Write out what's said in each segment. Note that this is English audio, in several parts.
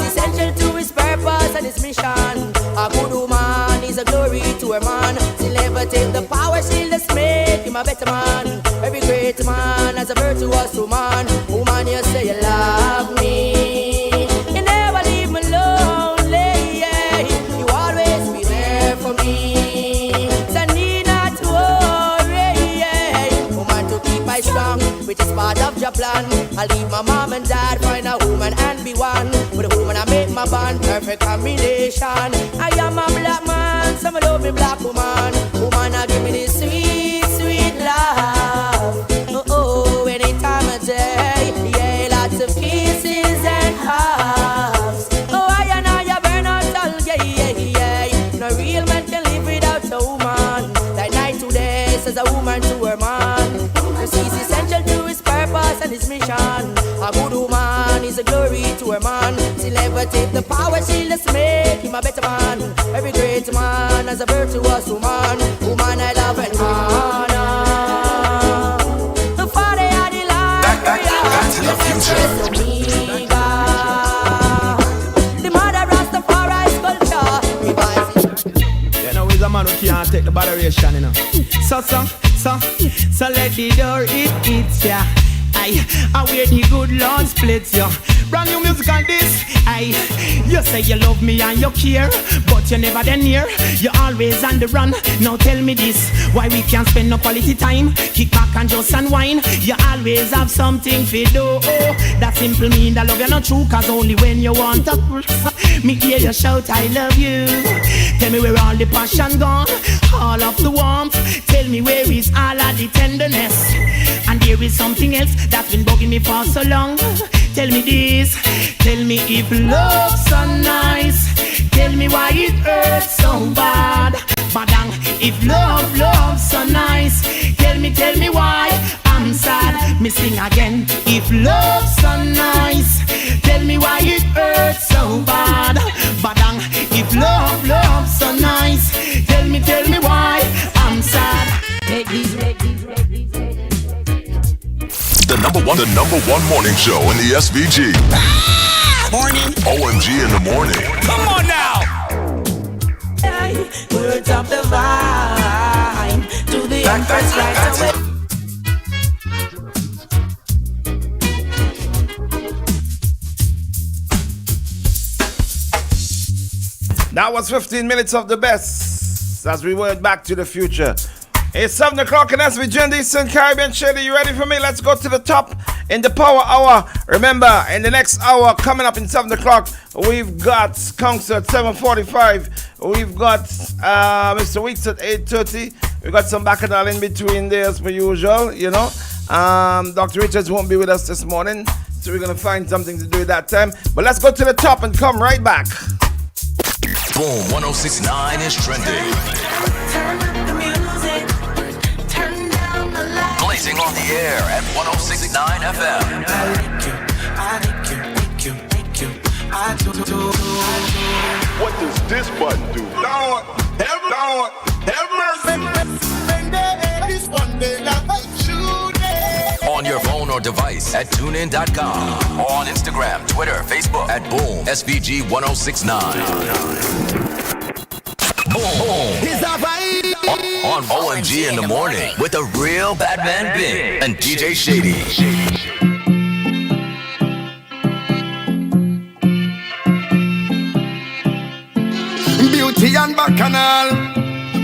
essential to his purpose and his mission. A good woman is a glory to her man. She'll never take the power, she'll just make him a better man. Every great man has a virtuous woman. Woman, you say you love me, you never leave me lonely, yeah. You always be there for me, so need not to worry, yeah. Woman, to keep my strong, which is part of your plan. I leave my mom and dad, find a woman and be one. With a woman I make my bond, perfect combination. I am a black man, so I love me black woman. Woman, I give me this sweet, sweet love. Oh, oh, any time of day, yeah, lots of kisses and hugs. Oh, I know you burn out all, yeah, yeah, yeah. No real man can live without a woman. That night to day, says a woman to her man. She's essential to his purpose and his mission. A good woman is a glory to her man. She'll never take the power, she'll just make him a better man. Every great man has a virtuous woman. Woman I love and honor. The father had the life. Back to the future. The mother Rastafari sculpture. You know, he's a man who can't take the botheration, you know. So let the door it ya. I wear the good Lord splits ya. Brand new music on this. You say you love me and you care, but you never then near. You always on the run. Now tell me this, why we can't spend no quality time? Kick back and just unwind. You always have something to do. That simple mean that love you not true, cause only when you want to me hear you shout I love you. Tell me where all the passion gone, all of the warmth. Tell me where is all of the tenderness. And there is something else that's been bugging me for so long. Tell me this, tell me if love's so nice. Tell me why it hurts so bad. Badang, if love's so nice. Tell me why I'm sad. Me sing again, if love's so nice. Tell me why it hurts so bad. Badang, if love's so nice. Tell me why I'm sad. The number one morning show in the SVG. Morning. OMG in the morning. Come on now. Words of the vine to the Empress right away. That was 15 minutes of the best as we went back to the future. It's 7 o'clock in SVG and Eastern Caribbean. Shady, you ready for me? Let's go to the top in the power hour. Remember, in the next hour, coming up in 7 o'clock, we've got Skunks at 7:45. We've got Mr. Weeks at 8:30. We've got some bacchanal in between there as per usual, you know. Dr. Richards won't be with us this morning, so we're going to find something to do at that time. But let's go to the top and come right back. Boom, 106.9 is trending. Turn up the music, turn down the lights. Blazing on the air at 106.9 FM. What does this button do? Lord, have mercy. On your phone or device at tunein.com. Or on Instagram, Twitter, Facebook at Boom SVG 1069. Boom. On OMG in the morning with the real Batman Bing and DJ Shady. Beauty and bacchanal,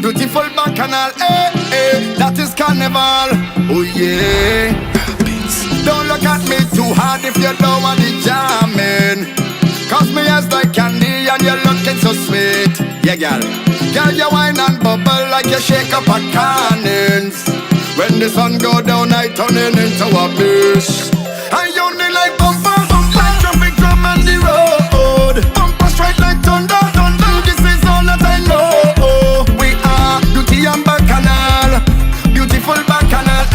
beautiful bacchanal, that is carnival, oh yeah. Don't look at me too hard if you don't want it jamming. Cause me eyes like candy and you're looking so sweet. Yeah, girl. Girl, you wine and bubble like you shake up a cannons. When the sun go down, I turn it into a beast. I only like bumper, like traffic drum on the road. Bumper straight like thunder, thunder. This is all that I know. We are beauty and bacchanal, beautiful bacchanal,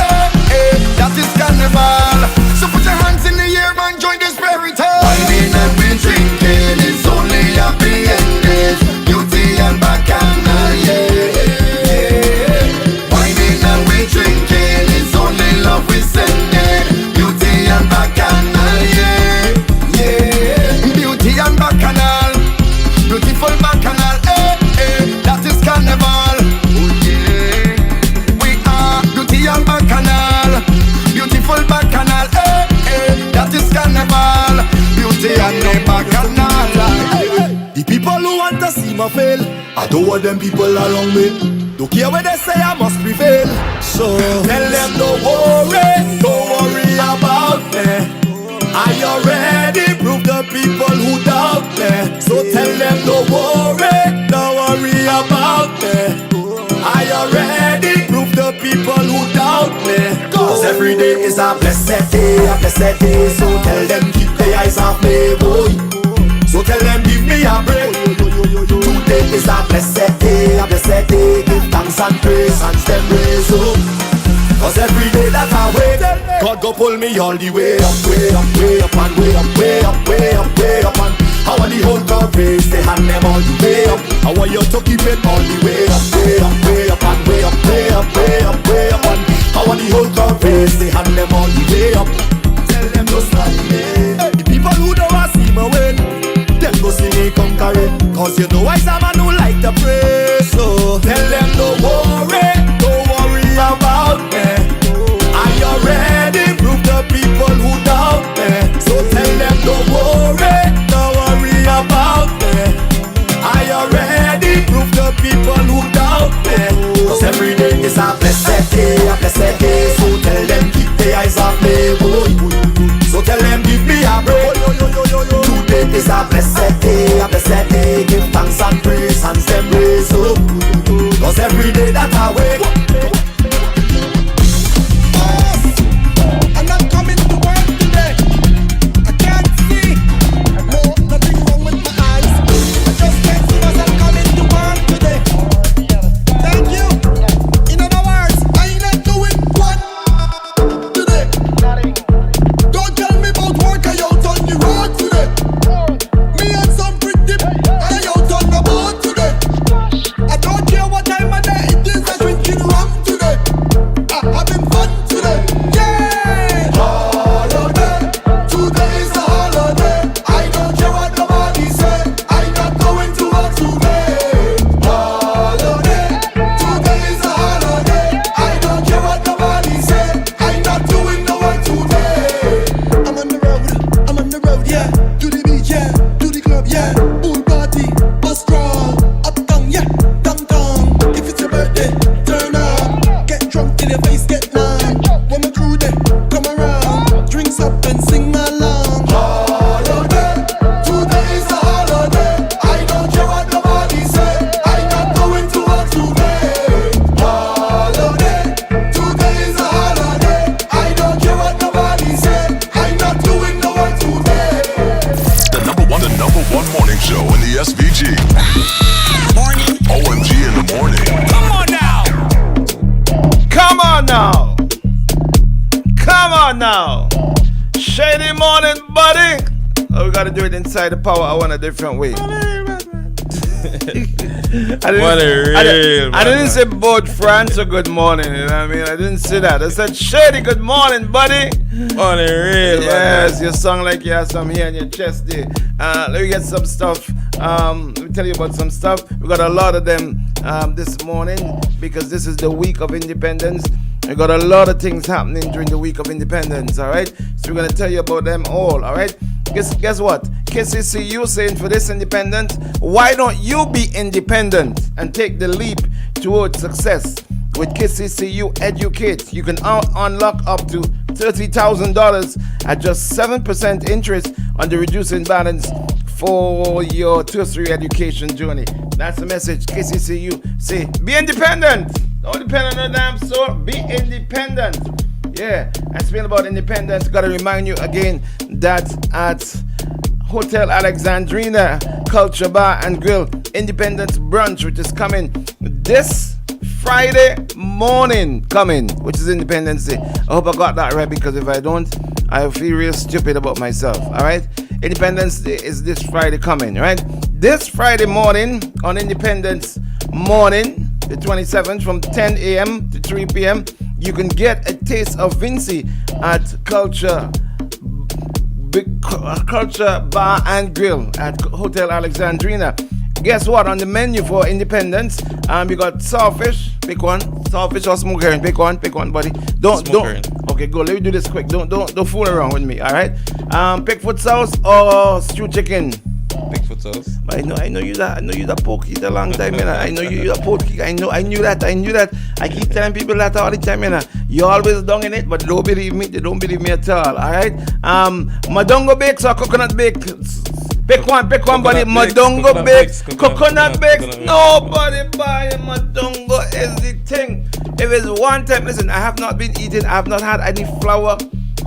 that is carnival. So put your hands in the air and join this fairy tale. Whining and we drinking, it's only happy endings. Beauty and bacchanal, yeah. Whining and we drinking, it's only love we sending. Beauty and bacchanal, yeah. and the bacchanal. The people who want to see me fail, I don't want them people around me. Don't care what they say, I must prevail. So tell them don't worry about me. I already proved the people who doubt me. So tell them don't worry about me. I already proved the people who doubt me. Cause every day is a blessed day, a blessed day. So tell them keep their eyes off me, boy. So tell them give me a break. Today is a blessed day, a blessed day. Give thanks and praise, hands them raise up. Cause every day that I wake, God go pull me all the way up, way up, way up, and way up, way up, way up, way up, and I want the whole crowd raise the hand them all the way up. I want you to keep it all the way up, way up, way up, and way up, way up, way up, way up, and I want the whole crowd raise the hand them all the way up. Tell them to stand me. The people who don't want to see me win, them go see me conquer it. Cause you know I'm a man who like to pray. So tell them don't worry about me. I already proved the people who doubt me. So tell them don't worry about me. I already proved the people who doubt me. Cause every day is a blessed day, a blessed day. So tell them keep their eyes off me, boy. So tell them give me a break. Today is a blessed day, a blessed day. Give thanks and praise, hands them raise up. Cause every day that I wake, inside the power I want a different way. I didn't say both France or good morning, you know what I mean? I didn't say that. I said Shady, good morning, buddy. Morning, real. Yes, you sound like you have some here in your chest there. Let me get some stuff. Let me tell you about some stuff. We got a lot of them this morning because this is the week of independence. We got a lot of things happening during the week of independence, all right? So we're going to tell you about them all, all right? Guess what? KCCU saying for this independence, why don't you be independent and take the leap towards success? With KCCU Educate, you can unlock up to $30,000 at just 7% interest on the reducing balance for your tertiary education journey. That's the message. KCCU say, be independent. Don't depend on the damn store. Be independent. Yeah, and speaking about independence, gotta remind you again that at Hotel Alexandrina Culture Bar and Grill Independence Brunch, which is coming this Friday morning, which is Independence Day. I hope I got that right, because if I don't, I feel real stupid about myself. All right, Independence Day is this Friday coming, right? This Friday morning, on Independence morning, the 27th, from 10 a.m. to 3 p.m., you can get a taste of Vinci at Culture Bar and Grill at Hotel Alexandrina. Guess what? On the menu for Independence, we got sawfish. Pick one. Sawfish or smoke herring. Pick one, buddy. Don't. Okay. Okay, go. Let me do this quick. Don't fool around with me. All right. Pigfoot sauce or stew chicken? Pigfoot sauce. I know you that pork eat a long time, I know you that pork eat. I knew that. I keep telling people that all the time, You always down in it, but don't believe me. They don't believe me at all. All right. Madongo bakes or coconut bakes? Pick one, buddy. Madongo bakes, coconut bakes. Nobody buy Madongo is the thing. If it's one time, listen, I have not been eating. I have not had any flour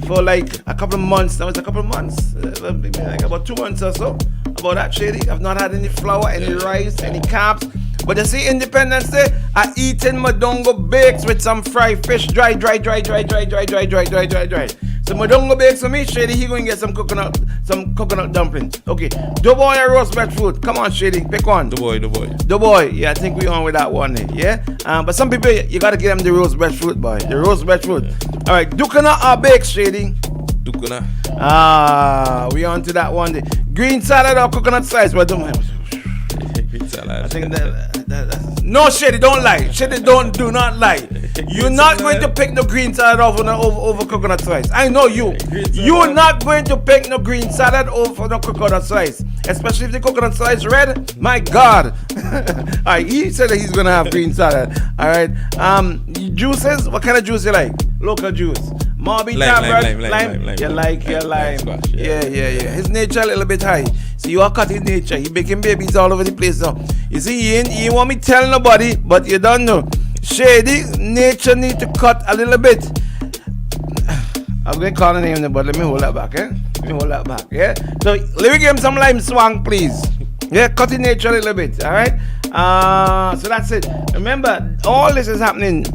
for like a couple of months. That was a couple of months, maybe like about 2 months or so. About that, Shady. I've not had any flour, any rice, any carbs. But you see, Independence Day, I eating Madongo bakes with some fried fish, dry. So Madongo bakes for me, Shady. He going to get some coconut dumplings. Okay, Doughboy or roast breadfruit? Come on, Shady, pick one. Doughboy. Yeah, I think we on with that one. Yeah. But some people, you gotta give them the roast breadfruit, boy. The roast breadfruit. Yeah. All right, Dukana or bakes, Shady? Dukana. We on to that one. Green salad or coconut slice? Well, don't. Green salad. I think that no, Shady, don't lie. Shady, do not lie. You're not going to pick no green salad over coconut slice. I know you. You're not going to pick no green salad over no coconut slice. Especially if the coconut slice red. My God. Alright, he said that he's gonna have green salad. Alright. Juices, what kind of juice you like? Local juice. Marby lime. You like your lime. Yeah. His nature a little bit high. See, you are cutting nature. He making babies all over the place now. You see, he ain't want me tell nobody, but you don't know. Shady, nature need to cut a little bit. I'm going to call the name, but let me hold that back, yeah? So, let me give him some lime swang, please. Yeah, cut in nature a little bit, all right? So that's it. Remember, all this is happening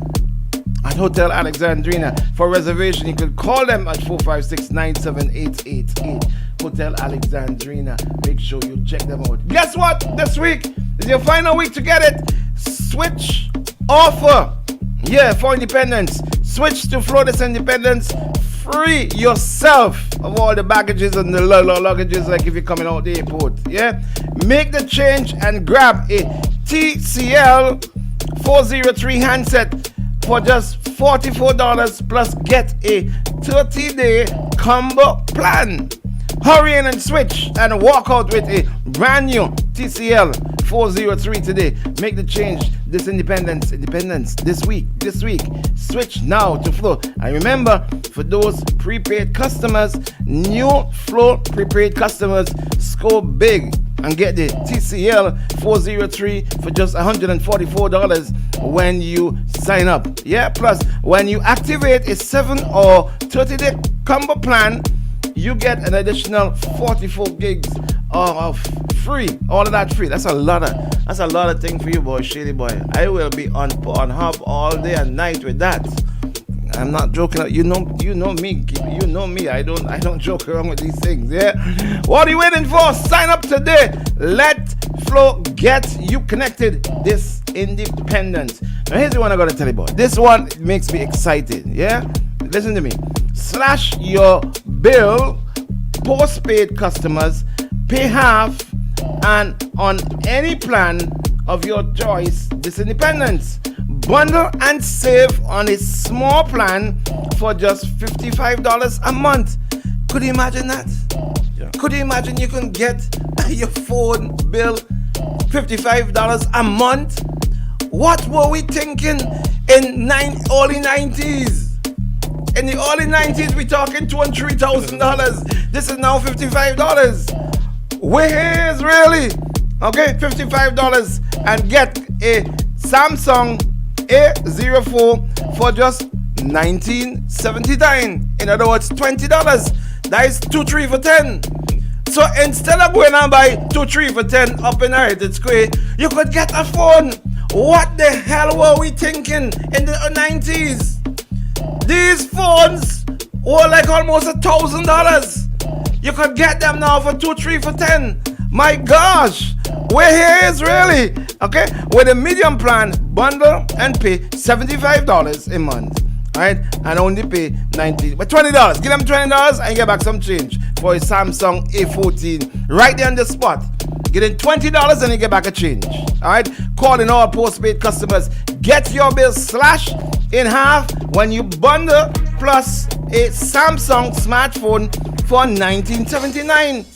at Hotel Alexandrina. For reservation, you can call them at 456-97888. Hotel Alexandrina. Make sure you check them out. Guess what? This week is your final week to get it. Switch offer. Yeah, for independence. Switch to Flawless Independence. Free yourself of all the baggages and the luggages, like if you're coming out the airport. Yeah? Make the change and grab a TCL 403 handset for just $44 plus get a 30-day combo plan. Hurry in and switch and walk out with a brand new TCL 403 today. Make the change this independence this week. Switch now to Flow. And remember, for those prepaid customers, new Flow prepaid customers, score big and get the TCL 403 for just $144 when you sign up. Yeah, plus when you activate a 7 or 30-day combo plan, you get an additional 44 gigs of free. All of that free. That's a lot of thing for you, boy, Shady boy. I will be on Hub all day and night with that. I'm not joking. You know me. You know me. I don't joke around with these things. Yeah. What are you waiting for? Sign up today. Let Flow get you connected this independence. Now here's the one I gotta tell you about. This one makes me excited. Yeah. Listen to me. Slash your bill. Postpaid customers pay half and on any plan of your choice this independence. Bundle and save on a small plan for just $55 a month. Could you imagine that? Yeah. Could you imagine you can get your phone bill $55 a month? What were we thinking in early 90s? In the early 90s, we talking $2,000 and $3,000. This is now $55. Where's really? Okay, $55 and get a Samsung A04 for just $19.79. In other words, $20. That is 2 3 for 10. So instead of going and buy 2 3 for 10 up in Heritage Square, you could get a phone. What the hell were we thinking in the 90s? These phones were like almost $1,000. You could get them now for 2 3 for 10. My gosh, we're here is really okay. With a medium plan, bundle and pay $75 a month, right? And only pay $20. Give them $20 and get back some change for a Samsung A14 right there on the spot. Get in $20 and you get back a change. All right, calling all postpaid customers. Get your bill slashed in half when you bundle plus a Samsung smartphone for $19.79.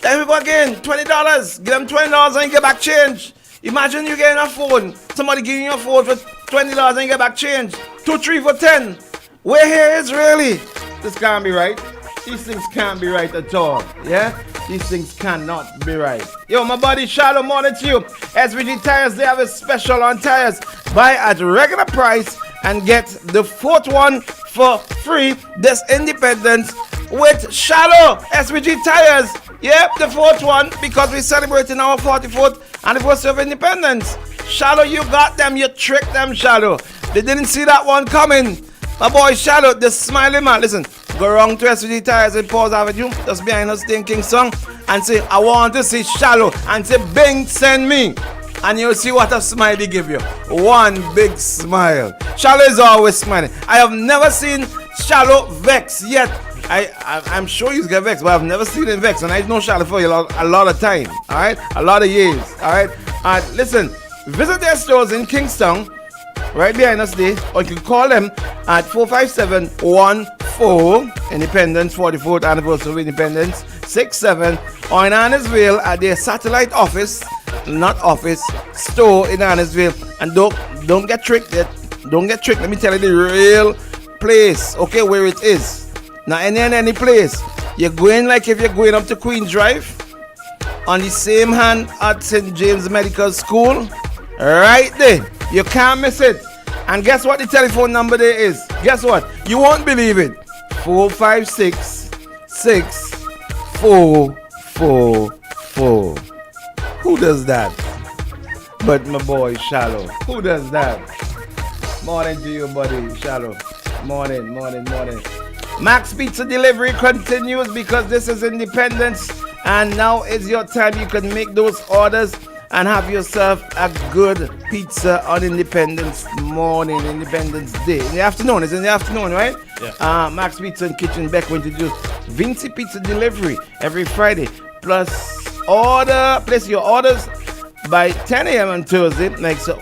There we go again, $20. Give them $20 and you get back change. Imagine you getting a phone, somebody giving you a phone for $20 and you get back change. 2, 3 for 10. Where here is really? This can't be right. These things can't be right at all. Yeah? These things cannot be right. Yo, my buddy, Shallow, morning to you. SVG Tires, they have a special on tires. Buy at regular price and get the 4th one for free this Independence with Shallow SVG Tires. Yep, the 4th one, because we're celebrating our 44th anniversary of independence. Shallow, you got them, you tricked them, Shallow. They didn't see that one coming. My boy Shallow, the smiling man. Listen, go wrong to SVG Tires in Pause Avenue, just behind us, King Song, and say, I want to see Shallow, and say, Bing, send me. And you'll see what a smile they give you. One big smile. Shallow is always smiling. I have never seen Shallow vex yet. I'm sure he's get vexed, but I've never seen him vex. And I know Shallow for a lot of time. Alright? A lot of years. Alright? And listen, visit their stores in Kingston, right behind us there, or you can call them at 457-14 Independence, 44th anniversary of Independence, 67, or in Annisville at their satellite office, not office, store in Annisville. And don't get tricked yet. Don't get tricked. Let me tell you the real place, okay, where it is. Now, any place, you're going like if you're going up to Queen's Drive, on the same hand at St. James Medical School, right there. You can't miss it. And guess what the telephone number there is? Guess what? You won't believe it. 456-6444. Who does that? But my boy Shallow. Who does that? Morning to you, buddy, Shallow. Morning. Max Pizza delivery continues because this is Independence, and now is your time. You can make those orders and have yourself a good pizza on Independence morning, Independence Day. In the afternoon, it's in the afternoon, right? Yeah. Max Pizza and Kitchen Beck will introduce Vinci Pizza delivery every Friday. Plus, place your orders by 10 a.m. on Thursday. Like, so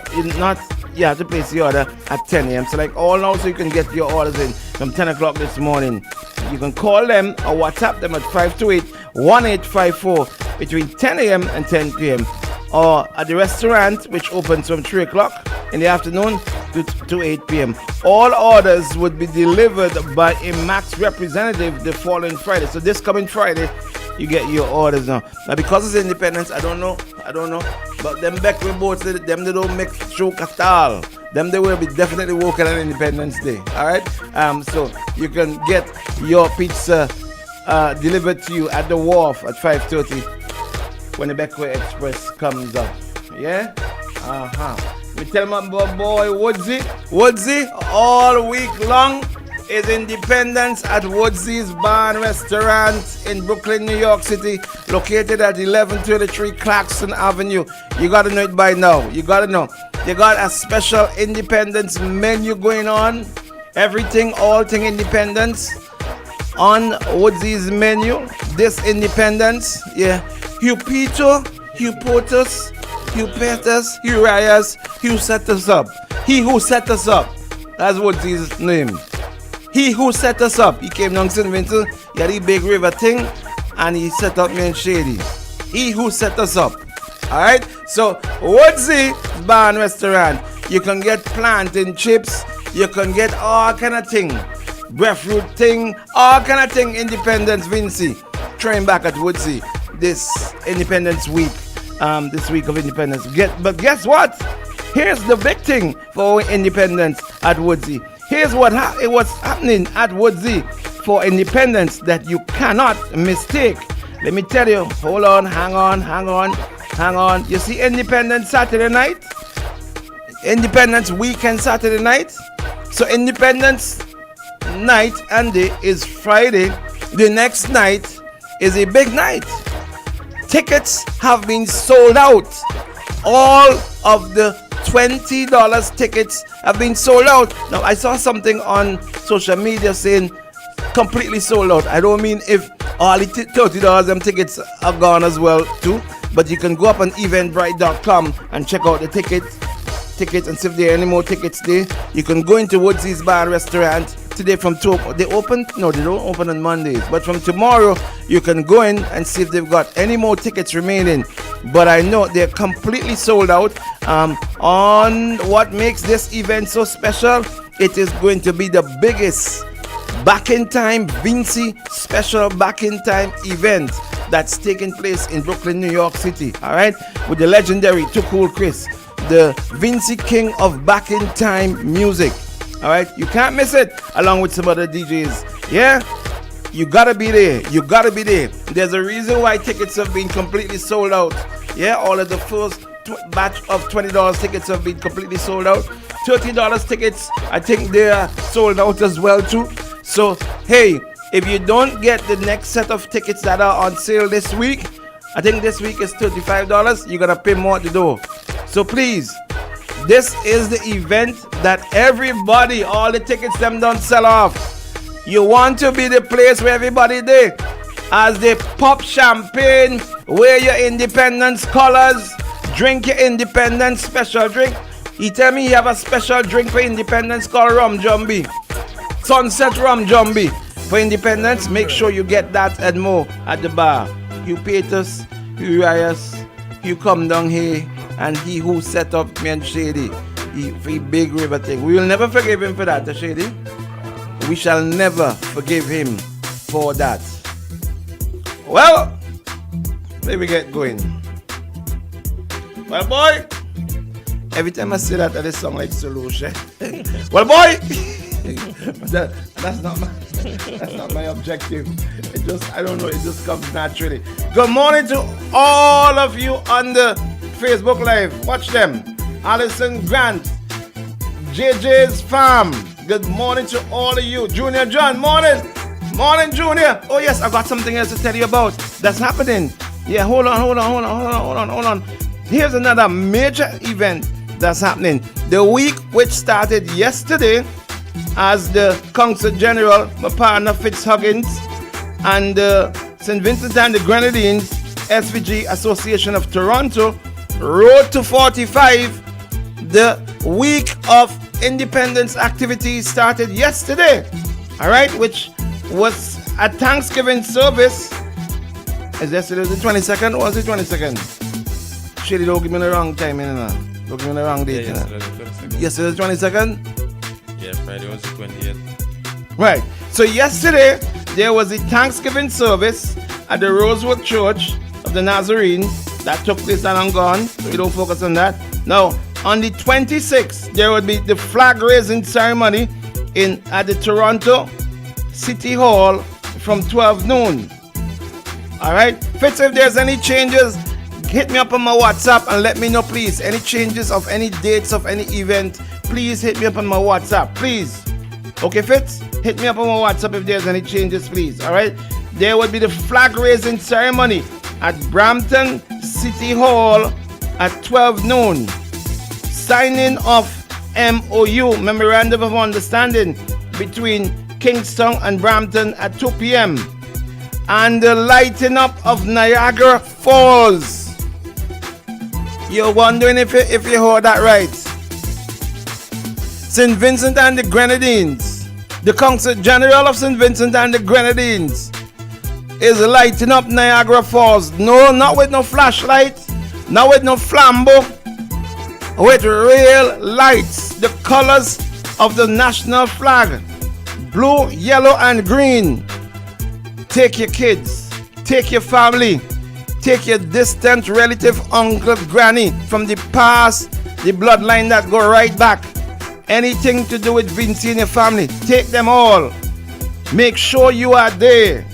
you have to place the order at 10 a.m. So like all now, so you can get your orders in from 10 o'clock this morning. You can call them or WhatsApp them at 528-1854 between 10 a.m. and 10 p.m. Or at the restaurant, which opens from 3 o'clock in the afternoon to 8 p.m. All orders would be delivered by a Max representative the following Friday. So this coming Friday, you get your orders now. Now because it's Independence, I don't know. But them back with boats, them they don't make joke at all. Them they will be definitely working on Independence Day. Alright? So you can get your pizza delivered to you at the wharf at 5:30 when the Beckway Express comes up. Yeah? Me tell my boy Woodsy all week long is Independence at Woodsy's Bar and Restaurant in Brooklyn, New York City, located at 1123 Clarkson Avenue. You gotta know it by now. You gotta know. They got a special Independence menu going on. Everything, all thing Independence on Woodsy's menu. This Independence, yeah. Hugh Peter, Hugh Portus, Hugh Peters, Hugh Reyes, Hugh set us up. He who set us up. That's Woodsy's name. He who set us up. He came down St. Vincent, he had the big river thing, and he set up me and Shady. He who set us up. Alright? So, Woodsy Bar and Restaurant. You can get plantain chips. You can get all kind of thing. Breadfruit thing. All kind of thing. Independence Vinci. Train back at Woodsy this Independence week. This week of Independence. But guess what? Here's the big thing for Independence at Woodsy. Here's what's happening at Woodsy for Independence that you cannot mistake. Let me tell you. Hold on, hang on. You see Independence Saturday night? Independence weekend Saturday night? So Independence night and day is Friday. The next night is a big night. Tickets have been sold out. All of the $20 tickets have been sold out. Now I saw something on social media saying completely sold out. I don't mean if all the $30 them tickets are gone as well too, but you can go up on eventbrite.com and check out the tickets and see if there are any more tickets there. You can go into Woodsy's Bar and Restaurant today from 2. They open? No, they don't open on Mondays. But from tomorrow, you can go in and see if they've got any more tickets remaining. But I know they're completely sold out. On what makes this event so special, it is going to be the biggest Back in Time Vincy special Back in Time event that's taking place in Brooklyn, New York City. All right, with the legendary Too Cool Chris, the Vincy King of Back in Time music. All right, you can't miss it, along with some other DJs. Yeah, you gotta be there. You gotta be there. There's a reason why tickets have been completely sold out. Yeah, all of the first batch of $20 tickets have been completely sold out. $30 tickets, I think they are sold out as well too. So hey, if you don't get the next set of tickets that are on sale this week, I think this week is $35, you're gonna pay more at the door. So please, this is the event that everybody, all the tickets them don't sell off. You want to be the place where everybody there, as they pop champagne, wear your independence colors, drink your independence special drink. He tell me he have a special drink for independence called Rum Jumbie. Sunset Rum Jumbie. For independence, make sure you get that and more at the bar. Hugh Peters, Hugh Rias, Hugh come down here, and he who set up me and Shady, he big river thing. We will never forgive him for that, Shady. We shall never forgive him for that. Well, let me get going. Well, boy, every time I say that, I sound like Solution. Well, boy, that's not my objective. It just, I don't know, it just comes naturally. Good morning to all of you on the Facebook Live. Watch them. Alison Grant, JJ's Farm. Good morning to all of you. Junior John, morning. Morning, Junior. Oh, yes, I got something else to tell you about that's happening. Yeah, hold on. Here's another major event that's happening. The week which started yesterday, as the Consul General, my partner Fitzhuggins, and the St. Vincent and the Grenadines SVG Association of Toronto Road to 45, the week of independence activities started yesterday. All right, which was a Thanksgiving service. Is yesterday the 22nd or was it 22nd? Shady, don't give me the wrong time, you know. Don't give me the wrong date. Yeah, yesterday the 22nd? Yeah, Friday was the 28th. Right. So yesterday there was a Thanksgiving service at the Rosewood Church of the Nazarene that took place and I'm gone, so we don't focus on that. Now, on the 26th, there would be the flag raising ceremony at the Toronto City Hall from 12 noon. All right. Fitz, if there's any changes, hit me up on my WhatsApp and let me know, please. Any changes of any dates of any event, please hit me up on my WhatsApp, please. Okay, Fitz? Hit me up on my WhatsApp if there's any changes, please. All right? There will be the flag raising ceremony at Brampton City Hall at 12 noon. Signing of MOU, Memorandum of Understanding, between Kingston and Brampton at 2 p.m. And the lighting up of Niagara Falls. You're wondering if you heard that right. St. Vincent and the Grenadines, the Consul General of St. Vincent and the Grenadines, is lighting up Niagara Falls. No, not with no flashlight, not with no flambeau, with real lights, the colors of the national flag, blue, yellow, and green. Take your kids, take your family, take your distant relative, uncle, granny, from the past, the bloodline that go right back. Anything to do with Vincy and your family, take them all. Make sure you are there.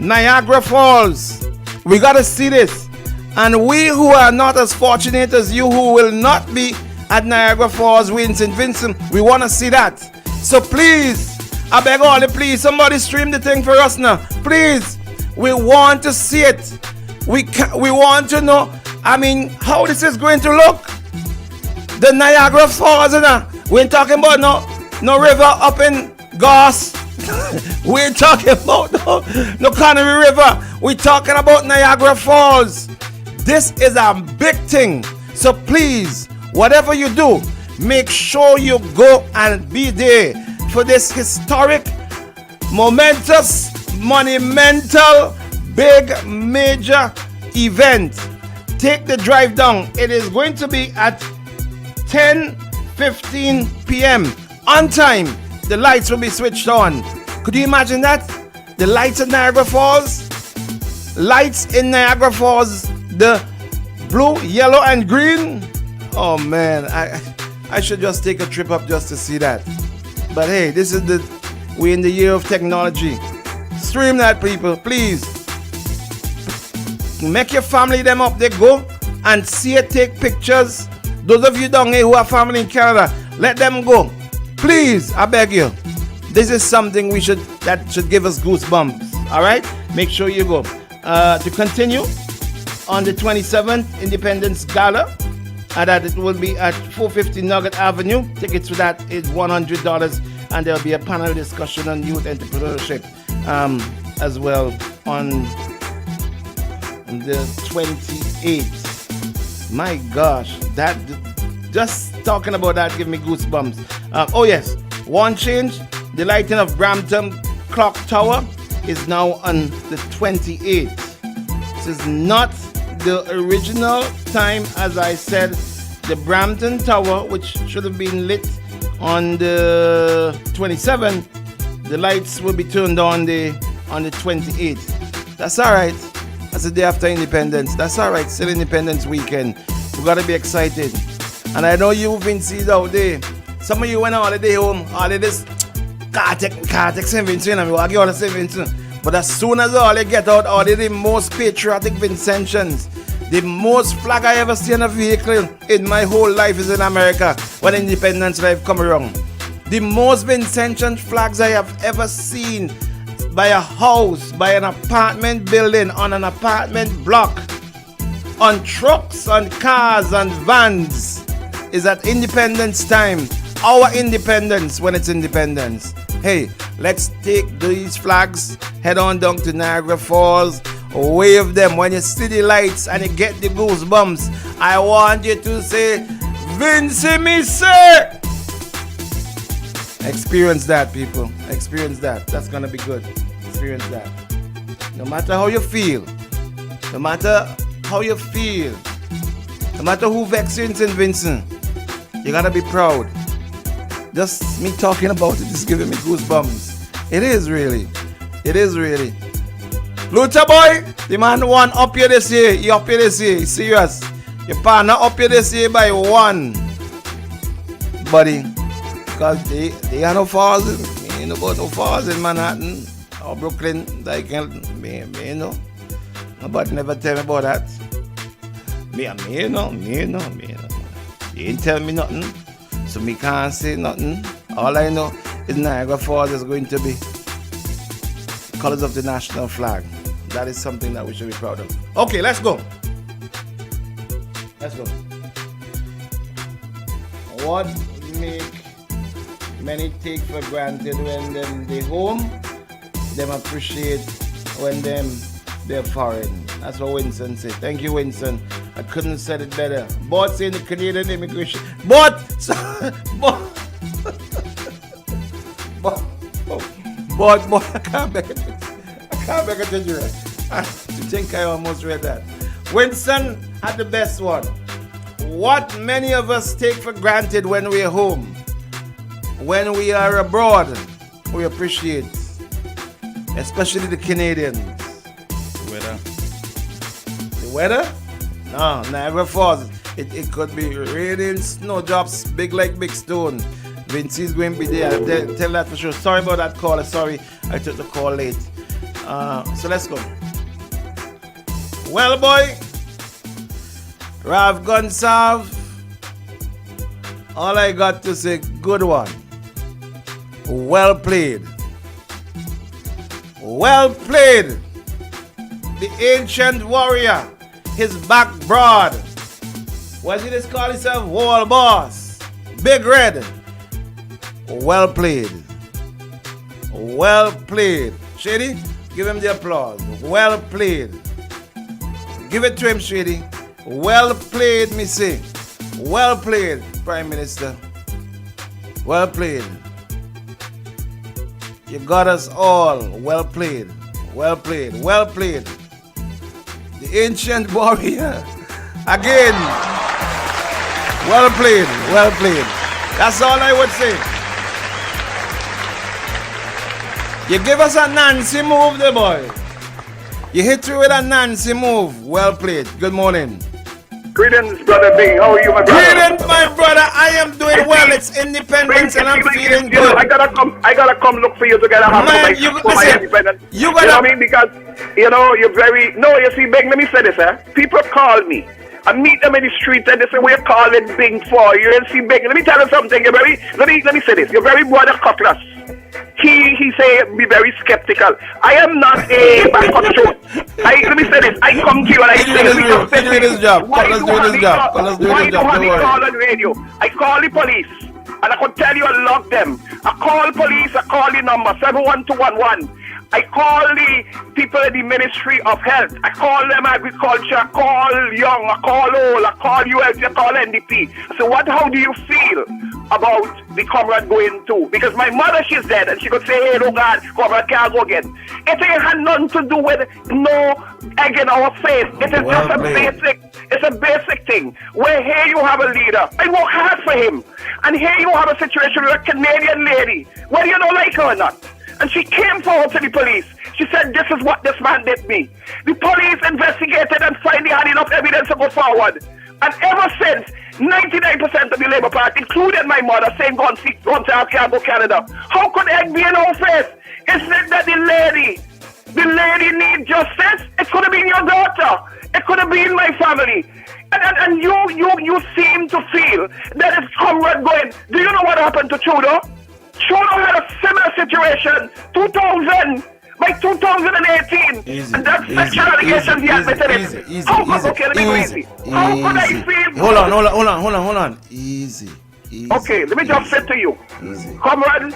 Niagara Falls, we gotta see this. And we who are not as fortunate as you who will not be at Niagara Falls, we in St. Vincent, we wanna see that. So please, I beg all the please, somebody stream the thing for us now. Please, we want to see it. We want to know, how this is going to look. The Niagara Falls, we ain't talking about no river up in Goss. We ain't talking about no Connery River. We talking about Niagara Falls. This is a big thing. So please, whatever you do, make sure you go and be there. for this historic, momentous, monumental, big, major event. Take the drive down. It is going to be at 10:15 p.m. On time, the lights will be switched on. Could you imagine that? The lights in Niagara Falls. Lights in Niagara Falls. The blue, yellow, and green. Oh man, I should just take a trip up just to see that. But hey, we're in the year of technology. Stream that, people, please. Make your family them up. They go and see it, take pictures. Those of you down here who have family in Canada, let them go. Please, I beg you. This is something that should give us goosebumps. All right? Make sure you go. To continue, on the 27th, Independence Gala, and that it will be at 450 Nugget Avenue. Tickets for that is $100, and there'll be a panel discussion on youth entrepreneurship as well on the 28th. My gosh, that just talking about that give me goosebumps. Oh yes, one change: the lighting of Brampton Clock Tower is now on the 28th. This is not the original time, as I said. The Brampton Tower, which should have been lit on the 27th, the lights will be turned on the 28th. That's all right. That's the day after Independence. That's all right. Still Independence weekend. We gotta be excited. And I know you've been seen out there. Some of you went on holiday home. All of this car take St. Vincent and we walk you on St. Vincent. But as soon as all they get out, all the most patriotic Vincentians, the most flag I ever see in a vehicle in my whole life is in America when Independence Life come around. The most Vincentian flags I have ever seen by a house, by an apartment building, on an apartment block, on trucks, on cars, on vans, is at Independence time. Our independence when it's independence. Hey, let's take these flags, head on down to Niagara Falls, wave them when you see the lights and you get the goosebumps. I want you to say, Vinci me sir! Experience that, people. Experience that. That's gonna be good. Experience that. No matter how you feel, no matter how you feel, no matter who vexes you in St. Vincent, you gotta be proud. Just me talking about it is giving me goosebumps. It is really. It is really. Luther boy, the man one up here this year. He up here this year. He's serious. Your partner up here this year by one. Buddy. Because they are no falls. Me ain't about no falls in Manhattan or Brooklyn. Like, me you know. Nobody never tell me about that. Me you know. You ain't tell me nothing. So me can't say nothing. All I know is Niagara Falls is going to be the colors of the national flag. That is something that we should be proud of. Okay, let's go. Let's go. What make many take for granted when they home, them appreciate when they're foreign. That's what Winston said. Thank you, Winston. I couldn't have said it better. But saying the Canadian immigration. But I can't back it. I can't back it to you. I think I almost read that. Winston had the best one. What many of us take for granted when we're home, when we are abroad, we appreciate, especially the Canadians. Weather. The weather? No, Niagara Falls. It could be raining, snowdrops, big like big stone. Vinci's going to be there. Tell that for sure. Sorry about that caller. Sorry, I took the call late. So let's go. Well, boy, Rav Gonsalve, all I got to say, good one. Well played. Well played. The ancient warrior, his back broad. What did he call himself? Wall boss. Big Red. Well played. Well played. Shady, give him the applause. Well played. Give it to him, Shady. Well played, me say. Well played, Prime Minister. Well played. You got us all. Well played. Well played. Well played. The ancient warrior. Again. Well played. Well played. That's all I would say. You give us a Nancy move, the boy. You hit you with a Nancy move. Well played. Good morning. Greetings, brother Bing. How are you, my brother? Greetings, my brother. I am doing well. It's independence and I'm feeling good. I gotta come look for you to get a hand for my independence. You know what I mean? Because you're very you see, Bing, let me say this, people call me. I meet them in the street and they say, we're calling Bing for you. And see, Bing, let me tell you something. Let me say this. You're very brother Cutlass. He say be very skeptical. I am not a backup show. Let me say this. I come to you and I say, let's do this job. Why do you call on radio? I call the police and I could tell you I log them. I call police, I call the number 71211. I call the people in the Ministry of Health. I call them agriculture. I call young. I call old. I call ULC. I call NDP. So how do you feel about the comrade going to? Because my mother, she's dead, and she could say, hey, oh God, comrade can't go again. It ain't had nothing to do with no egg in our face. It is just a basic thing. Where here you have a leader. I work hard for him. And here you have a situation with a Canadian lady, whether you don't like her or not. And she came forward to the police. She said, this is what this man did me. The police investigated and finally had enough evidence to go forward. And ever since, 99% of the Labour Party, including my mother, saying, go and I can't go Canada. How could egg be in our face? Is it that the lady needs justice? It could have been your daughter. It could have been my family. And you seem to feel that it's comrade going. Do you know what happened to Trudeau? Trudeau had a similar situation, 2000, by 2018. Easy, and that's sexual allegations he admitted it. How could I feel? Hold on. Easy. Okay, let me just say to you, Easy. comrade,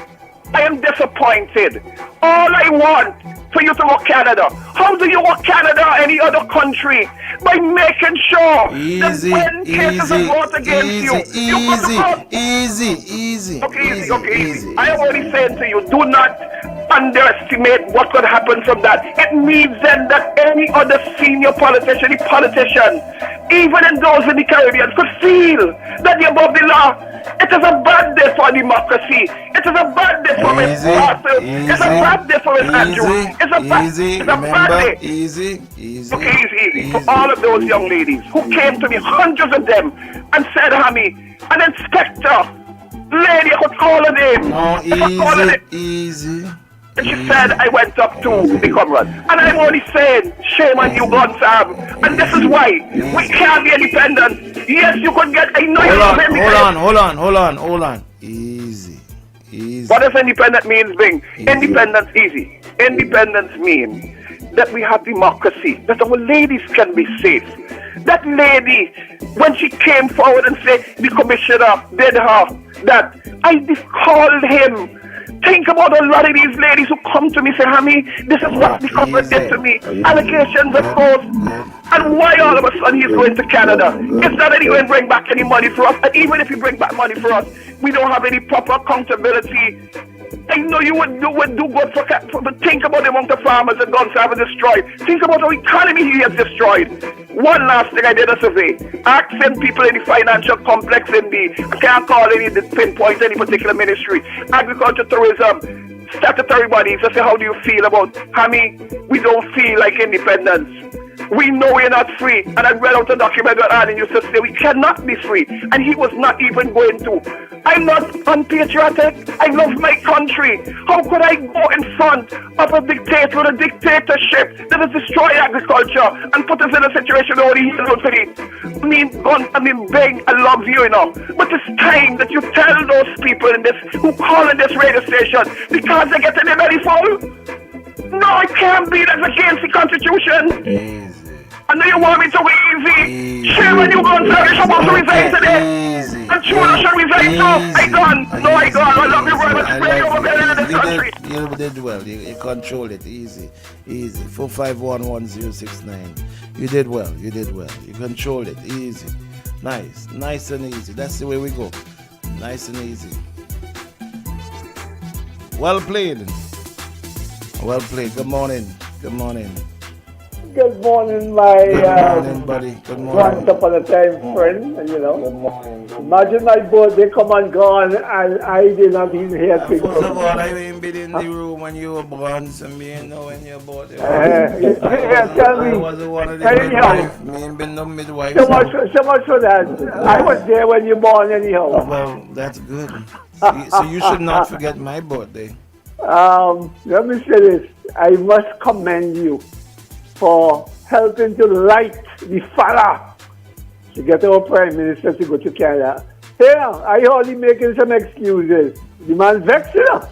I am disappointed. All I want for you to go Canada. How do you go Canada or any other country? By making sure that when cases are brought against Easy. Okay, easy. I am only saying to you, do not underestimate what could happen from that. It means then that any other senior politician, even in those in the Caribbean, could feel that they're above the law. It is a bad day for democracy. It is a bad day for Miss Russell. It's a bad day for Miss Andrew. It's a bad day. Easy. Okay, easy. For all of those young ladies who came to me, hundreds of them, and said, Hammy, an inspector, lady, I could call her name. Easy. And she said, I went up to the comrade. And I'm only saying, shame on you, God, Sam. And this is why we can't be independent. Yes, you could get, I know you love him. Hold on. Easy. What does independent means, Bing? Independence, easy. Independence means that we have democracy, that our ladies can be safe. That lady, when she came forward and said, the commissioner did her, that I called him. Think about a lot of these ladies who come to me and say, Hammy, this is what the comrade did to me. Allegations, of course. And why all of a sudden he's going to Canada? It's not that he won't bring back any money for us. And even if he brings back money for us, we don't have any proper accountability. I know you would do good for think about the amount of farmers that guns have destroyed. Think about our economy he has destroyed. One last thing, I did a survey. Asking people in the financial complex I can't call pinpoint any particular ministry, agriculture, tourism, statutory bodies. I say, how do you feel about Hammy? We don't feel like independence. We know we're not free. And I read out a document that Arden used to say we cannot be free. And he was not even going to. I'm not unpatriotic. I love my country. How could I go in front of a dictator with a dictatorship that has destroyed agriculture and put us in a situation where only he's city? Bing, I love you, But it's time that you tell those people in this who call in this radio station because they're getting their belly full. No, it can't be. That's against the Constitution. Easy. I know you want me to be easy. Shame when you gone, sir. You're supposed to resign today. And Trudeau should resign too. I gone. I love you very much. You did well. You control it. Easy. 4511069. You did well. You controlled it. Easy. Nice and easy. That's the way we go. Nice and easy. Well played. Well played. Good morning. Good morning. Good morning, my Good morning, buddy. Good morning. once upon a time friend. And, you know, Good morning. imagine my birthday come and gone, and I did not even hear First things. of all, I ain't been in the room when you were born, so me ain't know when you're born. Tell I me. wasn't one of the Anyhow. midwife. Me ain't been no midwife. So much for that. I was there when you born, anyhow. Well, that's good. So you should not forget my birthday. Let me say this. I must commend you for helping to light the fire to get our Prime Minister to go to Canada. Here, I only making some excuses. The man's vexed, you know.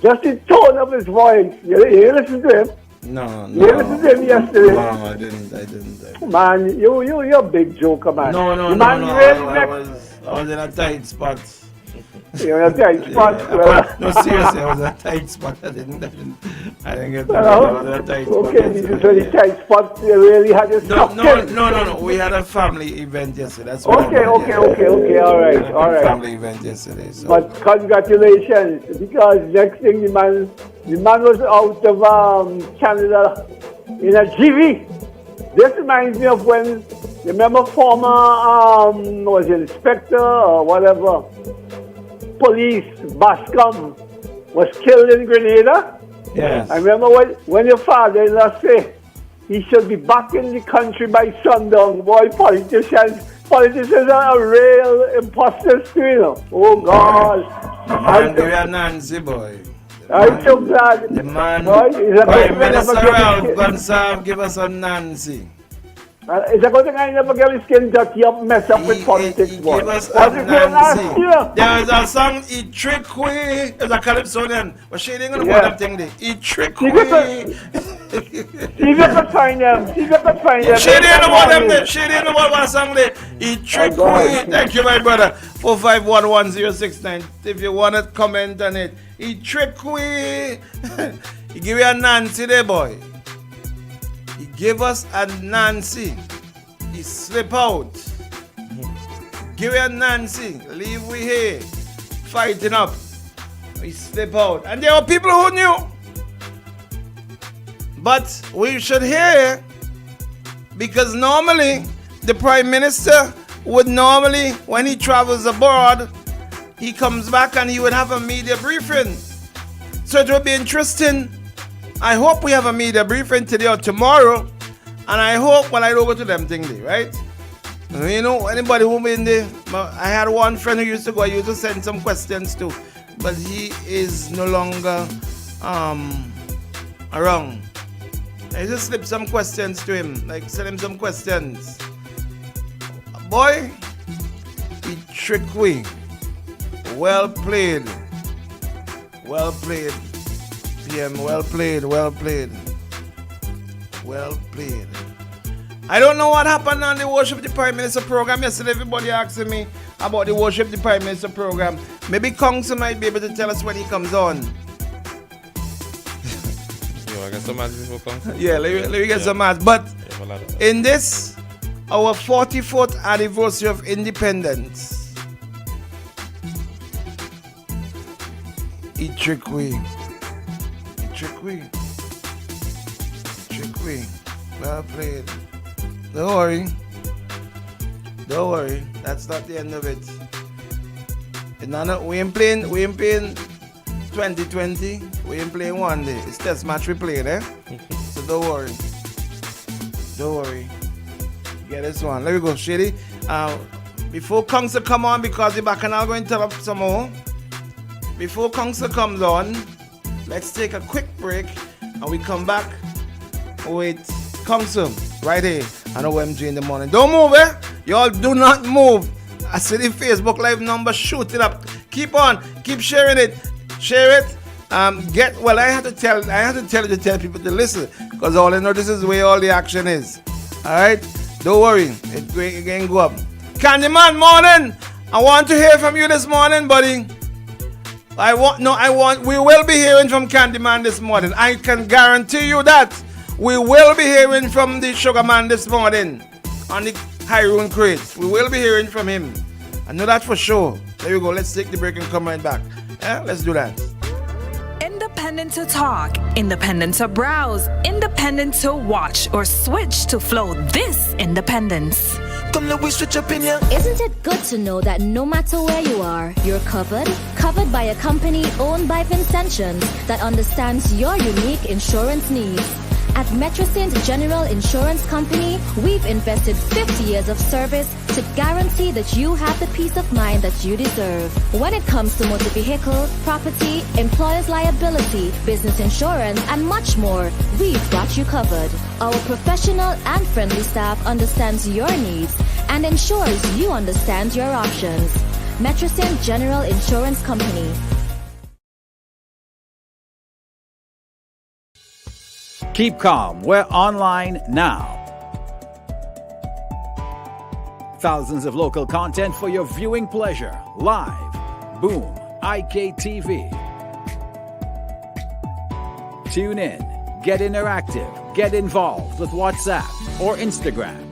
Just the tone of his voice. You listen to him? No. You listened to him yesterday? No, I didn't. Man, you're a big joker, man. No. The man really I vexed. was in a tight spot. You're in a tight spot. No, seriously, I was in a tight spot. I didn't get that. I was in a tight spot. Okay, this is really tight spot. You really had your stuff. No. We had a family event yesterday. That's what Okay. All right. Family event yesterday. So. But congratulations, because next thing the man was out of Canada in a GV. This reminds me of when, remember former was it inspector or whatever, police Bascom was killed in Grenada. Yes. I remember when your father-in-law said he should be back in the country by sundown. Boy, politicians are real imposters too, you know. Oh God. Man, we are Nancy, boy. I'm so glad. The man, boy, is Prime Minister Ralph Gonsalves, give us some Nancy. Is that going to never get his skin dirty up, mess up with politics, boy? Give us some Nancy. There is a song, "He Trick We." There's a Calypsonian, but she ain't gonna put that thing there. "He Trick We." See if you can find them. She didn't know what them there. She didn't know what song there. "He Trick We." Thank you, my brother. 4511069. If you want to comment on it, "He Trick We." He give you a Nancy there, boy. He give us a Nancy. He slip out. Give you a Nancy. Leave we here. Fighting up. He slip out. And there were people who knew. But we should hear, because normally the Prime Minister would normally, when he travels abroad, he comes back and he would have a media briefing. So it will be interesting. I hope we have a media briefing today or tomorrow. And I hope when I go to them thing there, right? You know, anybody who been there, I had one friend who used to go, I used to send some questions to, but he is no longer around. I just slip some questions to him, like send him some questions. Boy, he tricked we. Well played. Well played. PM, well played. I don't know what happened on the Worship the Prime Minister program yesterday. Everybody asking me about the Worship the Prime Minister program. Maybe Council might be able to tell us when he comes on. I get some ads before Council? Yeah, let me get some ads. But in this, our 44th anniversary of independence, he trick we. Well played. Don't worry. That's not the end of it. We ain't playing 2020. We ain't playing one day. It's test match we played, eh? So don't worry. Get this one. Let me go, Shady. Before Council come on, because the Bacchanal going to tell us some more. Before Council comes on, let's take a quick break and we come back with Council right here on OMG in the morning. Don't move, eh? Y'all do not move. I see the Facebook Live number, shoot it up. Keep on, keep sharing it. Share it. I had to tell you to tell people to listen, because all I know this is where all the action is. Alright? Don't worry. It can go up. Candyman, morning. I want to hear from you this morning, buddy. We will be hearing from Candyman this morning. I can guarantee you that. We will be hearing from the Sugar Man this morning on the Hyrule Crate. We will be hearing from him. I know that for sure. There we go. Let's take the break and come right back. Yeah, let's do that. Independent Independent to talk, independent to browse, independent to watch, or switch to flow. This independence. Come let we switch up in here. Isn't it good to know that no matter where you are, you're covered? Covered by a company owned by Vincentians that understands your unique insurance needs. At Metrosint General Insurance Company, we've invested 50 years of service to guarantee that you have the peace of mind that you deserve. When it comes to motor vehicle, property, employer's liability, business insurance, and much more, we've got you covered. Our professional and friendly staff understands your needs and ensures you understand your options. Metrosint General Insurance Company. Keep calm. We're online now. Thousands of local content for your viewing pleasure. Live. Boom. IKTV. Tune in. Get interactive. Get involved with WhatsApp or Instagram.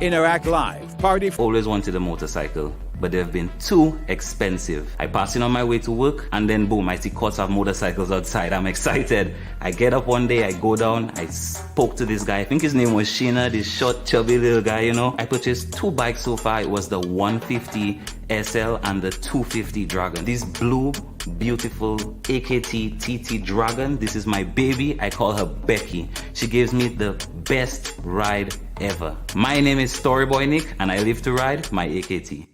Interact Live. Party. Always wanted a motorcycle, but they've been too expensive. I pass in on my way to work, and then boom, I see courts of motorcycles outside. I'm excited. I get up one day, I go down, I spoke to this guy. I think his name was Sheena, this short, chubby little guy, you know. I purchased 2 bikes so far. It was the 150 SL and the 250 Dragon. This blue, beautiful AKT TT Dragon. This is my baby. I call her Becky. She gives me the best ride ever. My name is Storyboy Nick, and I live to ride my AKT.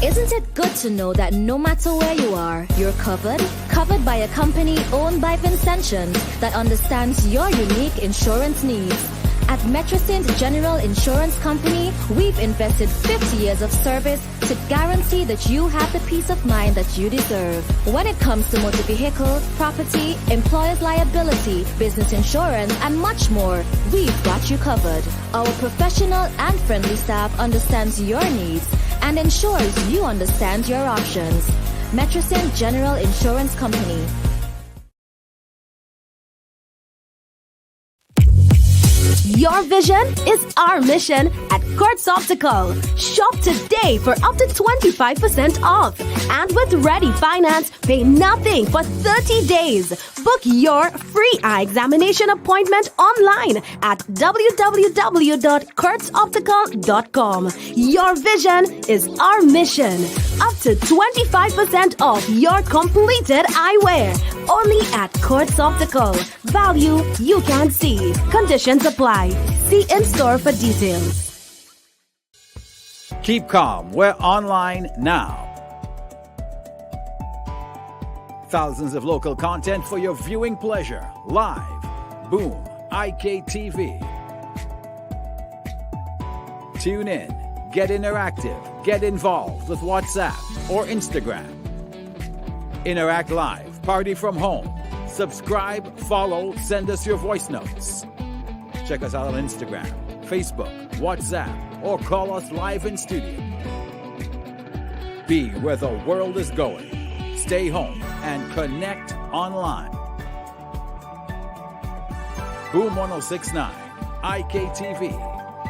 Isn't it good to know that no matter where you are, you're covered? Covered by a company owned by Vincentians that understands your unique insurance needs. At Metrosint General Insurance Company, we've invested 50 years of service to guarantee that you have the peace of mind that you deserve. When it comes to motor vehicle, property, employer's liability, business insurance, and much more, we've got you covered. Our professional and friendly staff understands your needs and ensures you understand your options. Metrosint General Insurance Company. Your vision is our mission at Kurtz Optical. Shop today for up to 25% off. And with Ready Finance, pay nothing for 30 days. Book your free eye examination appointment online at www.kurtzoptical.com. Your vision is our mission. Up to 25% off your completed eyewear. Only at Kurtz Optical. Value you can see. Conditions apply. See in store for details. Keep calm. We're online now. Thousands of local content for your viewing pleasure. Live. Boom. IKTV. Tune in. Get interactive. Get involved with WhatsApp or Instagram. Interact Live. Party from home. Subscribe, follow, send us your voice notes. Check us out on Instagram, Facebook, WhatsApp, or call us live in studio. Be where the world is going. Stay home and connect online. Boom 1069, IKTV.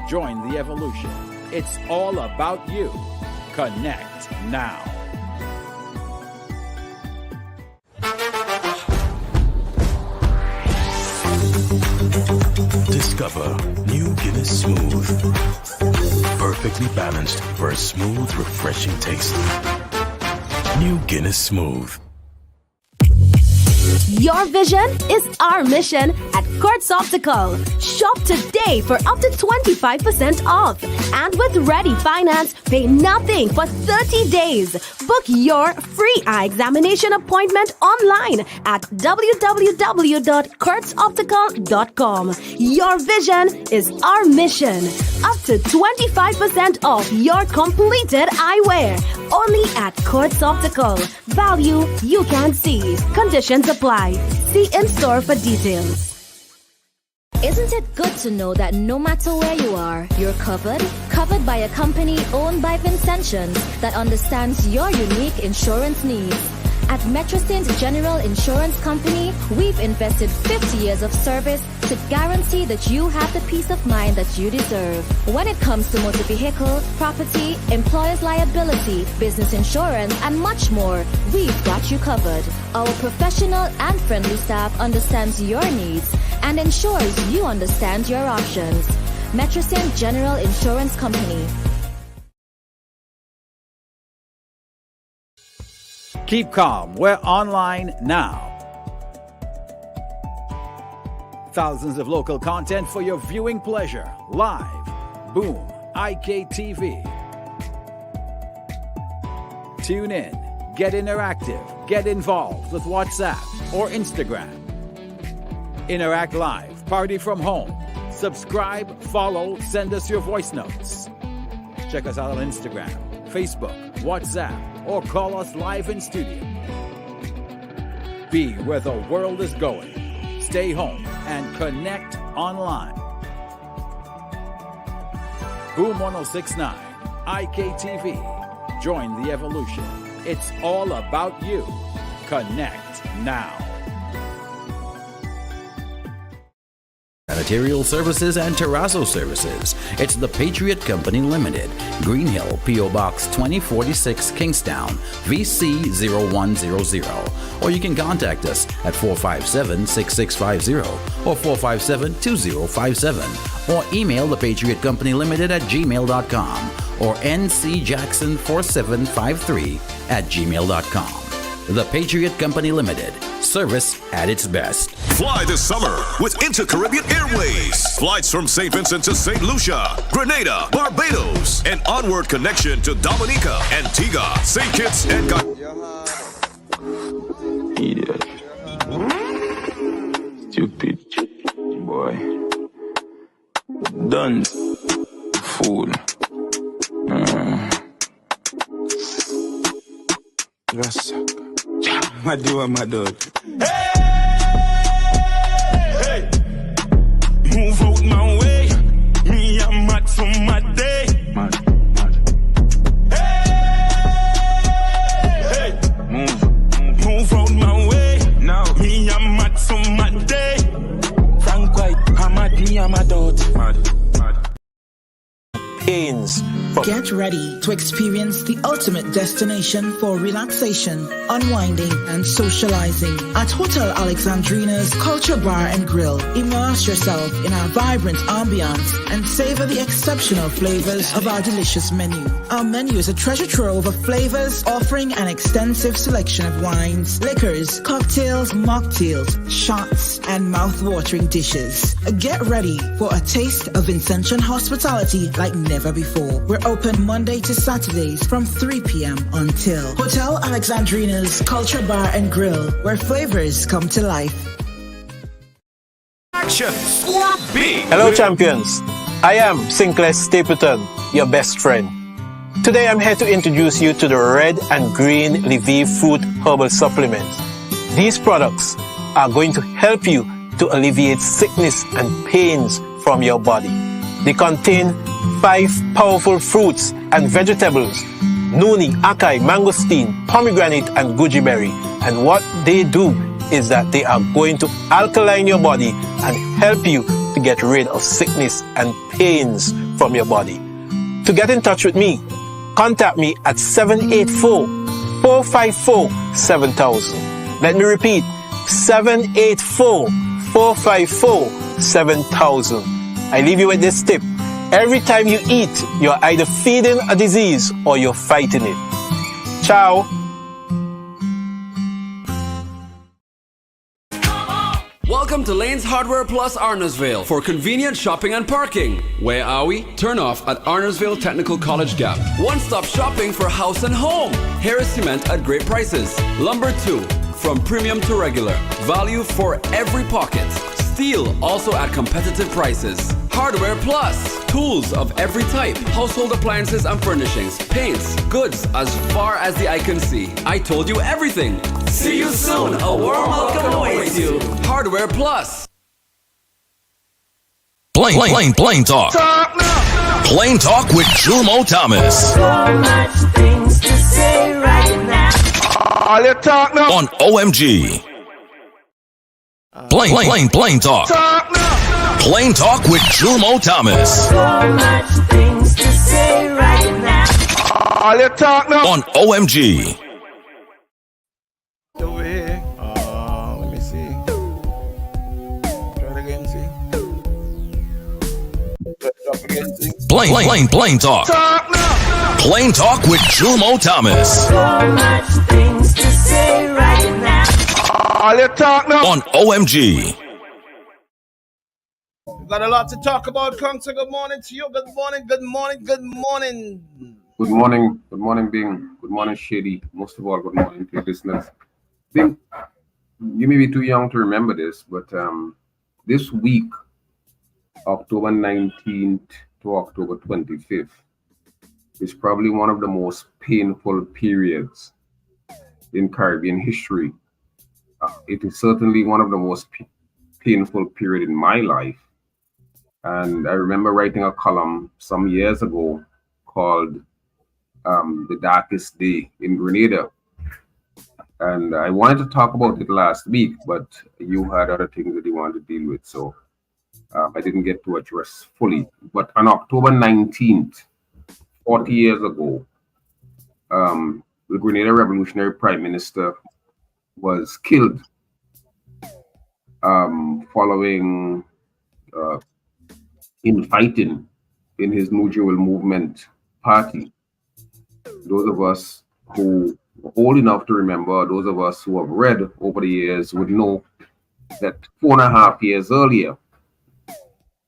Join the evolution. It's all about you. Connect now. Discover New Guinness Smooth. Perfectly balanced for a smooth, refreshing taste. New Guinness Smooth. Your vision is our mission at Kurtz Optical. Shop today for up to 25% off. And with Ready Finance, pay nothing for 30 days. Book your free eye examination appointment online at www.kurtzoptical.com. Your vision is our mission. Up to 25% off your completed eyewear. Only at Kurtz Optical. Value you can see. Conditions apply. See in store for details. Isn't it good to know that no matter where you are, you're covered? Covered by a company owned by Vincentians that understands your unique insurance needs. At Metrosint General Insurance Company, we've invested 50 years of service to guarantee that you have the peace of mind that you deserve. When it comes to motor vehicle, property, employer's liability, business insurance, and much more, we've got you covered. Our professional and friendly staff understands your needs and ensures you understand your options. Metrosint General Insurance Company. Keep calm. We're online now. Thousands of local content for your viewing pleasure. Live. Boom. IKTV. Tune in. Get interactive. Get involved with WhatsApp or Instagram. Interact live. Party from home. Subscribe, follow, send us your voice notes. Check us out on Instagram, Facebook, WhatsApp, or call us live in studio. Be where the world is going. Stay home and connect online. Boom 1069, IKTV. Join the evolution. It's all about you. Connect now. Sanitarial Services and Terrazzo Services. It's the Patriot Company Limited. Green Hill, P.O. Box 2046, Kingstown, VC0100. Or you can contact us at 457-6650 or 457-2057. Or email the Patriot Company Limited at gmail.com or ncjackson4753@gmail.com. The Patriot Company Limited. Service at its best. Fly this summer with Inter-Caribbean Airways. Flights from St. Vincent to St. Lucia, Grenada, Barbados, and onward connection to Dominica, Antigua, St. Kitts, and Idiot. Stupid boy. Done. Fool. Just my do my dog. Hey! Move out my way. Me, I'm mad for my day. Mad. Hey! Move out my way. Now, me, I'm mad for my day. Frank White, I'm mad, me, I'm a dog. Mad. Get ready to experience the ultimate destination for relaxation, unwinding, and socializing at Hotel Alexandrina's Culture Bar and Grill. Immerse yourself in our vibrant ambiance and savor the exceptional flavors of our delicious menu. Our menu is a treasure trove of flavors, offering an extensive selection of wines, liquors, cocktails, mocktails, shots, and mouth-watering dishes. Get ready for a taste of Vincentian hospitality like never before. We're open Monday to Saturdays from 3 p.m. until Hotel Alexandrina's Culture Bar and Grill, where flavors come to life. Action! Score big! Hello, champions. I am Sinclair Stapleton, your best friend. Today I'm here to introduce you to the red and green Lviv Fruit Herbal Supplements. These products are going to help you to alleviate sickness and pains from your body. They contain 5 powerful fruits and vegetables: noni, acai, mangosteen, pomegranate, and goji berry. And what they do is that they are going to alkaline your body and help you to get rid of sickness and pains from your body. To get in touch with me, contact me at 784-454-7000. Let me repeat, 784-454-7000. I leave you with this tip. Every time you eat, you're either feeding a disease or you're fighting it. Ciao. Welcome to Lane's Hardware Plus Arnoldsville for convenient shopping and parking. Where are we? Turn off at Arnoldsville Technical College Gap. One-stop shopping for house and home. Harris Cement at great prices. Lumber 2, from premium to regular. Value for every pocket. Steel also at competitive prices. Hardware Plus, tools of every type, household appliances and furnishings, paints, goods as far as the eye can see. I told you everything. See you soon. A warm welcome awaits you. Hardware Plus. Plain talk. Plain talk with Jumo Thomas. So much things to say right now. All your talk now. On OMG. Plain talk. Talk now. Plain talk with Julmo Thomas. So much things to say right now. All your talk now. On OMG. Over here. Let me see. Try it again, see. Plain talk. Talk now. Plain talk with Julmo Thomas. So much things to say right now. All your talk now. On OMG. We've got a lot to talk about, Kongsa. Good morning to you. Good morning. Good morning, Bing. Good morning, Shady. Most of all, good morning to your listeners. Bing, you may be too young to remember this, but this week, October 19th to October 25th, is probably one of the most painful periods in Caribbean history. It is certainly one of the most painful period in my life. And I remember writing a column some years ago called The Darkest Day in Grenada. And I wanted to talk about it last week, but you had other things that you wanted to deal with. So I didn't get to address fully. But on October 19th, 40 years ago, the Grenada Revolutionary Prime Minister was killed following infighting in his New Jewel Movement party. Those of us who are old enough to remember, those of us who have read over the years would know that 4.5 years earlier,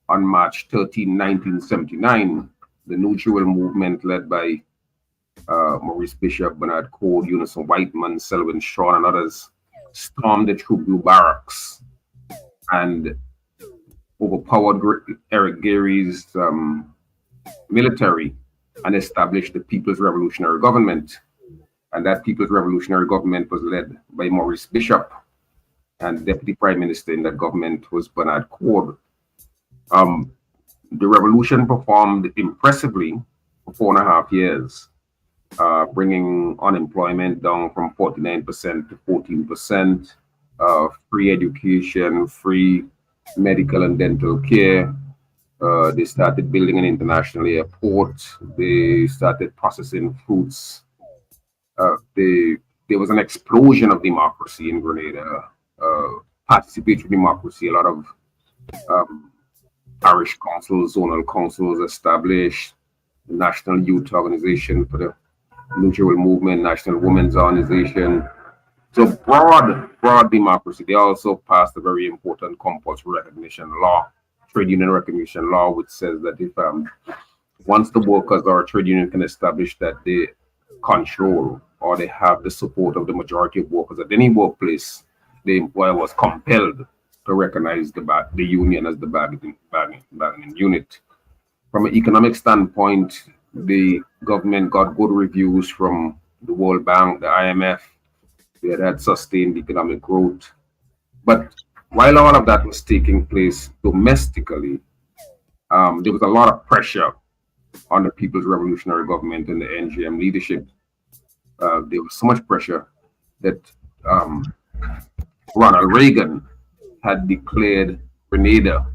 on March 13, 1979, the New Jewel Movement led by Maurice Bishop, Bernard Cole, Unison Whiteman, Selwyn Shaw, and others stormed the True Barracks and overpowered Eric Gary's military and established the People's Revolutionary Government. And that People's Revolutionary Government was led by Maurice Bishop, and Deputy Prime Minister in that government was Bernard Cole. The revolution performed impressively for 4.5 years, bringing unemployment down from 49% to 14%, free education, free medical and dental care. They started building an international airport. They started processing fruits. There was an explosion of democracy in Grenada, participatory democracy. A lot of parish councils, zonal councils established, the National Youth Organization for the New Jewel Movement, National Women's Organization. So broad democracy. They also passed a very important compulsory recognition law, trade union recognition law, which says that if once the workers or a trade union can establish that they control or they have the support of the majority of workers at any workplace, the employer was compelled to recognize the union as the bargaining unit. From an economic standpoint, the government got good reviews from the World Bank, the IMF. They had sustained economic growth. But while all of that was taking place domestically, there was a lot of pressure on the People's Revolutionary Government and the NGM leadership. There was so much pressure that Ronald Reagan had declared Grenada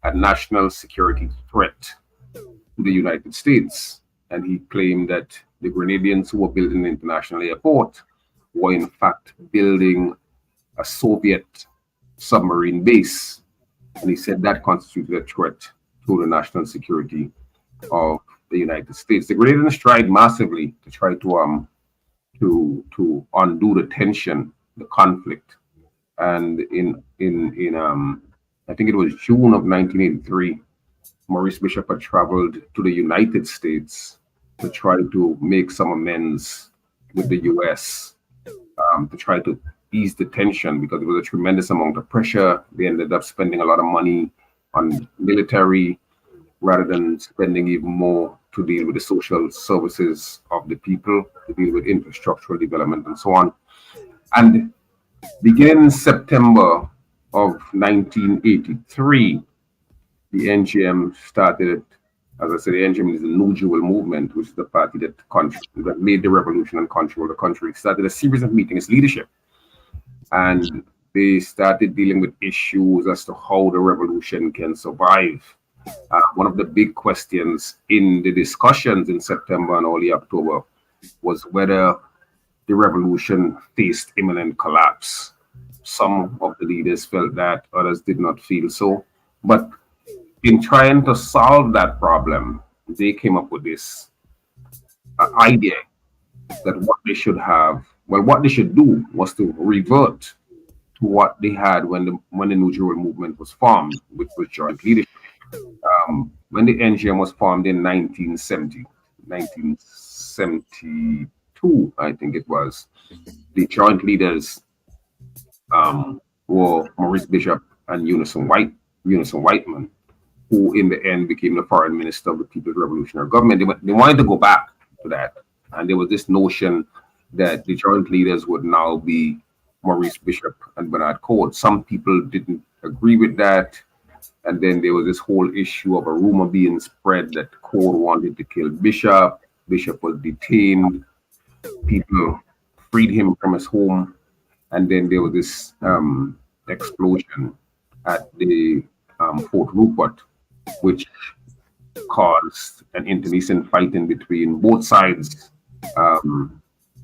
a national security threat to the United States. And he claimed that the Grenadians who were building an international airport were in fact building a Soviet submarine base. And he said that constituted a threat to the national security of the United States. The Grenadians tried massively to try to undo the tension, the conflict. And in I think it was June of 1983, Maurice Bishop had traveled to the United States to try to make some amends with the U.S. To try to ease the tension, because there was a tremendous amount of pressure. They ended up spending a lot of money on military rather than spending even more to deal with the social services of the people, to deal with infrastructural development and so on. And beginning September of 1983, the NGM started As I said, the NGM is the New Jewel Movement, which is the party that made the revolution and controlled the country. It started a series of meetings, leadership, and they started dealing with issues as to how the revolution can survive. One of the big questions in the discussions in September and early October was whether the revolution faced imminent collapse. Some of the leaders felt that, others did not feel so. But in trying to solve that problem, they came up with this idea that what they should do was to revert to what they had when the New Jewel Movement was formed, which was joint leadership. When the NGM was formed in 1972, I think it was, the joint leaders were Maurice Bishop and Unison Whiteman, who in the end became the foreign minister of the People's Revolutionary Government. They wanted to go back to that. And there was this notion that the joint leaders would now be Maurice Bishop and Bernard Coard. Some people didn't agree with that. And then there was this whole issue of a rumor being spread that Coard wanted to kill Bishop. Bishop was detained. People freed him from his home. And then there was this explosion at the Fort Rupert, which caused an internecine fighting between both sides. And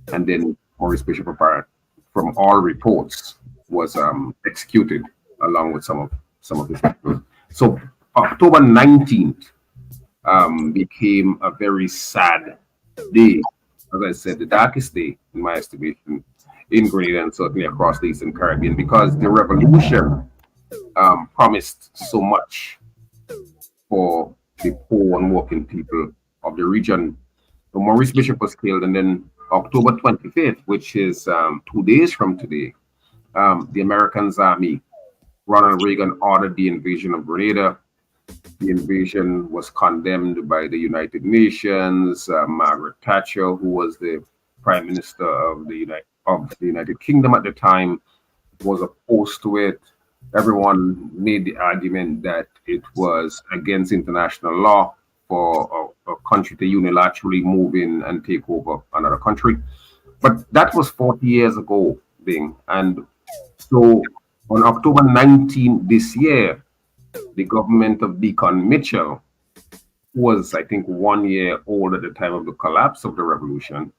then Maurice Bishop, from all reports, was executed along with some of his people. So October 19th became a very sad day. As I said, the darkest day, in my estimation, in Grenada and certainly across the Eastern Caribbean, because the revolution promised so much for the poor and working people of the region. So Maurice Bishop was killed, and then October 25th, which is 2 days from today, the American army, Ronald Reagan, ordered the invasion of Grenada. The invasion was condemned by the United Nations. Margaret Thatcher, who was the Prime Minister of the United Kingdom at the time, was opposed to it. Everyone made the argument that it was against international law for a country to unilaterally move in and take over another country. But that was 40 years ago, Bing. And so on October 19 this year, the government of Deacon Mitchell, who was, I think, 1 year old at the time of the collapse of the revolution,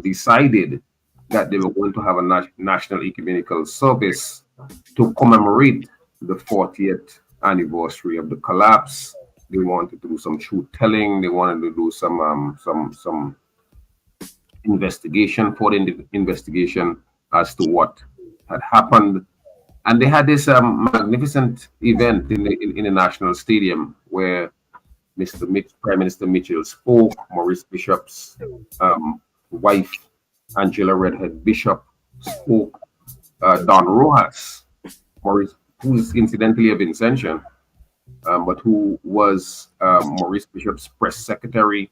decided that they were going to have a national ecumenical service to commemorate the 40th anniversary of the collapse. They wanted to do some truth telling. They wanted to do some investigation, for the investigation as to what had happened. And they had this magnificent event in the National Stadium where Prime Minister Mitchell spoke. Maurice Bishop's wife, Angela Redhead Bishop, spoke. Don Rojas, Maurice, who's incidentally a Vincentian, but who was Maurice Bishop's press secretary.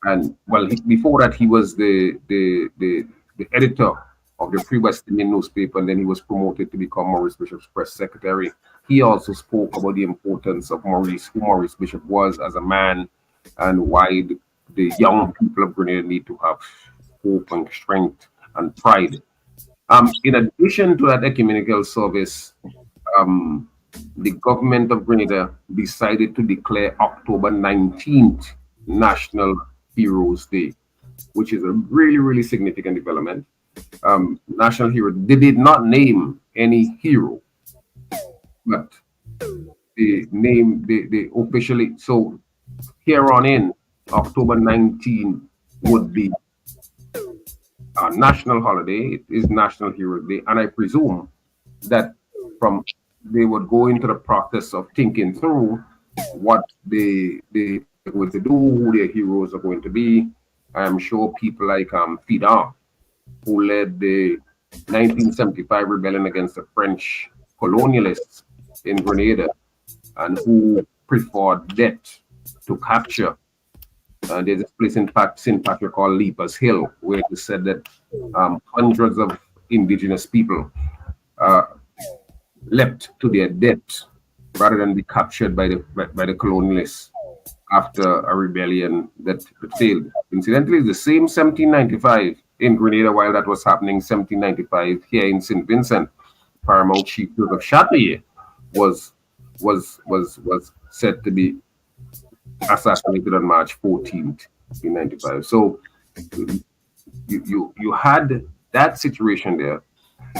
And before that, he was the editor of the Free West Indian newspaper, and then he was promoted to become Maurice Bishop's press secretary. He also spoke about the importance of who Maurice Bishop was as a man, and why the young people of Grenada need to have hope and strength and pride. In addition to that ecumenical service, the government of Grenada decided to declare October 19th National Heroes Day, which is a really, really significant development. National Hero, they did not name any hero, but they officially, so here on in, October 19 would be a national holiday. It is National Hero Day, and I presume that they would go into the process of thinking through what they are going to do, who their heroes are going to be. I'm sure people like Fidel, who led the 1975 rebellion against the French colonialists in Grenada, and who preferred death to capture. There's this place in St. Patrick called Leapers Hill, where it is said that hundreds of indigenous people leapt to their death rather than be captured by the colonialists after a rebellion that failed. Incidentally, the same 1795 in Grenada, while that was happening, 1795 here in St. Vincent, Paramount Chief Joseph Chatelier was said to be assassinated on March 14th in 95. So you had that situation there,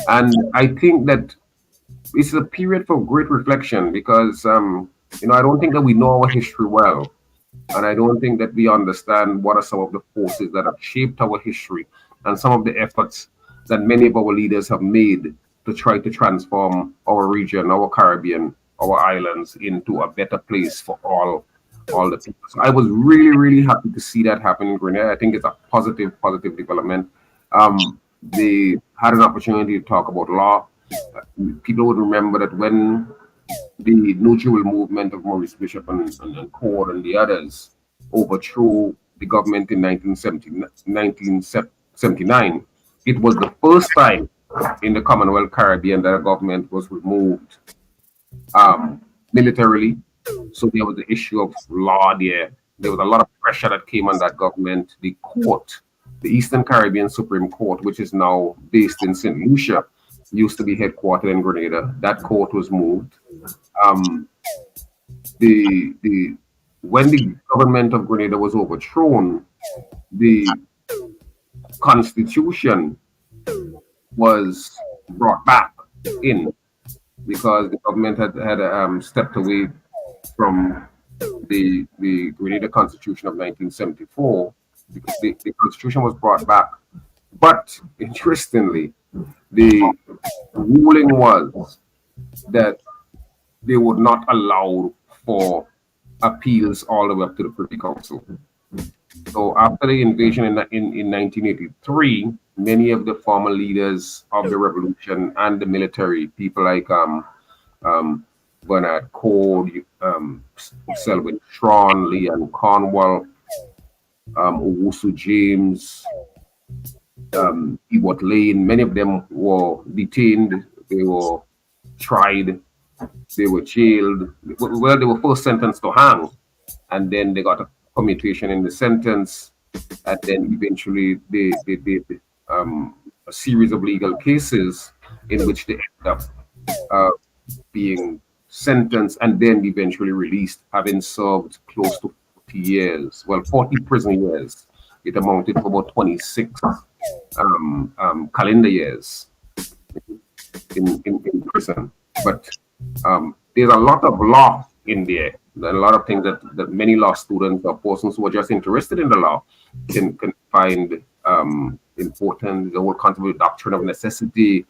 and I think that it's a period for great reflection because I don't think that we know our history well, and I don't think that we understand what are some of the forces that have shaped our history and some of the efforts that many of our leaders have made to try to transform our region, our Caribbean, our islands into a better place for all the people. So I was really, really happy to see that happen in Grenada. I think it's a positive development. They had an opportunity to talk about law. People would remember that when the No Jewel movement of Maurice Bishop and Cord and the others overthrew the government in 1979, it was the first time in the Commonwealth Caribbean that a government was removed militarily. So there was the issue of law there. There was a lot of pressure that came on that government. The court, the Eastern Caribbean Supreme Court, which is now based in St. Lucia, used to be headquartered in Grenada. That court was moved. When the government of Grenada was overthrown, the constitution was brought back in because the government had stepped away from the Grenada Constitution of 1974 because the constitution was brought back. But interestingly, the ruling was that they would not allow for appeals all the way up to the Privy Council. So after the invasion in 1983, many of the former leaders of the revolution and the military, people like Bernard Cord, Selwyn Strawn, Leon Cornwall, Owusu James, Ewart Lane, many of them were detained, they were tried, they were jailed. Well, they were first sentenced to hang, and then they got a commutation in the sentence, and then eventually they did a series of legal cases in which they ended up being sentenced and then eventually released, having served close to 40 years. Well, 40 prison years. It amounted to about 26 calendar years in prison. But there's a lot of law in there. A lot of things that many law students or persons who are just interested in the law can find important. The whole concept of doctrine of necessity.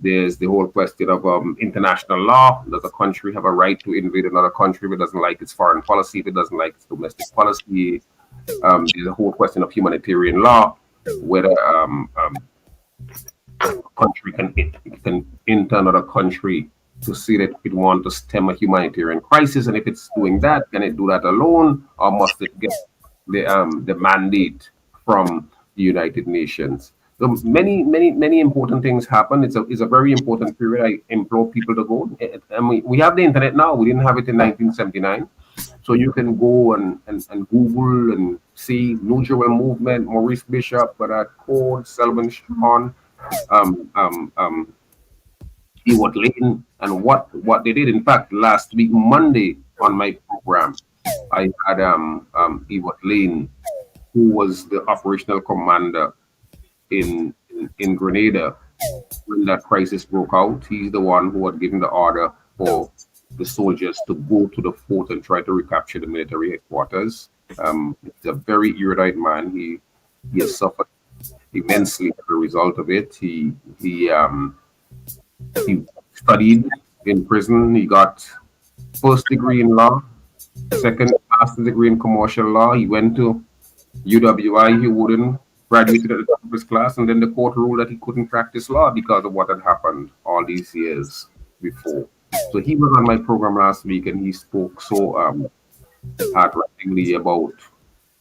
There's the whole question of international law. Does a country have a right to invade another country if it doesn't like its foreign policy, if it doesn't like its domestic policy? There's a whole question of humanitarian law, whether a country can enter another country to see that it wants to stem a humanitarian crisis, and if it's doing that, can it do that alone, or must it get the mandate from the United Nations? So many important things happen. It's a very important period. I implore people to go. We have the internet now. We didn't have it in 1979, so you can go and Google and see No Jewel movement, Maurice Bishop, Bernard Cord, Selwyn Strawn, Ewart Lane, and what they did. In fact, last week Monday on my program, I had Ewart Lane, who was the operational commander in Grenada when that crisis broke out. He's the one who had given the order for the soldiers to go to the fort and try to recapture the military headquarters. He's a very erudite man. He has suffered immensely as a result of it. He studied in prison. He got first degree in law, second master's degree in commercial law. He went to UWI. He wouldn't graduated at the top of his class, and then the court ruled that he couldn't practice law because of what had happened all these years before. So he was on my program last week, and he spoke so heart-rendingly about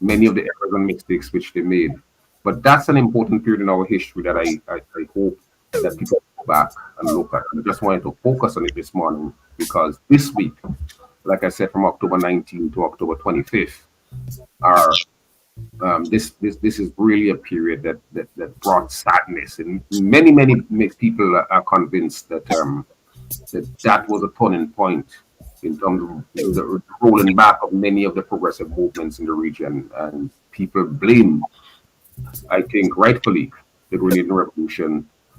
many of the errors and mistakes which they made. But that's an important period in our history that I hope that people go back and look at. And I just wanted to focus on it this morning because this week, like I said, from October 19th to October 25th, are this is really a period that brought sadness, and many people are convinced that that was a turning point in terms of the rolling back of many of the progressive movements in the region, and people blame, I think rightfully, the Grenadian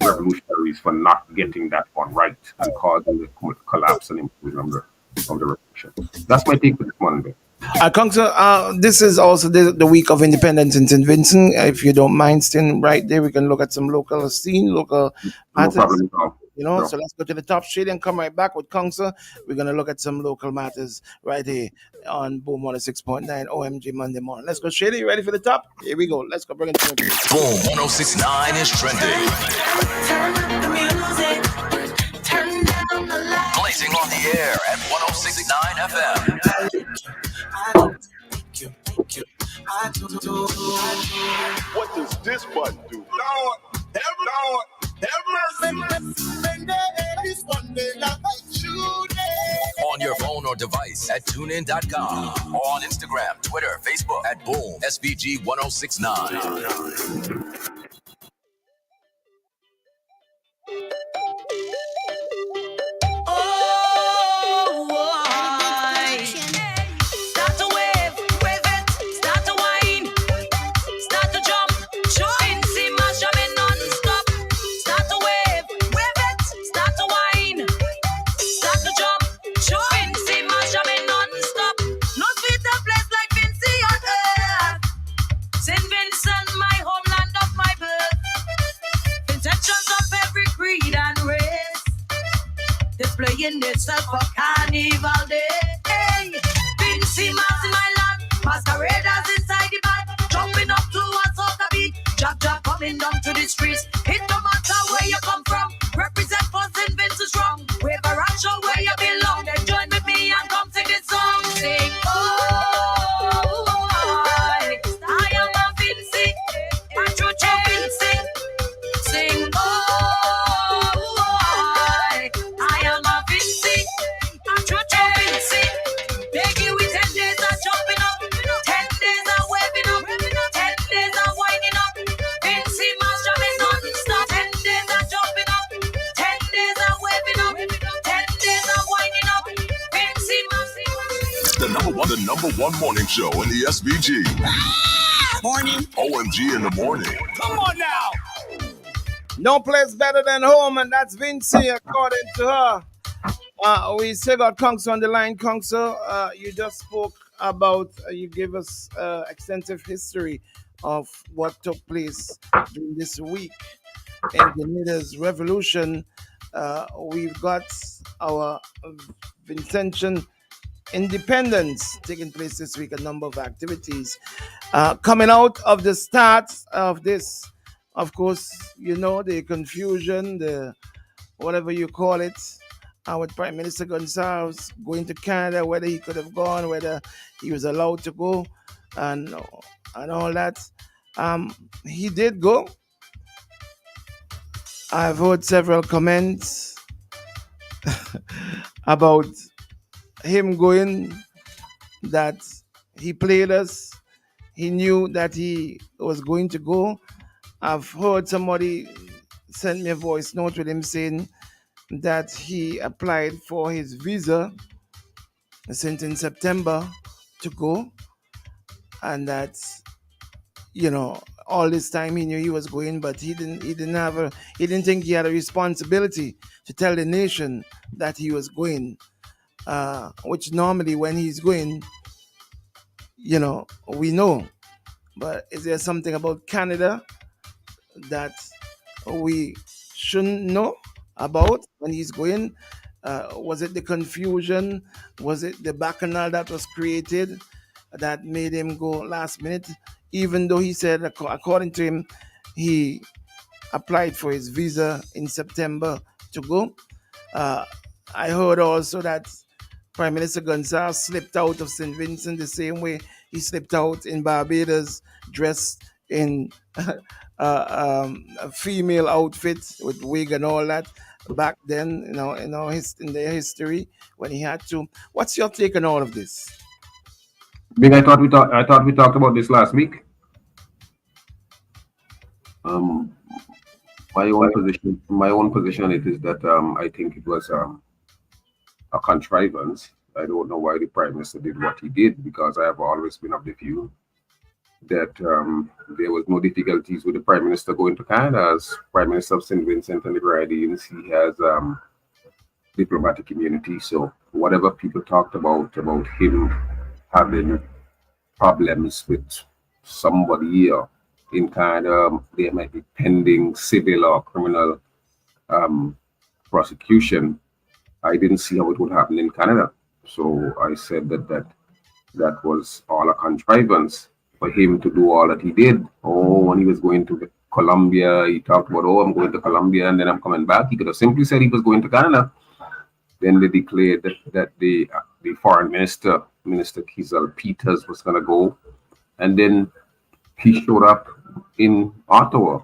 revolutionaries for not getting that one right and causing the collapse and implosion of the revolution. That's my take for this morning. Kongsa, this is also the week of independence in St. Vincent. If you don't mind staying right there, we can look at some local scene, local matters. No problem at all. No. So let's go to the top shade and come right back with Kongsa. We're going to look at some local matters right here on Boom 106.9 OMG Monday morning. Let's go, Shady. You ready for the top? Here we go. Let's go. Bring it to me. Boom 106.9 is trending. Turn up the music. Turn down the light. Blazing on the air at 106.9 FM. What does this button do? Lord, have mercy. On your phone or device at tunein.com or on Instagram, Twitter, Facebook at Boom SVG 1069. Displaying itself for Carnival Day. Hey, Vincy Mars in my land, masqueraders inside the band, jumping up to a soca beat, jab coming down to the streets. It no matter where you come from, represent for St. Vincent strong. Wave a rock show where you belong, then join with me and come sing this song. Sing, I am a Vincy, a true Vincy. Sing, The number one morning show in the SVG. Morning. OMG in the morning. Come on now. No place better than home, and that's Vincy, according to her. We still got Kongsa on the line. Kongsa, you just spoke about, you gave us extensive history of what took place during this week in the Leaders' Revolution. We've got our Vincentian independence taking place this week, a number of activities coming out of the start of this. Of course, you know, the confusion, the whatever you call it, with Prime Minister Gonsalves going to Canada, whether he could have gone, whether he was allowed to go, and all that. He did go. I've heard several comments about him going, that he played us. He knew that he was going to go. I've heard somebody send me a voice note with him saying that he applied for his visa since in September to go, and that, you know, all this time he knew he was going, but he didn't think he had a responsibility to tell the nation that he was going. Which normally when he's going, you know, we know. But is there something about Canada that we shouldn't know about when he's going? Was it the confusion? Was it the bacchanal that was created that made him go last minute? Even though he said, according to him, he applied for his visa in September to go. I heard also that Prime Minister Gonsalves slipped out of St. Vincent the same way he slipped out in Barbados, dressed in a female outfit with wig and all that. back then, in their history when he had to. What's your take on all of this? Big, I thought we talked about this last week. My own position on it is that I think it was a contrivance. I don't know why the Prime Minister did what he did, because I have always been of the view that there was no difficulties with the Prime Minister going to Canada. As Prime Minister of St. Vincent and the Grenadines, he has diplomatic immunity. So whatever people talked about him having problems with somebody here in Canada, there might be pending civil or criminal prosecution. I didn't see how it would happen in Canada. So I said that was all a contrivance for him to do all that he did. Oh, when he was going to Colombia, he talked about, I'm going to Colombia and then I'm coming back. He could have simply said he was going to Canada. Then they declared that the foreign minister, Minister Kizal Peters, was going to go. And then he showed up in Ottawa.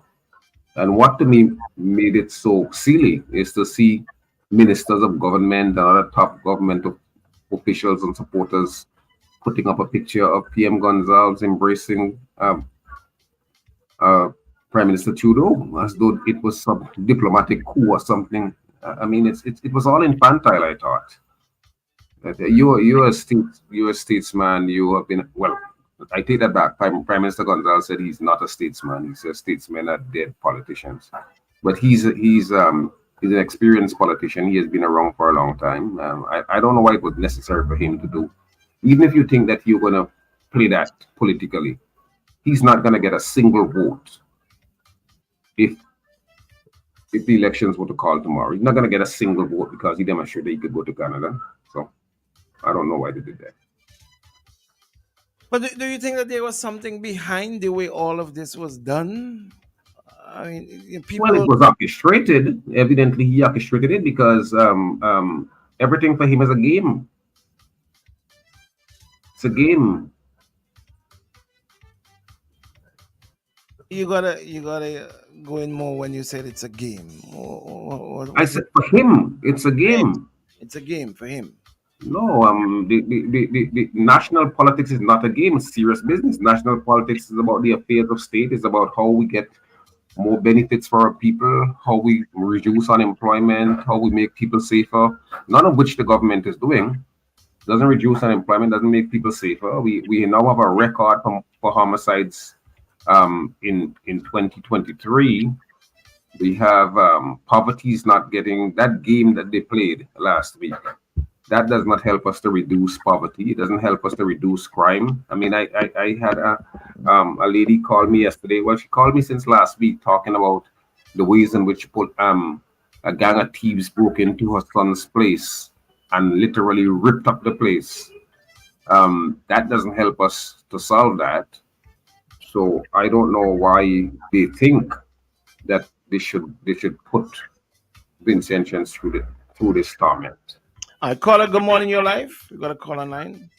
And what to me made it so silly is to see ministers of government and other top government officials and supporters putting up a picture of PM Gonzalez embracing Prime Minister Trudeau as though it was some diplomatic coup or something. I mean, it was all infantile, I thought. That you're a statesman. You have been, well, I take that back. Prime Minister Gonzalez said he's not a statesman. He's a statesman at dead politicians. But he's an experienced politician. He has been around for a long time. I don't know why it was necessary for him to do. Even if you think that you're going to play that politically, he's not going to get a single vote if the elections were to call tomorrow. He's not going to get a single vote because he demonstrated he could go to Canada. So I don't know why they did that. But do you think that there was something behind the way all of this was done? I mean, people... Well, it was orchestrated. Evidently, he orchestrated it because everything for him is a game. It's a game. You gotta go in more when you said it's a game. I said for him, it's a game. It's a game for him. No, the national politics is not a game. It's serious business. National politics is about the affairs of state. It's about how we get more benefits for our people, how we reduce unemployment, how we make people safer. None of which the government is doing. Doesn't reduce unemployment, doesn't make people safer. We now have a record for homicides in 2023. We have poverty is not getting that game that they played last week. That does not help us to reduce poverty. It doesn't help us to reduce crime. I mean, I had a lady call me yesterday. Well, she called me since last week talking about the ways in which a gang of thieves broke into her son's place and literally ripped up the place. That doesn't help us to solve that. So I don't know why they think that they should put Vincentians through this torment. Caller, good morning, your life. You got a call online.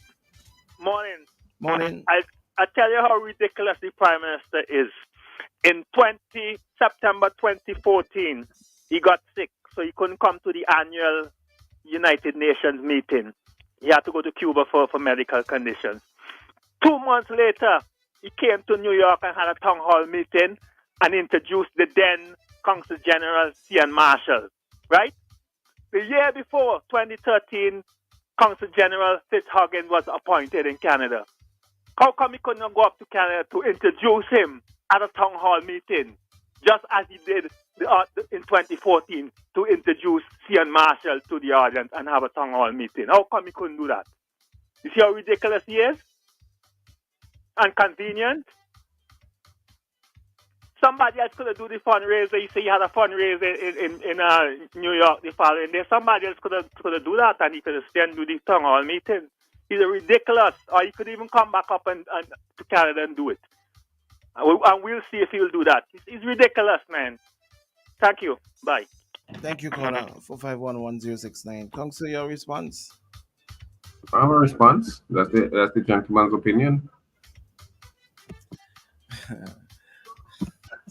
Morning. I tell you how ridiculous the Prime Minister is. In September 2014, he got sick, so he couldn't come to the annual United Nations meeting. He had to go to Cuba for medical conditions. 2 months later, he came to New York and had a town hall meeting and introduced the then Consul General C.N. Marshall, right? The year before, 2013, Consul General Fitzhuggins was appointed in Canada. How come he couldn't go up to Canada to introduce him at a town hall meeting, just as he did in 2014 to introduce C.N. Marshall to the audience and have a town hall meeting? How come he couldn't do that? You see how ridiculous he is? And convenient? Somebody else could have do the fundraiser. You say he had a fundraiser in New York the following day. Somebody else could have do that, and he could have stayed and do the town hall meeting. He's ridiculous. Or he could even come back up and to Canada and do it. And we'll see if he'll do that. He's ridiculous, man. Thank you. Bye. Thank you, caller. 4511069. Consul, your response? I have a response. That's the gentleman's opinion.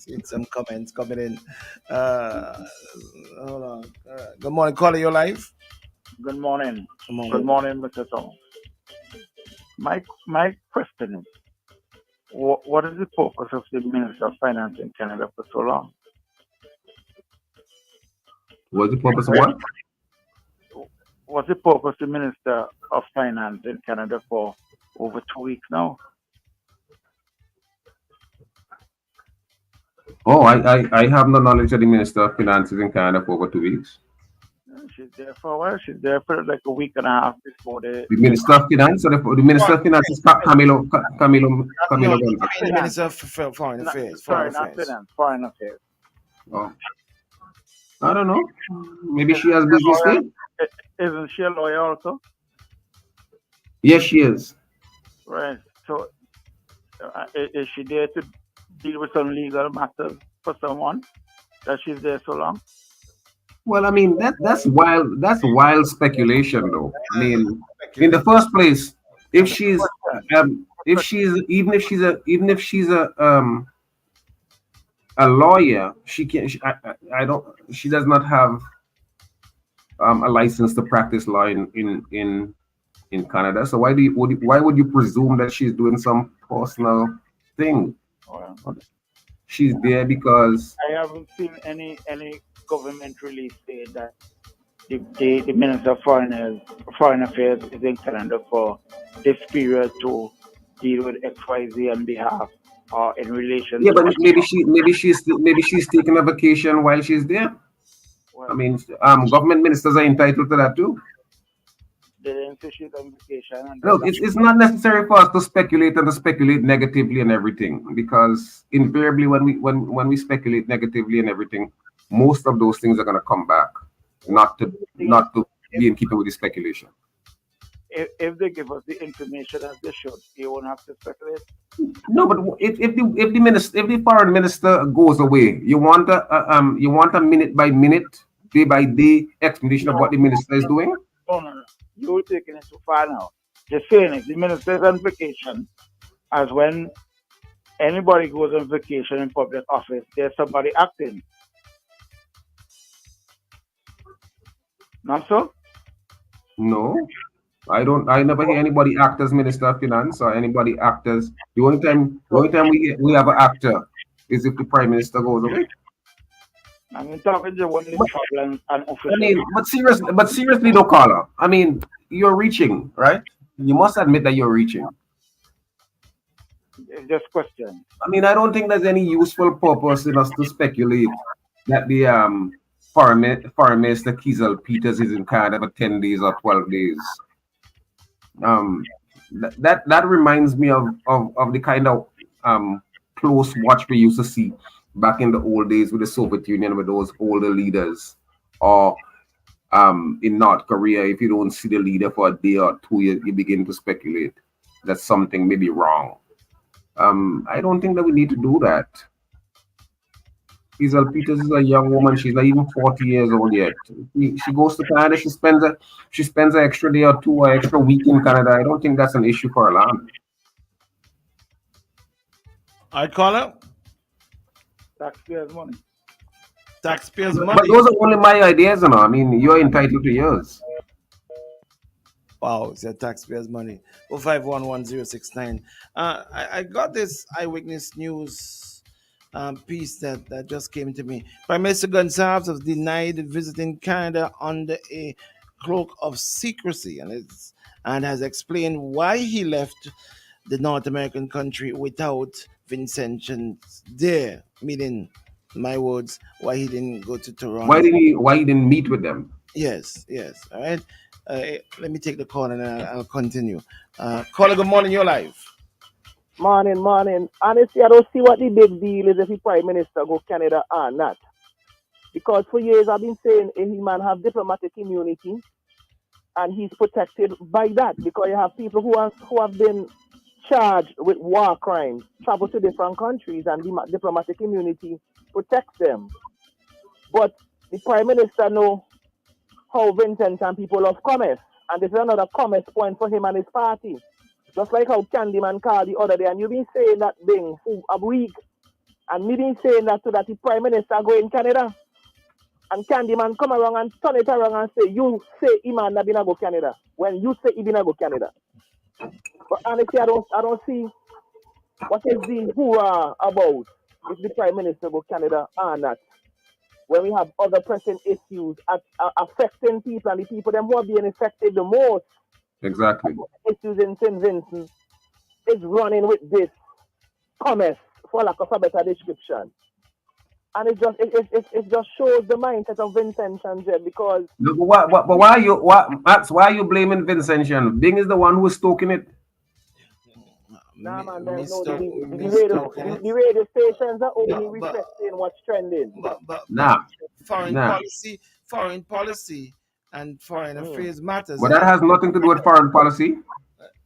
Seen some comments coming in. Hold on. Good morning, caller. Your life. Good morning. Good morning. Good morning, Mr. Tom. My question is, what is the focus of the Minister of Finance in Canada for so long? What's the purpose of what? What's the purpose of the Minister of Finance in Canada for over 2 weeks now? Oh, I have no knowledge of the Minister of Finances in Canada for over 2 weeks. She's there for a while. She's there for like a week and a half before the Minister of Finance, or the Minister of Finance is Camilo the Minister of Foreign Affairs. Sorry, not Finance, Foreign Affairs. Oh. I don't know. Maybe she has business there. Isn't she a lawyer also? Yes, she is. Right. So, is she there to deal with some legal matters for someone that she's there so long? Well, I mean that's wild. That's wild speculation, though. I mean, in the first place, if she's a lawyer, she can. She does not have a license to practice law in Canada. So why would you presume that she's doing some personal thing? She's there because I haven't seen any government release say that the Minister of Foreign Affairs is in Canada for this period to deal with XYZ on behalf or in relation. Yeah, but maybe she's taking a vacation while she's there. Well, I mean, government ministers are entitled to that too. They didn't say she's on vacation. No, it's not necessary for us to speculate and to speculate negatively and everything, because invariably when we speculate negatively and everything, most of those things are going to come back, not to be in keeping with the speculation. If they give us the information as they should, you won't have to speculate. No, but if the foreign minister goes away, you want a minute by minute, day by day explanation of what the minister is doing. No. You're taking it too far now. Just saying if the minister is on vacation, as when anybody goes on vacation in public office, there's somebody acting. Not so? No, I don't. I never hear anybody act as Minister of Finance or anybody act as. The only time we have an actor is if the Prime Minister goes away. I'm talking to one problem and official. I mean, but seriously, no, caller. I mean, you're reaching, right? You must admit that you're reaching. It's just question. I mean, I don't think there's any useful purpose in us to speculate that the Foreign Minister Kizal Peters is in Canada for 10 days or 12 days. That reminds me of the kind of close watch we used to see back in the old days with the Soviet Union, with those older leaders, or in North Korea, if you don't see the leader for a day or two, you begin to speculate that something may be wrong. I don't think that we need to do that. Kizal Peters is a young woman. She's not even 40 years old yet. She goes to Canada. She spends an extra day or two or extra week in Canada. I don't think that's an issue for alarm. I call her. Taxpayers' money. Taxpayers' money. But those are only my ideas, you know. I mean, you're entitled to yours. Wow, it's your taxpayers' money. 0511069. I got this eyewitness news piece that just came to me. Prime Minister Gonsalves has denied visiting Canada under a cloak of secrecy, and has explained why he left the North American country without Vincentians there. Meaning, my words, why he didn't go to Toronto. Why he didn't meet with them? Yes. All right. Let me take the call and I'll continue. Caller, good morning. You're live. Morning. Honestly, I don't see what the big deal is if the Prime Minister go Canada or not. Because for years I've been saying a man have diplomatic immunity, and he's protected by that, because you have people who have been charged with war crimes travel to different countries, and the diplomatic immunity protects them. But the Prime Minister know how Vincent and people love commerce, and this is another commerce point for him and his party. Just like how Candyman called the other day, and you've been saying that thing for a week. And me been saying that so that the Prime Minister go in Canada. And Candyman come around and turn it around and say, you say Iman Nabina go Canada. When you say Ibina go Canada. But honestly, I don't see what is the hoorah about if the Prime Minister go Canada or not. When we have other pressing issues affecting people and the people them who are being affected the most. Exactly. Issues in St. Vincent is running with this commerce, for lack of a better description. And it just shows the mindset of Vincentian, because No, but why are you blaming Vincentian? Bing is the one who is stoking it. Nah, man, there's no the radio stations are only reflecting what's trending. Foreign policy and foreign affairs matters. But that has nothing to do with foreign policy.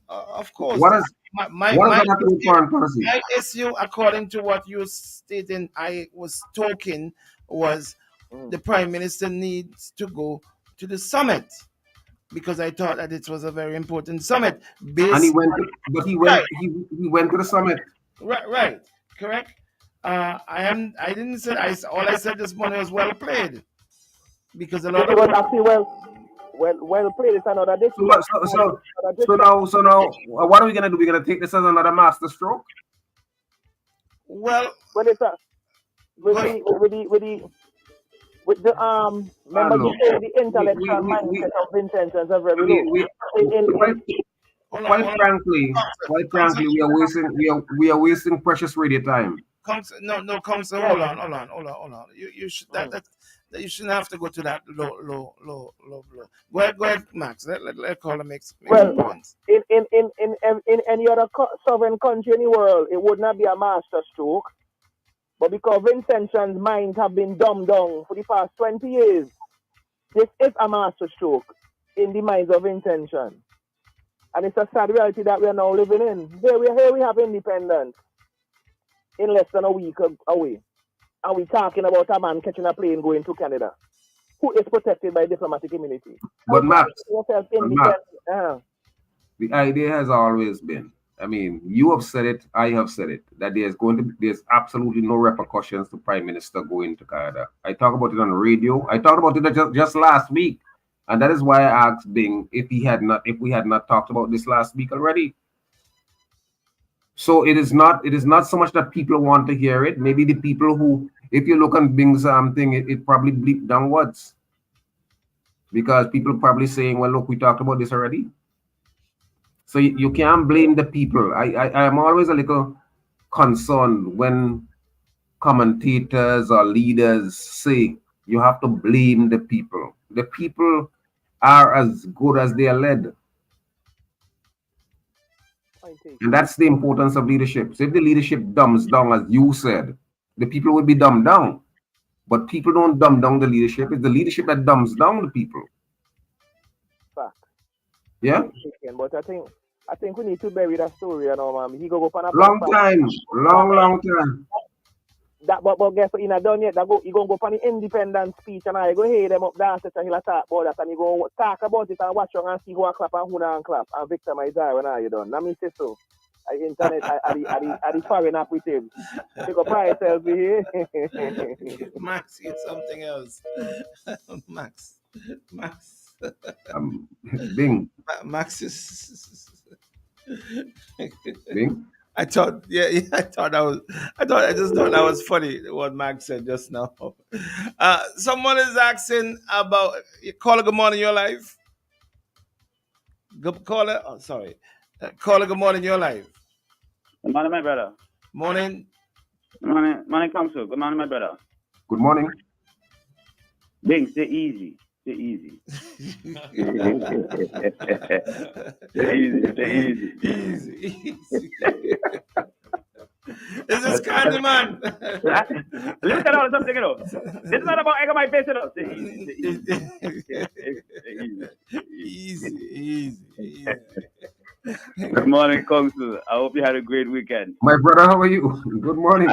Of course. What does that have to do with foreign policy? My issue, according to what you stated, I was talking, was the Prime Minister needs to go to the summit, because I thought that it was a very important summit. And he went to the summit. Right, correct. I didn't say all I said this morning was well played, because a lot of was actually well played. It's another day. So now, what are we gonna do? We're gonna take this as another master stroke. Well, it's with the remember you say the intellectual mindset of Vincentians are very low. Quite frankly, we are wasting precious radio time. Council, hold on. You should that you shouldn't have to go to that low. Go ahead, Max. Let Caller make points. In any other sovereign country in the world, it would not be a master stroke. But because Vincentians' minds have been dumbed down for the past 20 years, this is a master stroke in the minds of Vincentians. And it's a sad reality that we are now living in. Here we have independence in less than a week away. And we're talking about a man catching a plane going to Canada, who is protected by diplomatic immunity. But Max, the idea has always been, I mean, you have said it, I have said it, that there's absolutely no repercussions to Prime Minister going to Canada. I talked about it on the radio. I talked about it just last week. And that is why I asked Bing if we had not talked about this last week already. So it is not so much that people want to hear it. Maybe the people who, if you look on Bing's thing, it probably bleeped downwards. Because people are probably saying, well, look, we talked about this already. So you can't blame the people. I am always a little concerned when commentators or leaders say you have to blame the people. The people are as good as they are led. And that's the importance of leadership. So if the leadership dumbs down, as you said, the people will be dumbed down. But people don't dumb down the leadership. It's the leadership that dumbs down the people. Fact. Yeah? But I think we need to bury that story, you know, man. He go up on a long time. But guess what? He not done yet. He gonna go on the independent speech, and I go hear them up downstairs and he'll talk about that, and he go talk about it and watch you and see who clap and who don't clap and victimize her when I you done. Let me say so. Internet, I the foreign up with him. He go price selfie here. Max, it's something else. Max. Bing. Max is. Bing. I thought that was funny what Max said just now. Someone is asking about caller. Good morning, your life. Caller. Oh, sorry. Caller. Good morning, your life. Good morning, my brother. Morning. Morning, Council. Good morning, my brother. Good morning. Bing, stay easy. Stay easy. Stay easy. This is Candyman. Let me tell you something, you know. This is not about egg on my face, you know. Easy. Good morning, Council. I hope you had a great weekend. My brother, how are you? Good morning.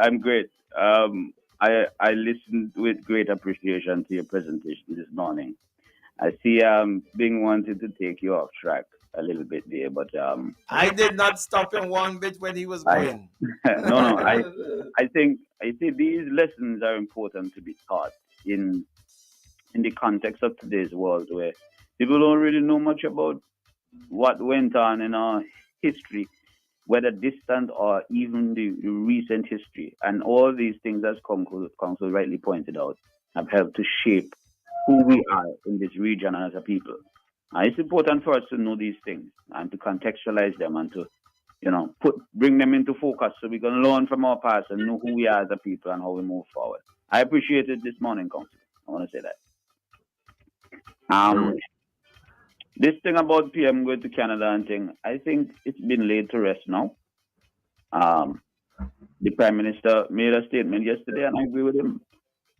I'm great. I listened with great appreciation to your presentation this morning. I see Bing wanted to take you off track a little bit there, but I did not stop him one bit when he was going. No, I think these lessons are important to be taught in the context of today's world, where people don't really know much about what went on in our history, whether distant or even the recent history. And all these things, as Council rightly pointed out, have helped to shape who we are in this region as a people. It's important for us to know these things and to contextualize them and to, bring them into focus so we can learn from our past and know who we are as a people and how we move forward. I appreciate it this morning, Council. I want to say that. This thing about PM going to Canada and thing, I think it's been laid to rest now. The Prime Minister made a statement yesterday, and I agree with him.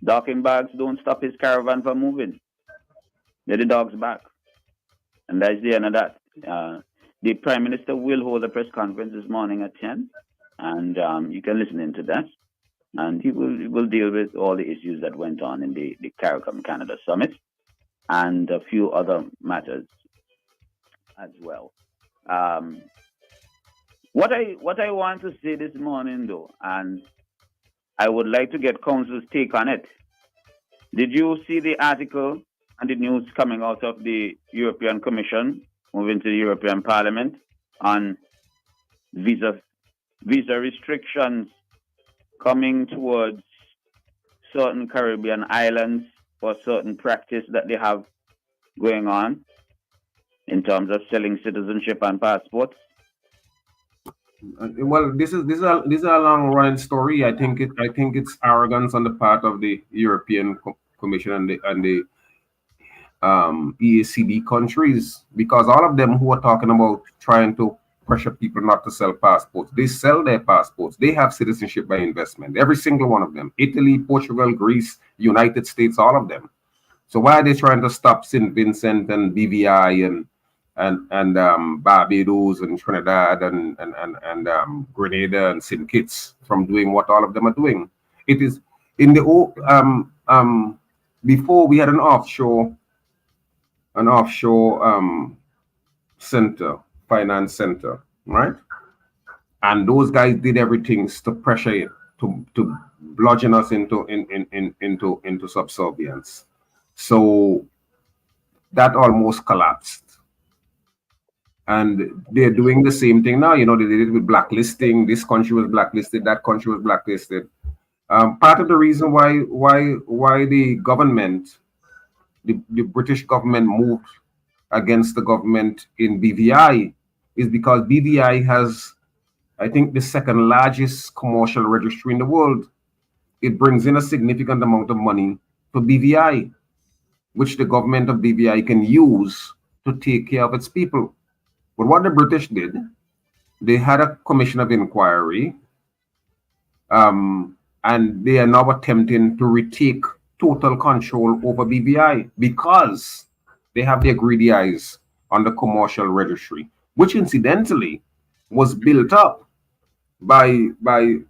Docking bags don't stop his caravan from moving. Get the dogs back. And that's the end of that. The Prime Minister will hold a press conference this morning at 10, and you can listen into that. And he will deal with all the issues that went on in the CARICOM Canada Summit and a few other matters as well. What I want to say this morning, though, and I would like to get Council's take on it. Did you see the article and the news coming out of the European Commission, moving to the European Parliament, on visa restrictions coming towards certain Caribbean islands for certain practice that they have going on in terms of selling citizenship and passports? Well, this is a long running story. I think it's arrogance on the part of the European Commission and the EACD countries, because all of them who are talking about trying to pressure people not to sell passports, they sell their passports. They have citizenship by investment. Every single one of them. Italy, Portugal, Greece, United States, all of them. So why are they trying to stop St. Vincent and BVI and Barbados and Trinidad and Grenada and St. Kitts from doing what all of them are doing? It is in the before we had an offshore center, finance center, right? And those guys did everything to pressure it, to bludgeon us into subservience. So that almost collapsed. And they're doing the same thing now. They did it with blacklisting. This country was blacklisted. That country was blacklisted. Part of the reason why the government, the British government, moved against the government in BVI is because BVI has, I think, the second largest commercial registry in the world. It brings in a significant amount of money to BVI, which the government of BVI can use to take care of its people. But what the British did, they had a commission of inquiry, and they are now attempting to retake total control over BVI because they have their greedy eyes on the commercial registry, which incidentally was built up by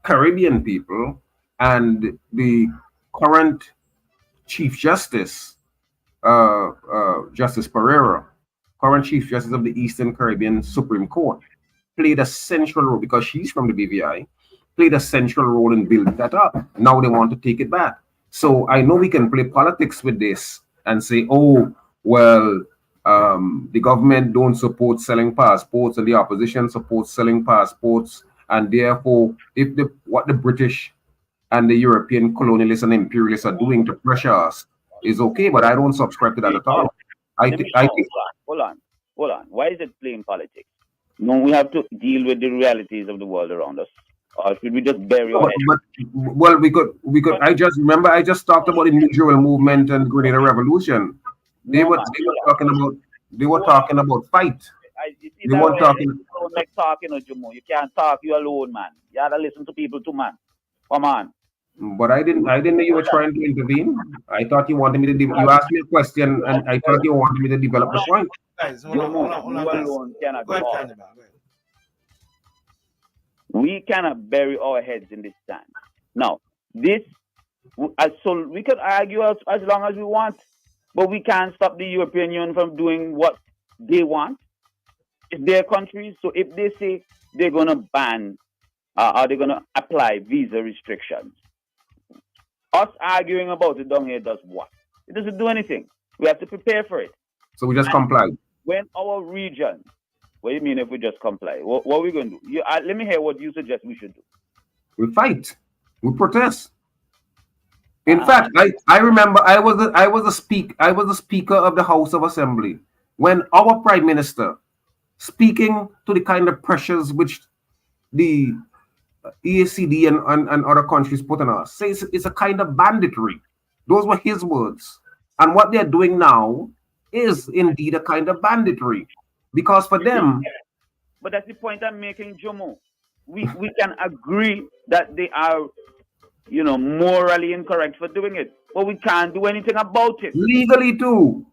Caribbean people, and the current Chief Justice, Justice Pereira, current Chief Justice of the Eastern Caribbean Supreme Court, played a central role, because she's from the BVI, played a central role in building that up. Now they want to take it back. So I know we can play politics with this and say, oh, well, the government don't support selling passports and the opposition supports selling passports, and therefore if what the British and the European colonialists and imperialists are doing to pressure us is okay, but I don't subscribe to that at all. Hold on. Why is it playing politics? No, we have to deal with the realities of the world around us. Or should we just bury our head? Well, we could. I just talked about the New Jewel movement and Grenada Revolution. They were talking about fight. They weren't talking. You don't like talking, Jumo. You can't talk. You alone, man. You gotta listen to people too, man. Come on. But I didn't know you were trying to intervene. I thought you wanted me to. You asked me a question, and I thought you wanted me to develop the point. Guys, hold on. We cannot bury our heads in this sand. Now, so we could argue as long as we want, but we can't stop the European Union from doing what they want. It's their countries. So if they say they're gonna ban are they going to apply visa restrictions? Us arguing about it down here does what? It doesn't do anything. We have to prepare for it. So we just comply. When our region, what do you mean if we just comply? What are we going to do? Let me hear what you suggest we should do. We fight. We protest. In fact, I remember I was a speaker of the House of Assembly when our Prime Minister, speaking to the kind of pressures which the EACD and other countries put on us, says it's a kind of banditry. Those were his words. And what they're doing now is indeed a kind of banditry. Because for them... But that's the point I'm making, Jomo. We can agree that they are, morally incorrect for doing it. But we can't do anything about it. Legally too.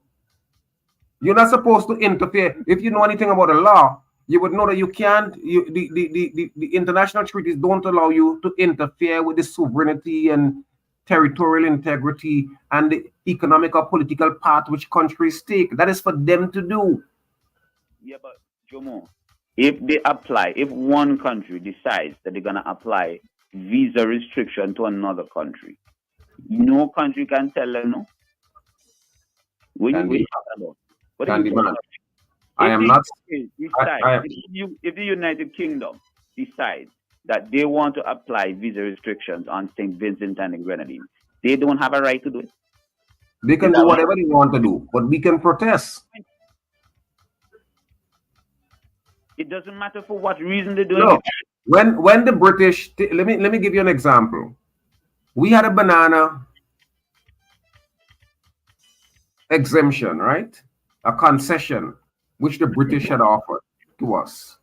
You're not supposed to interfere. If you know anything about the law, you would know that you can't, the international treaties don't allow you to interfere with the sovereignty and territorial integrity and the economic or political path which countries take. That is for them to do. Yeah, but Jomo, if one country decides that they're going to apply visa restriction to another country, no country can tell them no. What are you talking about? I am not. If the United Kingdom decides that they want to apply visa restrictions on St. Vincent and the Grenadines, they don't have a right to do it. They can do whatever they want to do, but we can protest. It doesn't matter for what reason they're doing Look, it. when the British, let me give you an example. We had a banana exemption, right? A concession which the British had offered to us.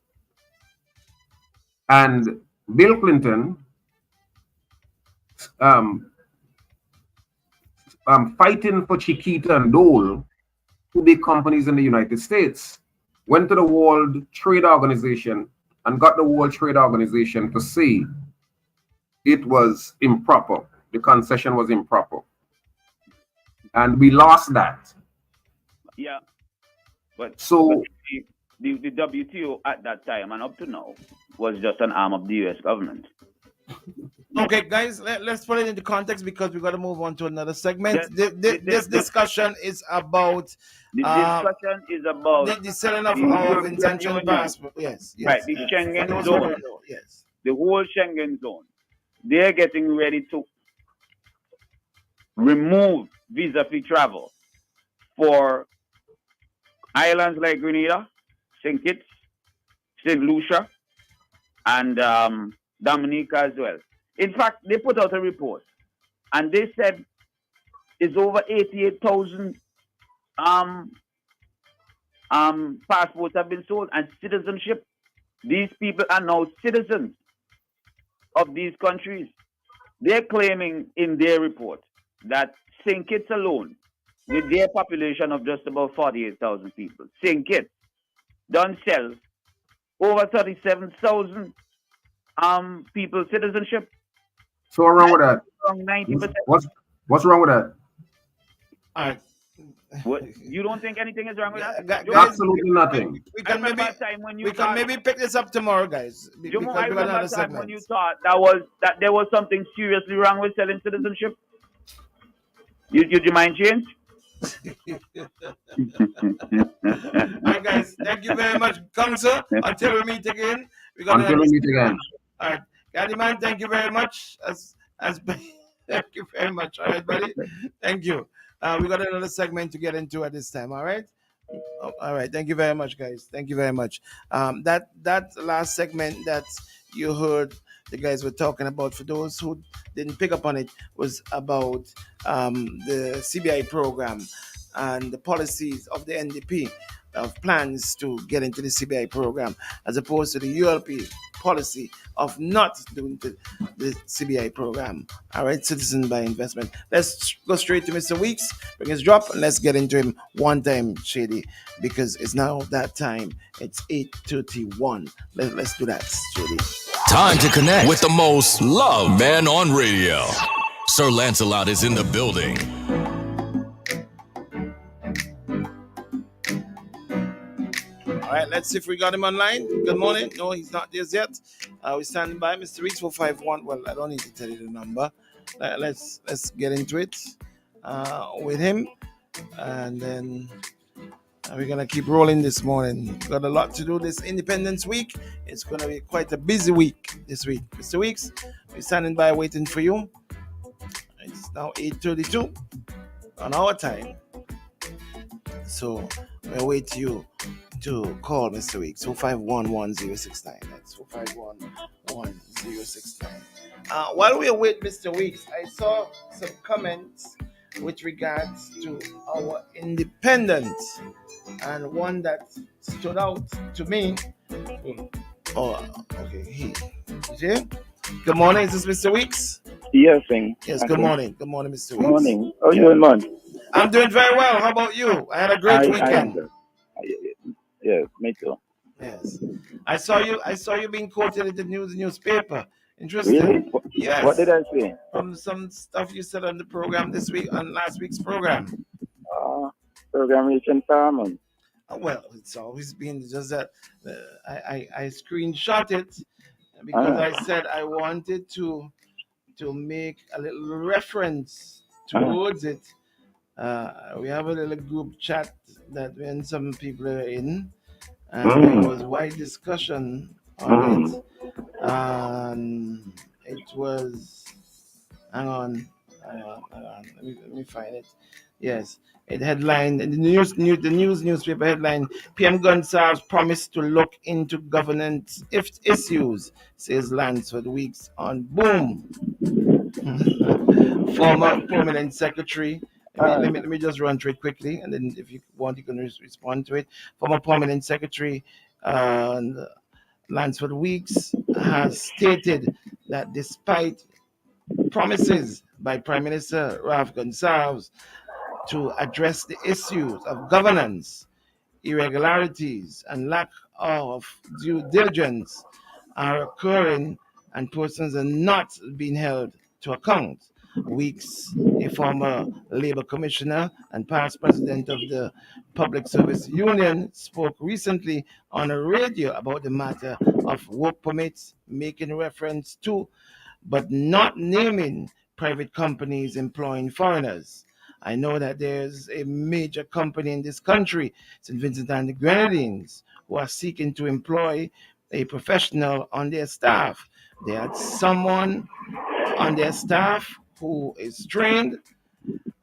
And Bill Clinton, fighting for Chiquita and Dole, two big companies in the United States, went to the World Trade Organization and got the World Trade Organization to say it was improper. The concession was improper. And we lost that. Yeah. But so the WTO at that time and up to now was just an arm of the US government. Okay, guys, let's put it into context because we got to move on to another segment. This discussion is about the selling of our intention passport. Yes, right. The Schengen zone. Yes, the whole Schengen zone. They're getting ready to remove visa-free travel for islands like Grenada, St. Kitts, St. Lucia, and Dominica as well. In fact, they put out a report and they said it's over 88,000 passports have been sold and citizenship. These people are now citizens of these countries. They're claiming in their report that St. Kitts alone, with their population of just about 48,000 people, St. Kitts done sell over 37,000 people citizenship. So what's wrong with that? 90%. What's wrong with that? What, you don't think anything is wrong with that? Absolutely nothing. We can maybe pick this up tomorrow, guys. Jomo, I remember a time when you thought that there was something seriously wrong with selling citizenship. Your mind change? Alright, guys, thank you very much, Council. Until we meet again. All right, Candyman, thank you very much. Thank you very much. All right, buddy. Thank you. We got another segment to get into at this time. All right. All right. Thank you very much, guys. Thank you very much. That last segment that you heard the guys were talking about, for those who didn't pick up on it, was about the CBI program and the policies of the NDP of plans to get into the CBI program, as opposed to the ULP policy of not doing the CBI program. All right, citizen by investment. Let's go straight to Mr. Weeks, bring his drop, and let's get into him one time, Shady, because it's now that time. It's 8:31. Let's do that, Shady. Time to connect with the most loved man on radio. Sir Lancelot is in the building. All All right, let's see if we got him online. Good morning. No, he's not there yet. We're standing by. Mr. Weeks 451. Well, I don't need to tell you the number. Let's get into it with him. And then we're going to keep rolling this morning. Got a lot to do this Independence Week. It's going to be quite a busy week this week. Mr. Weeks, we're standing by waiting for you. It's now 8:32 on our time. So we'll wait for you to call Mr. Weeks, 451-1069. That's 451-1069. While we await Mr. Weeks, I saw some comments with regards to our independence, and one that stood out to me. Oh, okay. See? Good morning. Is this Mr. Weeks? Yes, sing. Yes. Good morning. Good morning, Mr. Weeks. Good morning. How are you doing, man? I'm doing very well. How about you? I had a great weekend. Yes, me too. Yes. I saw you being quoted in the newspaper. Interesting. Really? Yes. What did I say? From some stuff you said on the program this week, on last week's program. Program reaching Farmon. Well, it's always been just that I screenshot it because I said I wanted to make a little reference towards it. We have a little group chat that when some people are in, and there was wide discussion on it. And it was, hang on. Let me find it. Yes, it headlined the newspaper headline: PM Gonsalves promised to look into governance issues, says Lansford Weeks on Boom. Former Permanent Secretary. Let me just run through it quickly, and then if you want, you can respond to it. Former Permanent Secretary Lansford Weeks has stated that despite promises by Prime Minister Ralph Gonsalves to address the issues of governance, irregularities, and lack of due diligence are occurring and persons are not being held to account. Weeks, a former Labour Commissioner and past president of the Public Service Union, spoke recently on a radio about the matter of work permits, making reference to, but not naming, private companies employing foreigners. I know that there's a major company in this country, St. Vincent and the Grenadines, who are seeking to employ a professional on their staff. They had someone on their staff who is trained,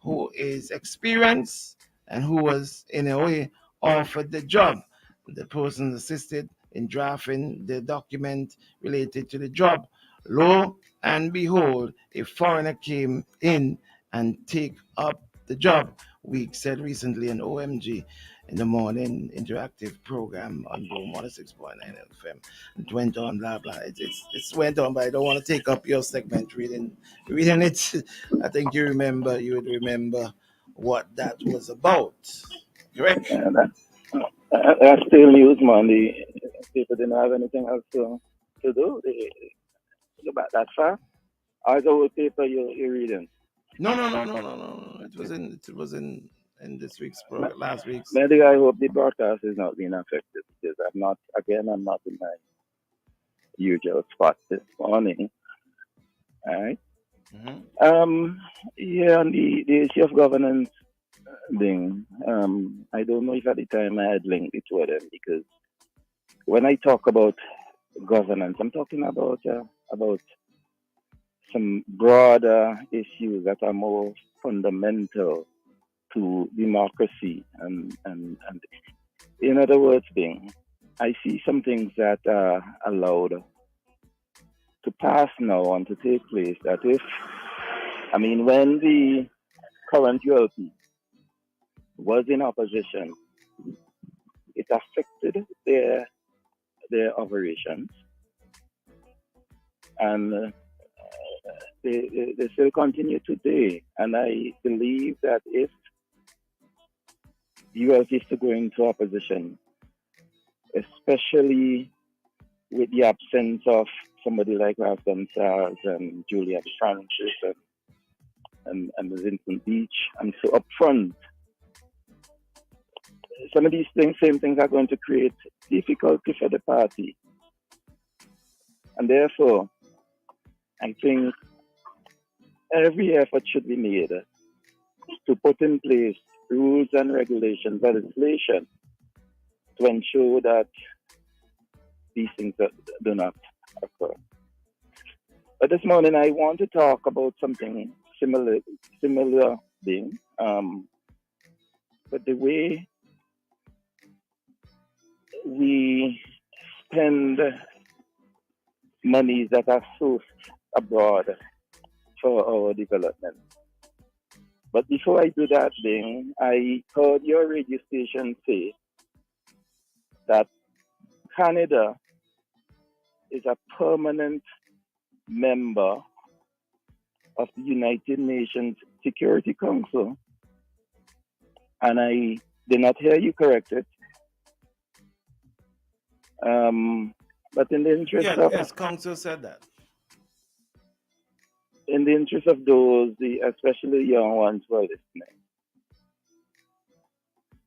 who is experienced, and who was in a way offered the job. The person assisted in drafting the document related to the job. Lo and behold, a foreigner came in and take up the job. Weeks said recently on OMG in the morning interactive program on Boom 106.9 FM. It went on, blah blah. It went on, but I don't want to take up your segment reading it. I think you would remember what that was about. Correct? That's still news, man. The people didn't have anything else to do. They go back that far. Or the whole paper you're reading? No. It was in this week's program, last week's. Maybe I hope the broadcast is not being affected because I'm not in my usual spot this morning. All right. Mm-hmm. Yeah, on the issue of governance thing, I don't know if at the time I had linked it to them, because when I talk about governance, I'm talking about some broader issues that are more fundamental to democracy, and in other words, I see some things that are allowed to pass now and to take place. That when the current ULP was in opposition, it affected their operations, and they still continue today. And I believe that if ULP is to go into opposition, especially with the absence of somebody like Ralph Gonsalves and Julian Francis and Vincent Beach, and so up front, some of these same things are going to create difficulty for the party. And therefore, I think every effort should be made to put in place rules and regulations, legislation, to ensure that these things do not occur. But this morning, I want to talk about something similar thing. But the way we spend monies that are sourced abroad for our development. But before I do that thing, I heard your radio station say that Canada is a permanent member of the United Nations Security Council. And I did not hear you correct it. But in the interest of... Yes, Council said that. In the interest of those, especially young ones who are listening,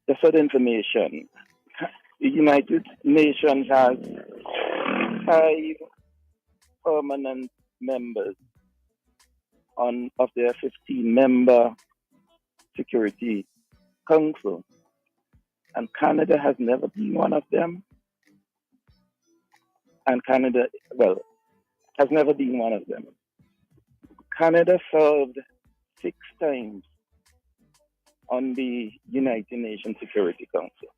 just for the information, the United Nations has 5 permanent members of their 15-member Security Council, and Canada has never been one of them. And Canada, has never been one of them. Canada served 6 times on the United Nations Security Council.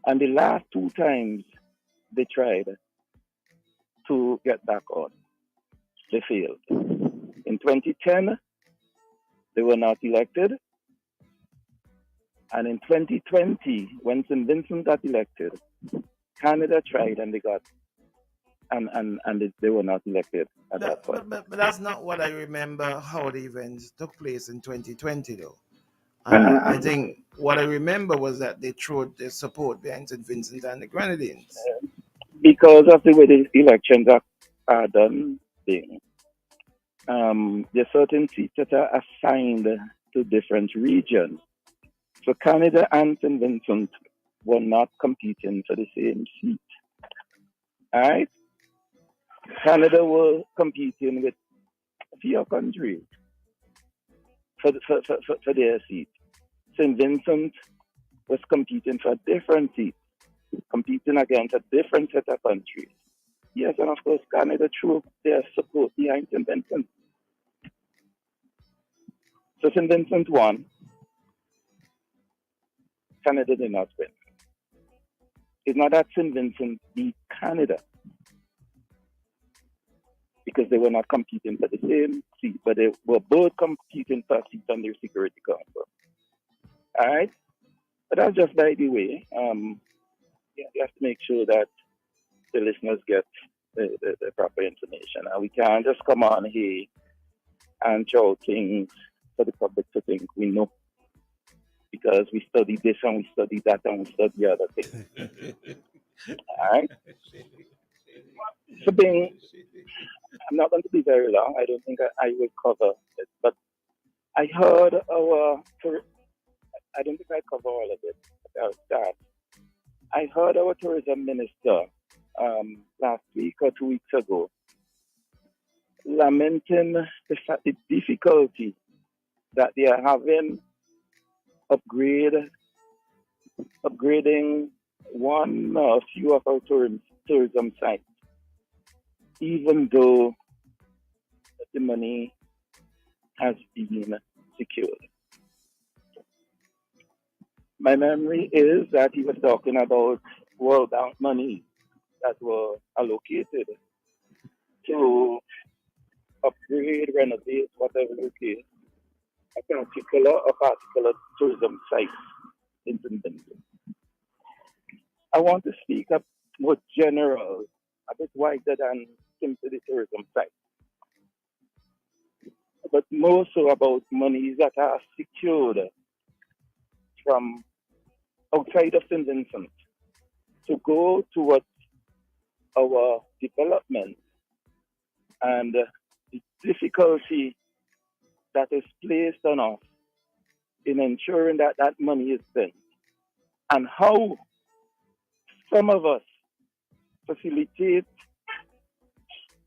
And the last 2 times they tried to get back on, they failed. In 2010, they were not elected. And in 2020, when St. Vincent got elected, Canada tried and they got, and they were not elected at that point. But that's not what I remember how the events took place in 2020, though. I think what I remember was that they threw their support behind St. Vincent and the Grenadines. Because of the way the elections are done, there are certain seats that are assigned to different regions. So Canada and St. Vincent were not competing for the same seat. All right? Canada were competing with a few countries for their seat. St. Vincent was competing for different seats, competing against a different set of countries. Yes, and of course, Canada threw their support behind St. Vincent. So St. Vincent won. Canada did not win. It's not that St. Vincent beat Canada, because they were not competing for the same seat, but they were both competing for seats on their Security Council. All right? But that's just by the way. You have to make sure that the listeners get the proper information. And we can't just come on here and show things for the public to think we know, because we study this and we study that and we study other things. All right? So I'm not going to be very long. I don't think I will cover it. But I heard I don't think I cover all of it. I'll start. I heard our tourism minister last week or 2 weeks ago lamenting the difficulty that they are having upgrading one or a few of our tourism sites, even though the money has been secured. My memory is that he was talking about World Bank money that were allocated to upgrade, renovate, whatever the case, a particular tourism site in St. Vincent. I want to speak up more general, a bit wider than simply the tourism site, but more so about monies that are secured from outside of St. Vincent to go towards our development, and the difficulty that is placed on us in ensuring that that money is spent, and how some of us facilitate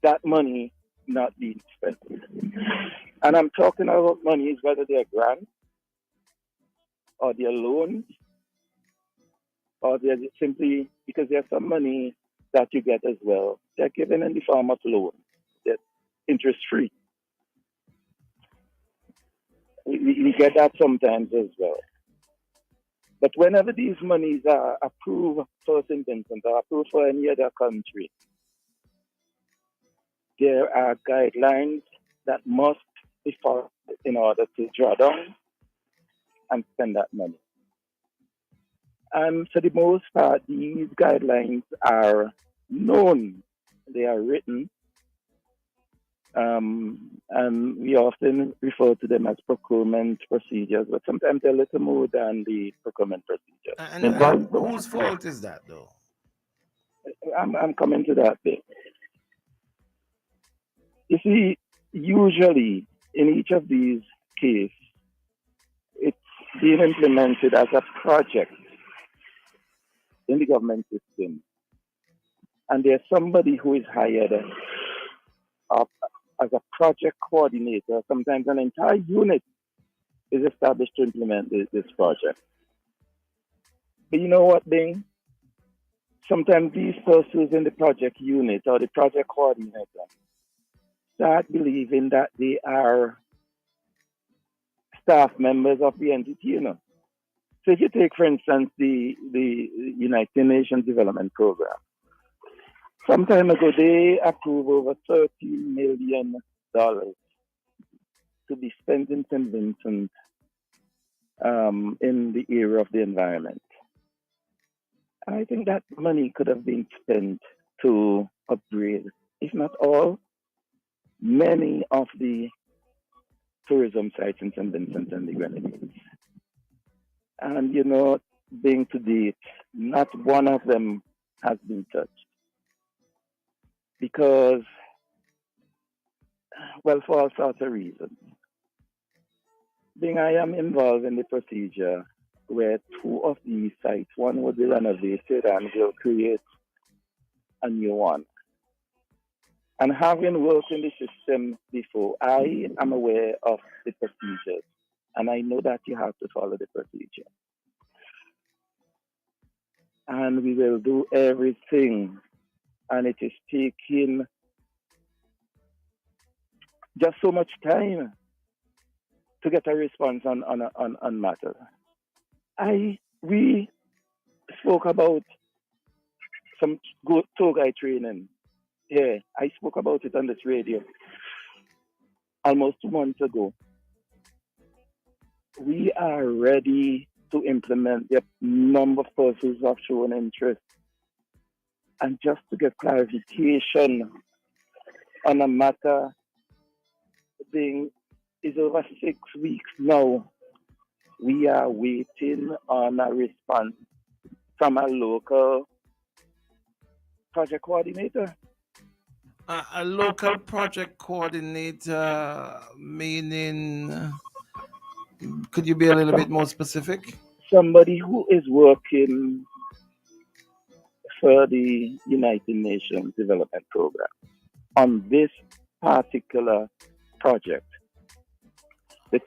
that money not being spent. And I'm talking about monies, whether they're grants or they're loans, or they're simply because there's some money that you get as well. They're given in the form of loans. They're interest free. We get that sometimes as well. But whenever these monies are approved for St. Vincent or approved for any other country, there are guidelines that must be followed in order to draw down and spend that money. And for the most part, these guidelines are known. They are written. And we often refer to them as procurement procedures, but sometimes they're a little more than the procurement procedures. And whose fault is that, though? I'm coming to that bit. You see, usually in each of these cases, it's being implemented as a project in the government system. And there's somebody who is hired as a project coordinator. Sometimes an entire unit is established to implement this project. But you know what, Bing? Sometimes these persons in the project unit or the project coordinator start believing that they are staff members of the entity, you know. So if you take, for instance, the United Nations Development Program, some time ago they approved over $30 million to be spent in St. Vincent in the area of the environment. And I think that money could have been spent to upgrade, if not all, many of the tourism sites in St. Vincent and the Grenadines. And, you know, being to date, not one of them has been touched. Because, well, for all sorts of reasons. Being I am involved in the procedure where two of these sites, one will be renovated and will create a new one. And having worked in the system before, I am aware of the procedures, and I know that you have to follow the procedure. And we will do everything, and it is taking just so much time to get a response on matters. We spoke about some good tour guide training. Yeah, I spoke about it on this radio almost 2 months ago. We are ready to implement the number of persons who have shown interest. And just to get clarification on a matter being is over 6 weeks now. We are waiting on a response from a local project coordinator. A local project coordinator, meaning, could you be a little bit more specific? Somebody who is working for the United Nations Development Program on this particular project. The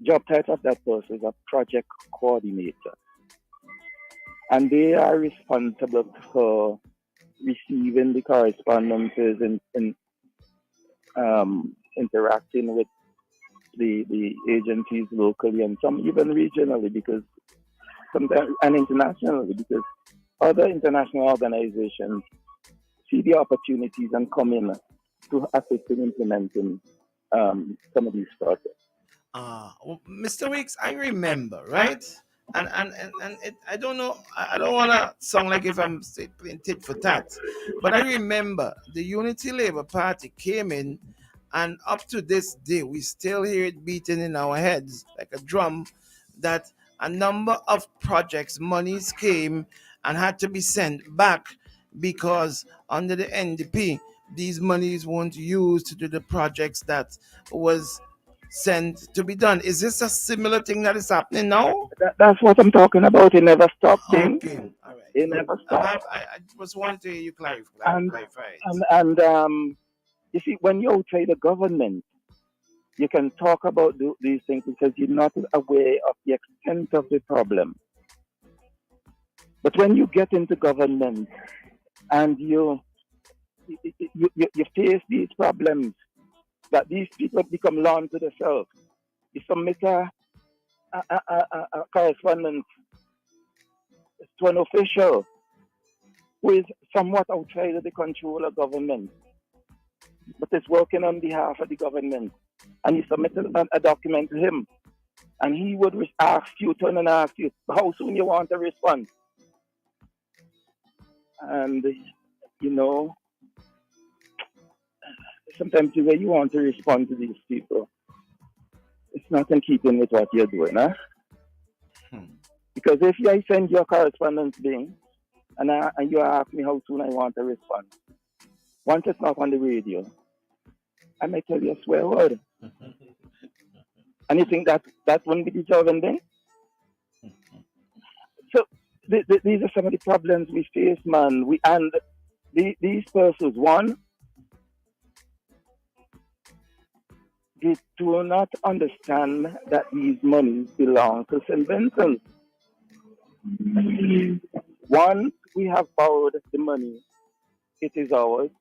job title of that person is a project coordinator. And they are responsible for receiving the correspondences and interacting with the agencies locally and some even regionally, because sometimes, and internationally, because other international organizations see the opportunities and come in to assist in implementing some of these projects. Well, Mr. Weeks, I remember, right? And I don't know, I don't want to sound like if I'm playing tit for tat, but I remember the Unity Labour Party came in, and up to this day, we still hear it beating in our heads like a drum, that a number of projects, monies came and had to be sent back because under the NDP, these monies weren't used to do the projects that was sent to be done. Is this a similar thing that is happening now? That's what I'm talking about. It never stopped. It never stopped. I just wanted to hear you clarify. You see, when you're outside the government, you can talk about these things because you're not aware of the extent of the problem. But when you get into government and you face these problems, that these people become law unto themselves, you submit a correspondence to an official who is somewhat outside of the control of government, but is working on behalf of the government, and you submit a document to him, and he would ask you how soon you want to respond. And, sometimes the way you want to respond to these people, it's not in keeping with what you're doing, huh? Because if I send you a correspondence thing, and you ask me how soon I want to respond, once it's not on the radio, I may tell you a swear word. And you think that wouldn't be deserving thing? So these are some of the problems we face, man. These persons, one, they do not understand that these monies belong to St. Vincent. Once we have borrowed the money, it is ours.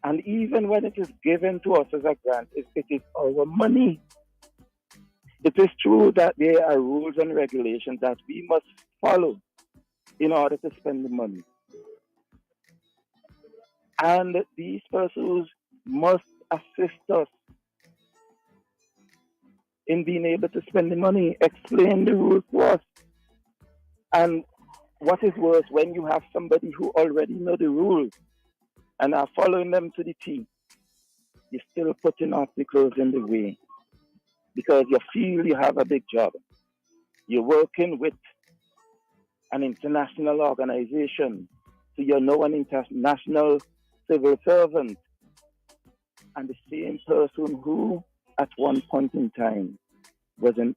And even when it is given to us as a grant, it is our money. It is true that there are rules and regulations that we must follow in order to spend the money. And these persons must assist us in being able to spend the money, explain the rules to us. And what is worse, when you have somebody who already know the rules and are following them to the T, you're still putting obstacles in the way because you feel you have a big job. You're working with an international organization, so you're now an international civil servant. And the same person who at one point in time was in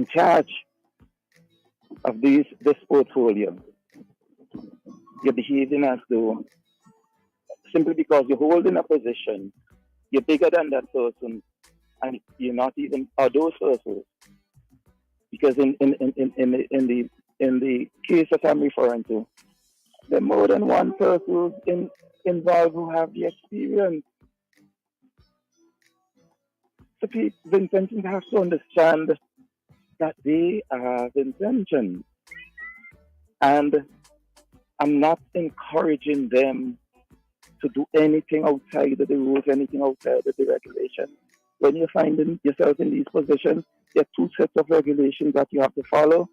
charge of this portfolio, you're behaving as though simply because you're holding a position, you're bigger than that person, and you're not even are those persons. Because in the case that I'm referring to, there are more than one person involved who have the experience. So Vincentians have to understand that they are Vincentians. And I'm not encouraging them to do anything outside of the rules, anything outside of the regulation. When you find yourself in these positions, there are two sets of regulations that you have to follow.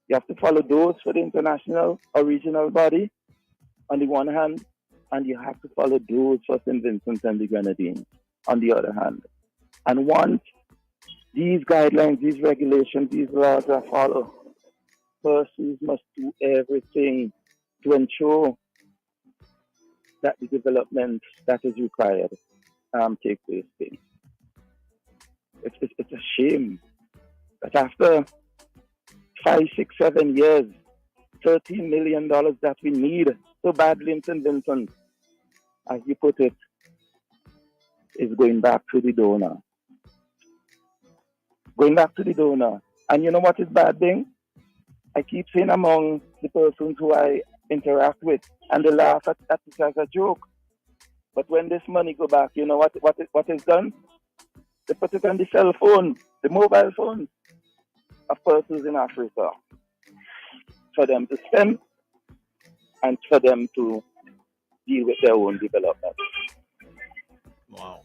You have to follow those for the international or regional body on the one hand, and you have to follow those for St. Vincent and the Grenadines on the other hand. And once these guidelines, these regulations, these laws are followed, persons must do everything to ensure that the development that is required take place. It's a shame that after 5, 6, 7 years, $13 million that we need so badly in St. Vincent, as you put it, is going back to the donor. Going back to the donor. And you know what is bad thing? I keep saying among the persons who I interact with, and they laugh at it as a joke. But when this money go back, you know what is done? They put it on the cell phone, the mobile phone of persons in Africa for them to spend and for them to deal with their own development. Wow.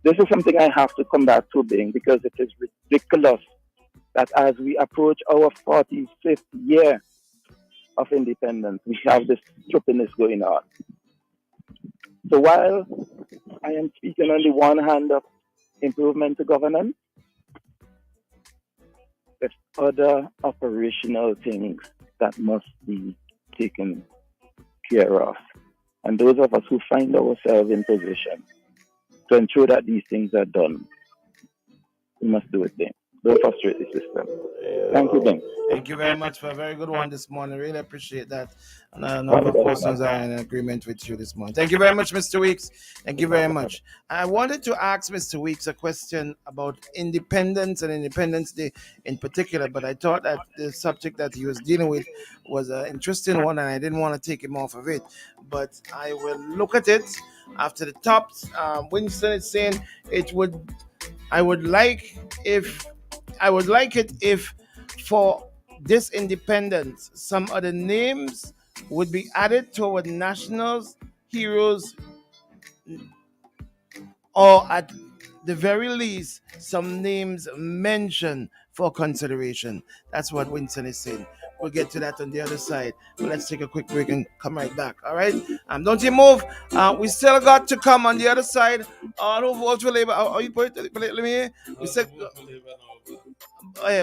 This is something I have to come back to, Bing, because it is ridiculous that as we approach our 45th year of independence, we have this stupidness going on. So while I am speaking on the one hand of improvement to governance, there's other operational things that must be taken care of. And those of us who find ourselves in position to ensure that these things are done. We must do it then. Don't frustrate the system. Thank you, then. Thank you very much for a very good one this morning. Really appreciate that. And a number of persons are in agreement with you this morning. Thank you very much, Mr. Weeks. Thank you very much. I wanted to ask Mr. Weeks a question about independence and Independence Day in particular, but I thought that the subject that he was dealing with was an interesting one, and I didn't want to take him off of it. But I will look at it after the tops. Winston is saying I would like it if for this independence, some other names would be added toward nationals, heroes, or at the very least, some names mentioned for consideration. That's what Winston is saying. We'll get to that on the other side. But let's take a quick break and come right back. All right? Don't you move. We still got to come on the other side. All who vote for Labour.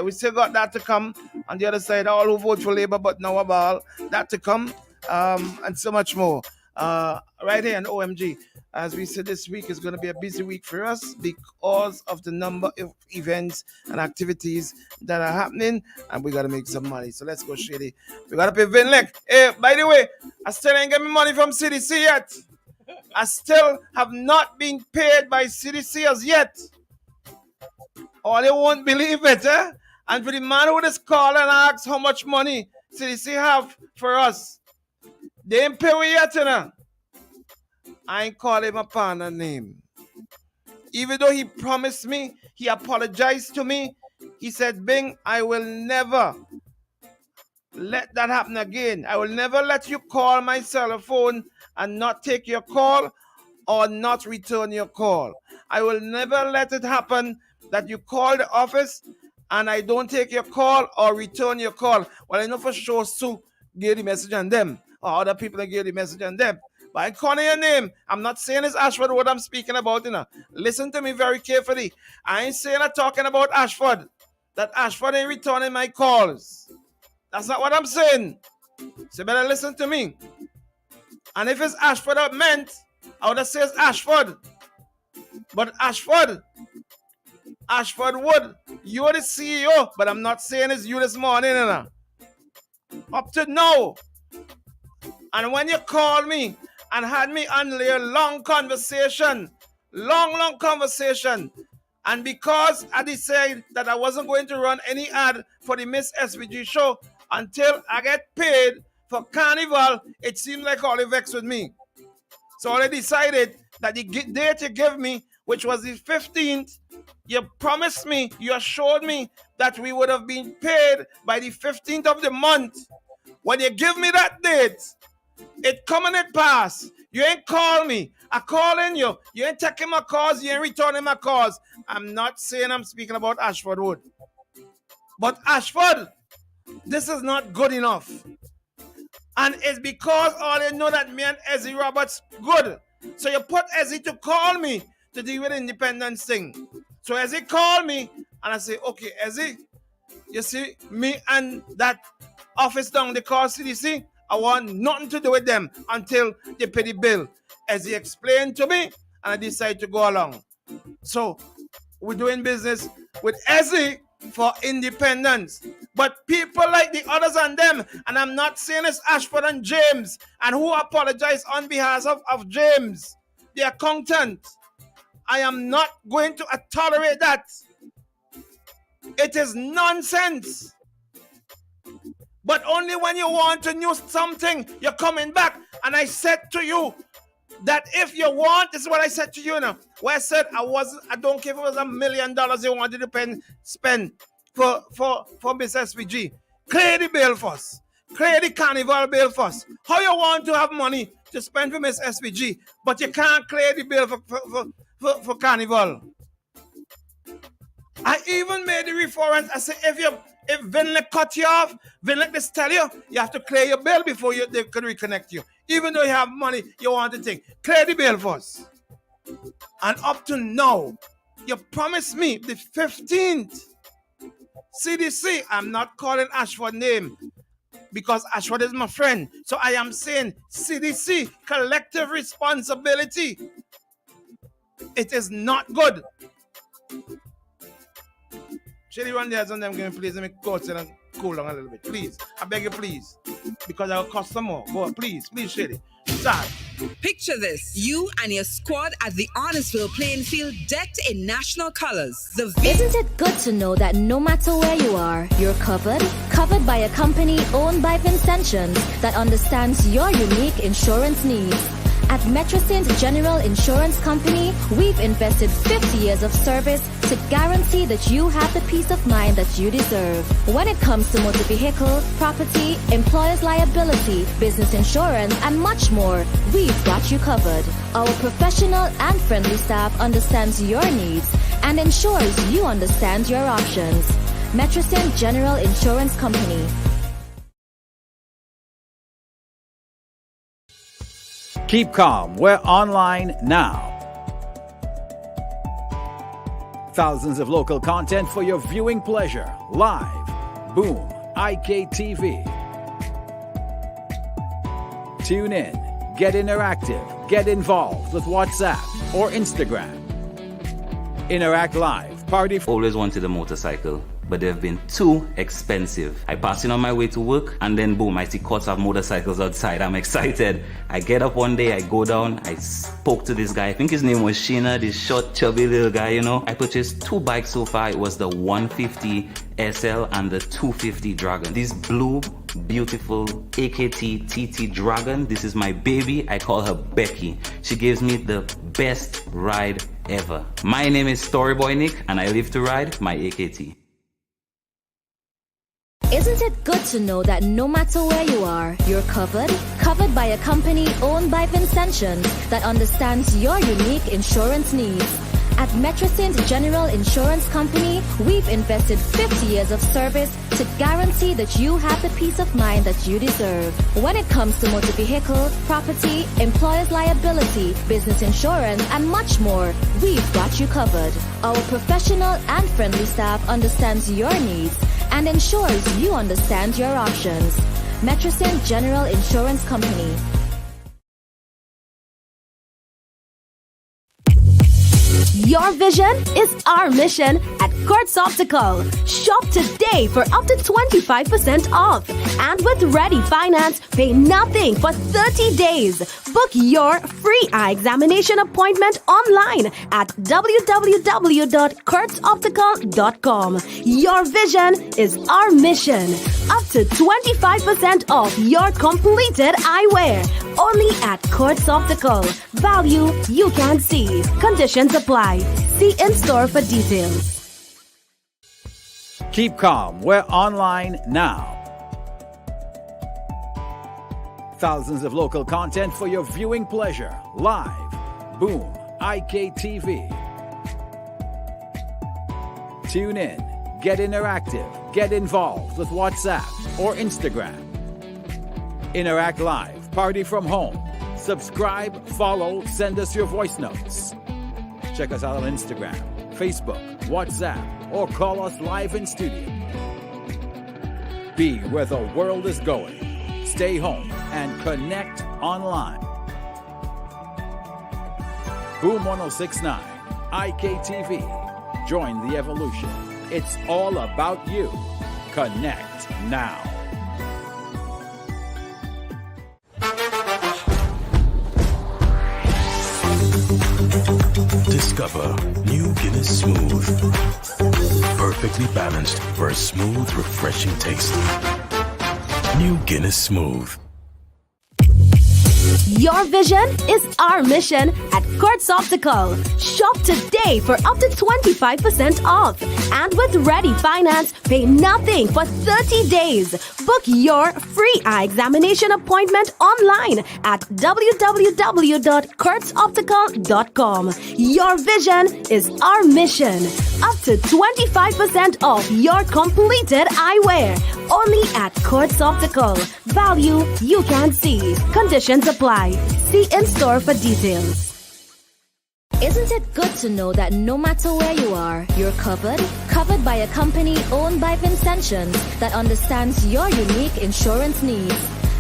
We still got that to come on the other side. All who vote for Labour but now about that to come, and so much more. Right here on OMG. As we said, this week is going to be a busy week for us because of the number of events and activities that are happening, and we got to make some money. So let's go, Shady. We got to pay Vinlek. Hey, by the way, I still ain't getting money from CDC yet. I still have not been paid by CDC as yet. Or they won't believe it, eh? And for the man who just call and ask how much money CDC have for us, they ain't pay we yet, you know. I ain't call him upon a name. Even though he promised me, he apologized to me. He said, Bing, I will never let that happen again. I will never let you call my cell phone and not take your call or not return your call. I will never let it happen that you call the office and I don't take your call or return your call. Well, I know for sure Sue gave the message on them, or other people that gave the message on them. But I calling your name. I'm not saying it's Ashford what I'm speaking about, you know. Listen to me very carefully. I ain't saying I'm talking about Ashford. That Ashford ain't returning my calls. That's not what I'm saying. So you better listen to me. And if it's Ashford that meant, I would have said it's Ashford. But Ashford Wood, you're the CEO, but I'm not saying it's you this morning, you know. Up to now. And when you called me and had me on a long conversation, and because I decided that I wasn't going to run any ad for the Miss SVG show until I get paid for Carnival, it seemed like all the vex with me. So I decided that the date you gave me, which was the 15th, you promised me, you assured me that we would have been paid by the 15th of the month. When you give me that date, it come and it pass. You ain't call me. I calling you. You ain't taking my calls. You ain't returning my calls. I'm not saying I'm speaking about Ashford Wood. But Ashford, this is not good enough. And it's because all they know that me and Ezzy Roberts good. So you put Ezzy to call me to deal with the independence thing. So Ezzy called me and I say, okay, Ezzy, you see, me and that office down the call CDC, I want nothing to do with them until they pay the bill. As he explained to me, and I decided to go along. So we're doing business with Ezzy for independence. But people like the others and them, and I'm not saying it's Ashford and James, and who apologize on behalf of James, the accountant. I am not going to tolerate that. It is nonsense. But only when you want to know something, you're coming back. And I said to you that if you want, this is what I said to you now. Where I said I don't care if it was $1 million you wanted to spend for Miss SVG. Clear the bill first. Clear the Carnival bill first. How you want to have money to spend for Miss SVG, but you can't clear the bill for Carnival? I even made the reference. I said, if Vinlek cut you off, Vinlek just tell you have to clear your bill before they can reconnect you. Even though you have money you want to take. Clear the bill first. And up to now, you promised me the 15th. CDC, I'm not calling Ashford name because Ashford is my friend. So I am saying CDC, collective responsibility. It is not good. Shelly, run there and them give me, please. Let me go outside and cool down a little bit. Please. I beg you, please. Because I'll cost some more. Go on, please, Shelly. Start. Picture this. You and your squad at the Arnisville playing field decked in national colors. Isn't it good to know that no matter where you are, you're covered? Covered by a company owned by Vincentians that understands your unique insurance needs. At Metrosint General Insurance Company, we've invested 50 years of service to guarantee that you have the peace of mind that you deserve. When it comes to motor vehicle, property, employer's liability, business insurance, and much more, we've got you covered. Our professional and friendly staff understands your needs and ensures you understand your options. Metrosint General Insurance Company. Keep calm. We're online now. Thousands of local content for your viewing pleasure. Live. Boom. IKTV. Tune in. Get interactive. Get involved with WhatsApp or Instagram. Interact Live. Party. Always wanted a motorcycle, but they've been too expensive. I pass in on my way to work, and then boom, I see courts of motorcycles outside. I'm excited. I get up one day, I go down, I spoke to this guy. I think his name was Sheena, this short, chubby little guy, you know. I purchased 2 bikes so far. It was the 150 SL and the 250 Dragon. This blue, beautiful AKT TT Dragon, this is my baby. I call her Becky. She gives me the best ride ever. My name is Storyboy Nick, and I live to ride my AKT. Isn't it good to know that no matter where you are, you're covered? Covered by a company owned by Vincentians that understands your unique insurance needs. At Metrosint General Insurance Company, we've invested 50 years of service to guarantee that you have the peace of mind that you deserve. When it comes to motor vehicle, property, employer's liability, business insurance, and much more, we've got you covered. Our professional and friendly staff understands your needs and ensures you understand your options. Metrosint General Insurance Company. Your vision is our mission at Kurtz Optical. Shop today for up to 25% off. And with Ready Finance, pay nothing for 30 days. Book your free eye examination appointment online at www.kurtzoptical.com. Your vision is our mission. Up to 25% off your completed eyewear. Only at Kurtz Optical. Value you can see. Conditions apply. See in-store for details. Keep calm. We're online now. Thousands of local content for your viewing pleasure. Live. Boom. IKTV. Tune in. Get interactive. Get involved with WhatsApp or Instagram. Interact Live. Party from home. Subscribe, follow, send us your voice notes. Check us out on Instagram, Facebook, WhatsApp, or call us live in studio. Be where the world is going. Stay home and connect online. Boom 1069, IKTV. Join the evolution. It's all about you. Connect now. Discover New Guinness Smooth. Perfectly balanced for a smooth, refreshing taste. New Guinness Smooth. Your vision is our mission at Kurtz Optical. Shop today for up to 25% off. And with Ready Finance, pay nothing for 30 days. Book your free eye examination appointment online at www.kurtzoptical.com. Your vision is our mission. Up to 25% off your completed eyewear. Only at Kurtz Optical. Value you can see. Conditions apply. See in-store for details. Isn't it good to know that no matter where you are, you're covered? Covered by a company owned by Vincentians that understands your unique insurance needs.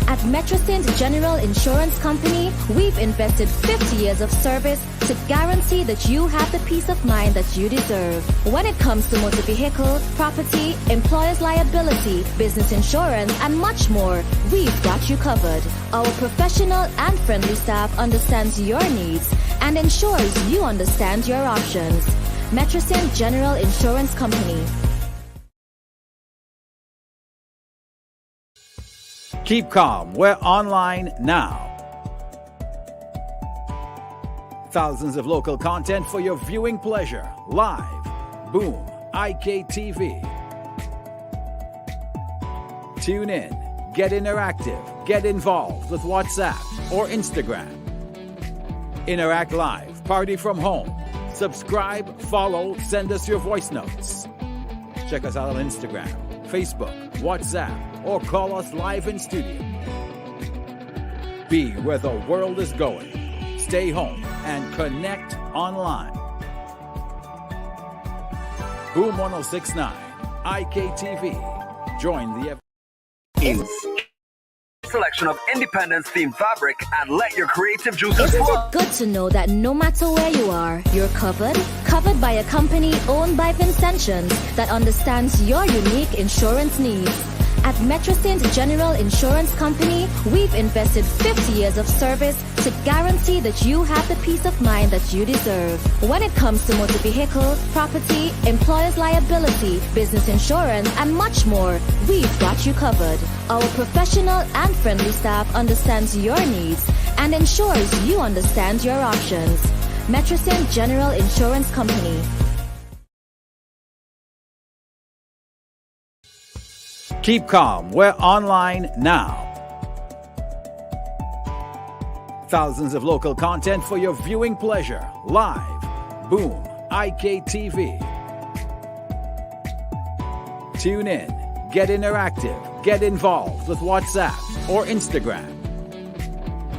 At Metrosint General Insurance Company, we've invested 50 years of service to guarantee that you have the peace of mind that you deserve. When it comes to motor vehicle, property, employer's liability, business insurance, and much more, we've got you covered. Our professional and friendly staff understands your needs and ensures you understand your options. Metrosint General Insurance Company. Keep calm. We're online now. Thousands of local content for your viewing pleasure. Live. Boom. IKTV. Tune in. Get interactive. Get involved with WhatsApp or Instagram. Interact live. Party from home. Subscribe, follow, send us your voice notes. Check us out on Instagram, Facebook, WhatsApp, or call us live in studio. Be where the world is going. Stay home and connect online. Boom 1069, IKTV. Join the selection of Independence-themed fabric and let your creative juices Isn't flow. it good to know that no matter where you are, you're covered? Covered by a company owned by Vincentians that understands your unique insurance needs. At Metrosint General Insurance Company, we've invested 50 years of service to guarantee that you have the peace of mind that you deserve. When it comes to motor vehicle, property, employer's liability, business insurance, and much more, we've got you covered. Our professional and friendly staff understands your needs and ensures you understand your options. Metrosint General Insurance Company. Keep calm. We're online now. Thousands of local content for your viewing pleasure. Live. Boom. IKTV. Tune in. Get interactive. Get involved with WhatsApp or Instagram.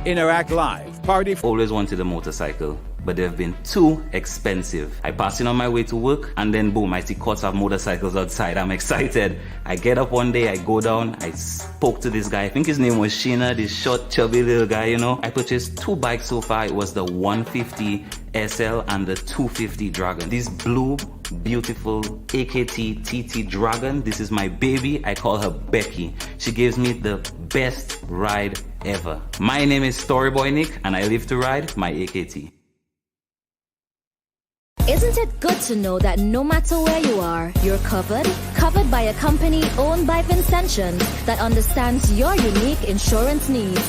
Interact live. Party. Always wanted a motorcycle, but they've been too expensive. I pass in on my way to work, and then boom, I see courts of motorcycles outside. I'm excited. I get up one day, I go down, I spoke to this guy. I think his name was Sheena, this short, chubby little guy, you know. I purchased two bikes so far. It was the 150 SL and the 250 Dragon. This blue, beautiful AKT TT Dragon. This is my baby. I call her Becky. She gives me the best ride ever. My name is Storyboy Nick, and I live to ride my AKT. Isn't it good to know that no matter where you are, you're covered? Covered by a company owned by Vincentians that understands your unique insurance needs.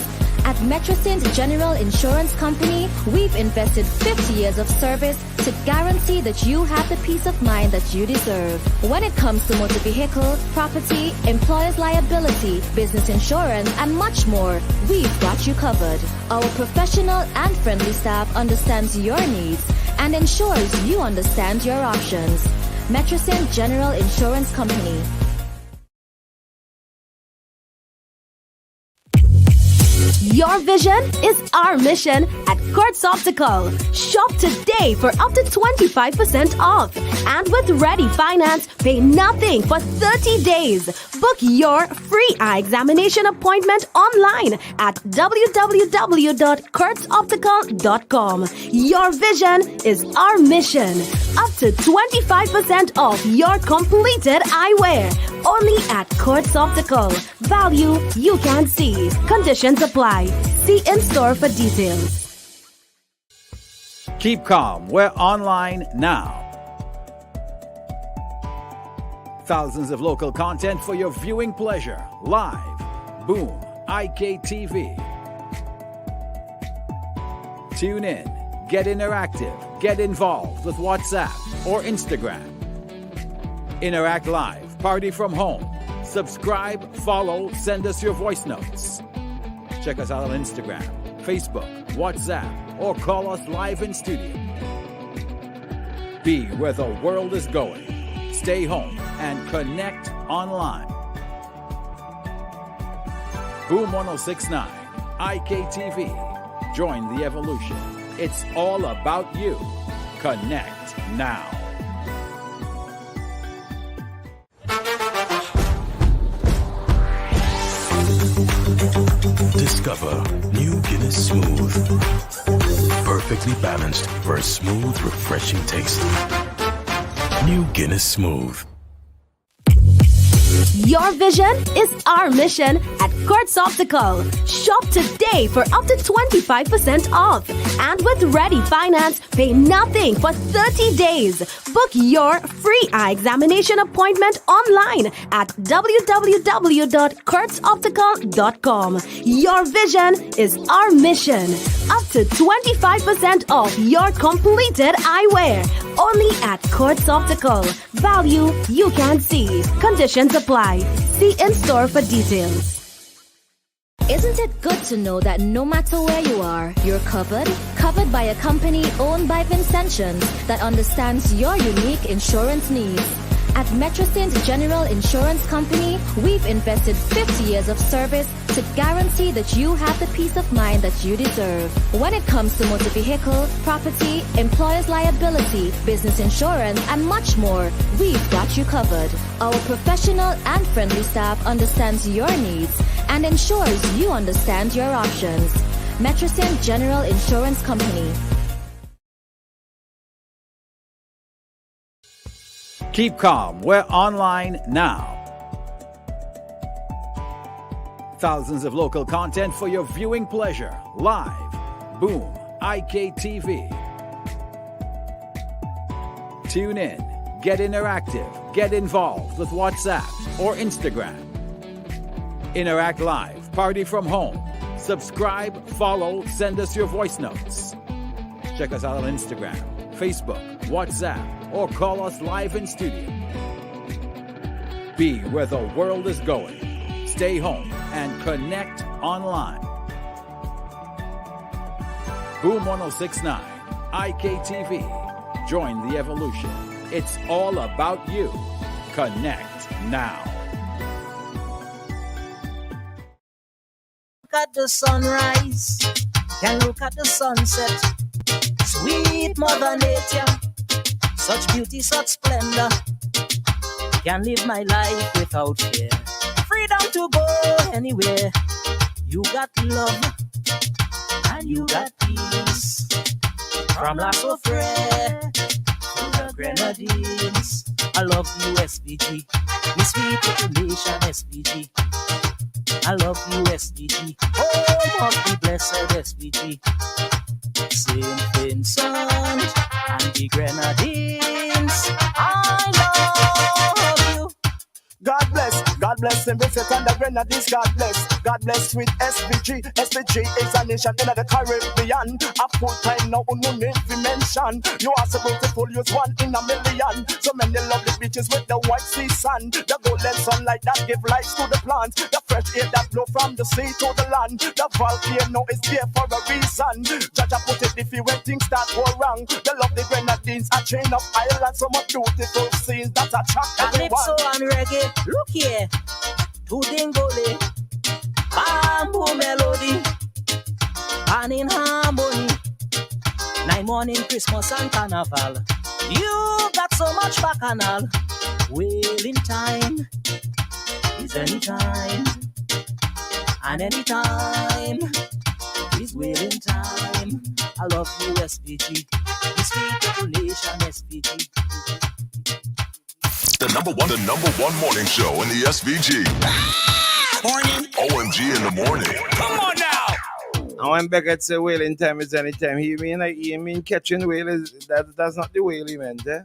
At Metrosint General Insurance Company, we've invested 50 years of service to guarantee that you have the peace of mind that you deserve. When it comes to motor vehicle, property, employer's liability, business insurance, and much more, we've got you covered. Our professional and friendly staff understands your needs and ensures you understand your options. Metrosint General Insurance Company. Your vision is our mission at Kurtz Optical. Shop today for up to 25% off. And with Ready Finance, pay nothing for 30 days. Book your free eye examination appointment online at www.kurtzoptical.com. Your vision is our mission. Up to 25% off your completed eyewear. Only at Kurtz Optical. Value you can see. Conditions apply. See in store for details. Keep calm. We're online now. Thousands of local content for your viewing pleasure. Live. Boom. IKTV. Tune in. Get interactive. Get involved with WhatsApp or Instagram. Interact live. Party from home. Subscribe, follow, send us your voice notes. Check us out on Instagram, Facebook, WhatsApp, or call us live in studio. Be where the world is going. Stay home and connect online. Boom 1069, IKTV. Join the evolution. It's all about you. Connect now. Discover New Guinness Smooth. Perfectly balanced for a smooth, refreshing taste. New Guinness Smooth. Your vision is our mission at Quartz Optical. Shop today for up to 25% off. And with Ready Finance, pay nothing for 30 days. Book your free eye examination appointment online at www.quartzoptical.com. Your vision is our mission. Up to 25% off your completed eyewear. Only at Quartz Optical. Value you can see. Conditions apply. See in-store for details. Isn't it good to know that no matter where you are, you're covered? Covered by a company owned by Vincentians that understands your unique insurance needs. At Metrosint General Insurance Company, we've invested 50 years of service to guarantee that you have the peace of mind that you deserve. When it comes to motor vehicle, property, employer's liability, business insurance, and much more, we've got you covered. Our professional and friendly staff understands your needs and ensures you understand your options. Metrosint General Insurance Company. Keep calm. We're online now. Thousands of local content for your viewing pleasure. Live. Boom. IKTV. Tune in. Get interactive. Get involved with WhatsApp or Instagram. Interact live. Party from home. Subscribe, follow, send us your voice notes. Check us out on Instagram, Facebook, WhatsApp, or call us live in studio. Be where the world is going. Stay home and connect online. Boom 1069, IKTV. Join the evolution. It's all about you. Connect now. Look at the sunrise, can look at the sunset. Sweet Mother Nature, such beauty, such splendor. Can live my life without fear. Freedom to go anywhere. You got love and you got peace. From La Soufrière to the Grenadines. I love you, SPG. We sweet little nation, SPG. I love you, SPG. Oh, must be blessed, SPG. Saint Vincent and the Grenadines. I love you. God bless Saint Vincent and the Grenadines. God bless with SPG. SPG is a nation in the Caribbean. A full time now, no name to mention. You are so beautiful, use one in a million. So many lovely beaches with the white sea sand. The golden sunlight that give life to the plants. The fresh air that blow from the sea to the land. The volcano is there for a reason. Jaja put it if you when things start go wrong. The lovely Grenadines, a chain of islands, so much beautiful scenes that attract everyone. Calypso and reggae, look here. To Dingole, bamboo melody, and in harmony. 9 morning, Christmas and Carnival. You got so much bacchanal. Wailing time is any time, and any time is wailing time. I love you, SPG. You sweet little nation, SPG. The number one morning show in the SVG. Morning. OMG in the morning. Come on now. And when Beckett say whaling time is any time, he mean catching whale is that's not the whale he meant, eh?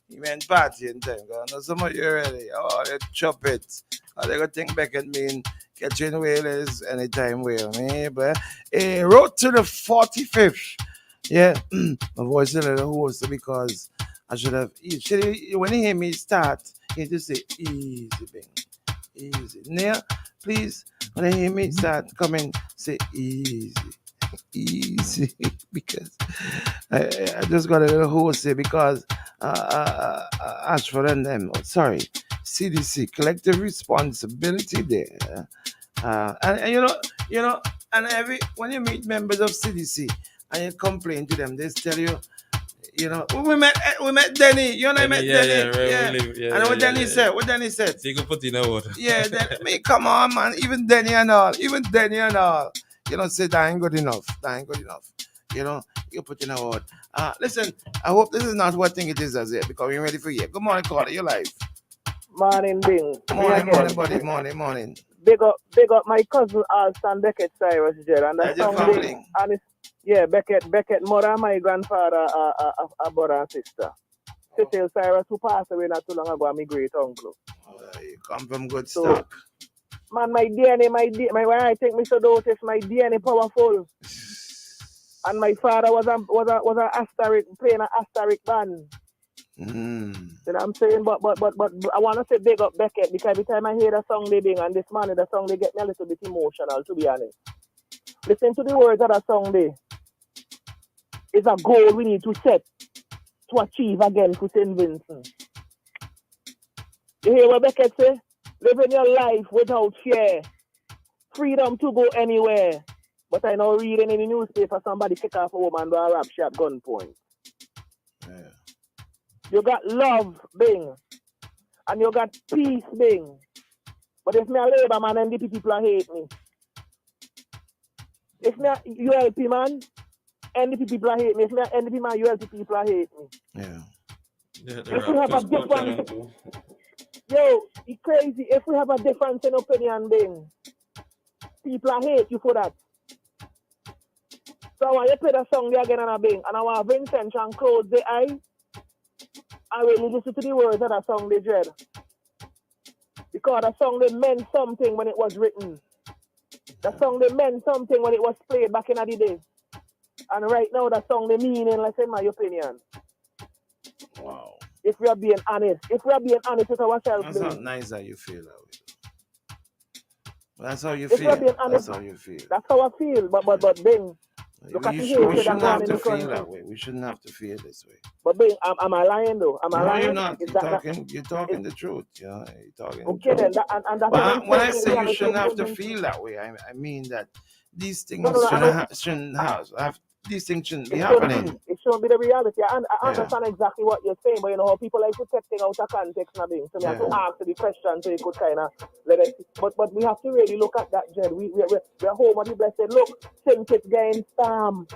He meant partying time. I know some of you already. Oh, they chop it. Oh, they gonna think Beckett mean catching whale is anytime whale, me. But road to the 45th. Yeah, my voice is a little hoarse because I should have. When you hear me start, you just say easy, bing, easy. Now, please, when you hear me start coming, say easy, easy, because I just got a little hoarse because Ashford and them. Sorry, CDC collective responsibility there. And you know, and when you meet members of CDC and you complain to them, they tell you. You know, we met Denny. You know, I met Denny. Yeah. And what Denny said? What Denny said? They could put in a water. Yeah, come on, man. Even Denny and all. You don't say that ain't good enough. That ain't good enough. You know, you put in a word. Listen, I hope this is not what I think it is as yet because we're ready for you. Good morning, caller. You're live. Morning, Bing. Morning, buddy. Morning. Big up my cousin Alston Beckett Cyrus Jed, and that's family. And it's, Beckett mother and my grandfather are brother and sister. Cecil Cyrus, who passed away not too long ago, and my great uncle. You come from good stock. Man, my DNA, when I take me to notice, my DNA powerful. And my father was a Asterisk, playing an Asterisk band. You know what I'm saying? But I want to say big up Beckett because every time I hear the song they bring, and this morning the song they get me a little bit emotional, to be honest. Listen to the words of the song there. It's a goal we need to set to achieve again for St. Vincent. You hear what Beckett say? Living your life without fear. Freedom to go anywhere. But I know reading in the newspaper somebody kick off a woman to a rap shop gunpoint. Yeah. You got love, Bing. And you got peace, Bing. But if me a labor man, NDP people hate me. If me a ULP man, NDP people hate me. If me a NDP man, ULP people hate me. Yeah. If we have a difference, yo, it's crazy. If we have a difference in opinion, Bing, people hate you for that. So when you play the song there again and a Bing, and I want Vincent and close the eye, I really listen to the words of that song they dread. Because the song they meant something when it was written. The song they meant something when it was played back in the day. And right now the song they meaningless in my opinion. Wow. If we are being honest. If we are being honest with ourselves. That's not nice how you feel that way. That's how you if feel. We are being honest, that's how you feel. That's how I feel. But Bing. Look at we shouldn't have to feel that way. We shouldn't have to feel this way. But Bing, am I lying though? Am I lying? You're not. You're talking the truth. Yeah, you're talking. Okay, then. But when I say you shouldn't have to feel that way, I mean that these things these things shouldn't be happening. It shouldn't be the reality. I understand exactly what you're saying, but you know how people like to take things out of context now, Bing. So we have to answer the question so you could kind of let it. But we have to really look at that, Jed. We're home of the blessed. Look, St. Kitts getting storm.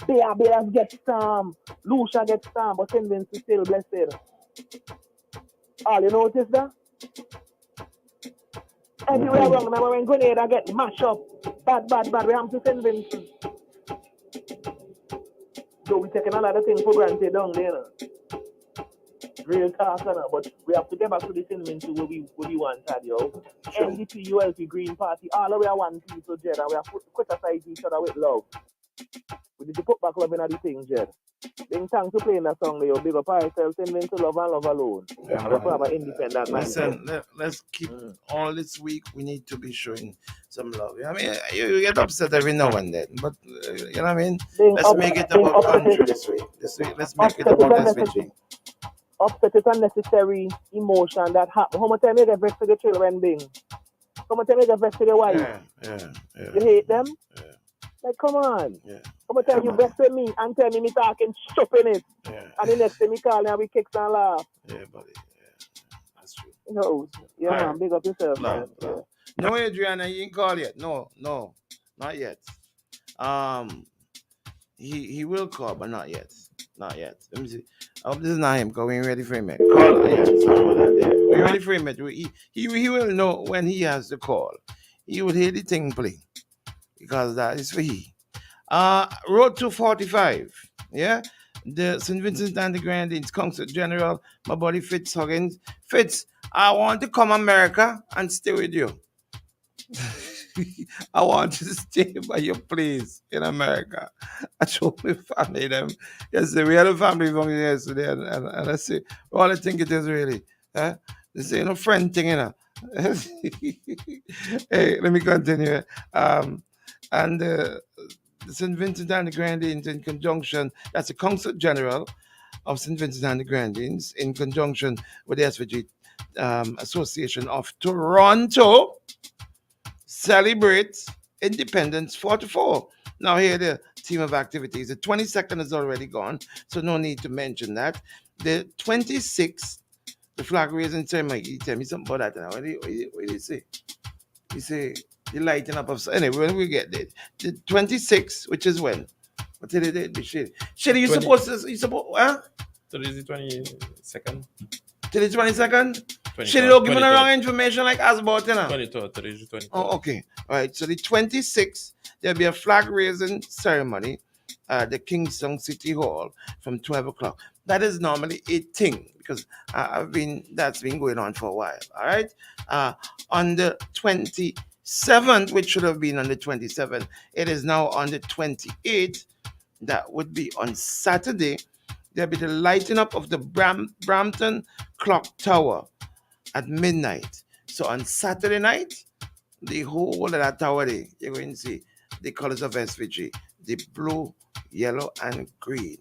Bears get storm. Lucia gets storm, but St. Vincent still blessed. All you notice that? Everywhere around, remember when Grenada get mashed up? Bad. We have to St. Vincent. So we're taking a lot of things for granted down there. Real talk, but we have to get back to the St. Vincent where we wanted, yo. Sure. NDP, ULP, Green Party, all the way are one people, Jed, and we have put aside each other with love. We need to put back love in the thing, Jed. Then thanks for playing that song, yo. Big up ourselves, St. Vincent, love and love alone. Yeah, and we have an independent man. Listen, let's keep all this week. We need to be showing some love. I mean, you get upset every now and then, but you know what I mean. Let's make it about country this week. Let's make it about SVG. Upset is unnecessary emotion that happen. How much time you get vexed to the children, Bing? How much time you get vexed to the wife? Yeah. You hate them? Yeah. Like, come on. Yeah. How much time you vexed with me and tell me talking shop in it? Yeah. And the next time me call and we kicks and laugh. Yeah, buddy. Yeah. That's true. No. Yeah, man. Right. Big up yourself, man. Yeah. No, Adriana, you ain't call yet. No. Not yet. He will call, but not yet. Not yet. Let me see. I hope this is not him because we ain't ready for him yet. Call. Yeah, we're ready for him yet. He will know when he has to call. He will hear the thing play because that is for he. Road 245. Yeah. The St. Vincent and the Grenadines Consul General, my buddy Fitz Huggins. Fitz, I want to come America and stay with you. I want you to stay by your place in America. I told my family them yesterday. We had a family function yesterday, and I say, all I think it is really. They say, no friend thing, you know. Hey, let me continue. And the St. Vincent and the Grenadines in conjunction, that's the Consul General of St. Vincent and the Grenadines in conjunction with the SVG Association of Toronto celebrates Independence 44. Now here the team of activities. The 22nd is already gone, so no need to mention that. The 26th, the flag raising ceremony. You tell me something about that now. What do you say? You say The lighting up of anyway. When we get there, the 26th, which is when? What did it be? Shady, you 20. supposed to? You supposed? Huh? Today's the 22nd. Till the 22nd? 23rd, Shady, don't give me the 23rd. wrong information like us about, you know. 23rd. Today's the 23rd. Oh, okay. All right. So the 26th, there'll be a flag raising ceremony at the Kingston City Hall from 12 o'clock. That is normally a thing because that's been going on for a while. All right. On the 27th, which should have been on the 27th, it is now on the 28th. That would be on Saturday. There'll be the lighting up of the Brampton Clock Tower at midnight. So on Saturday night, the whole of that tower there, you're going to see the colors of SVG, the blue, yellow, and green.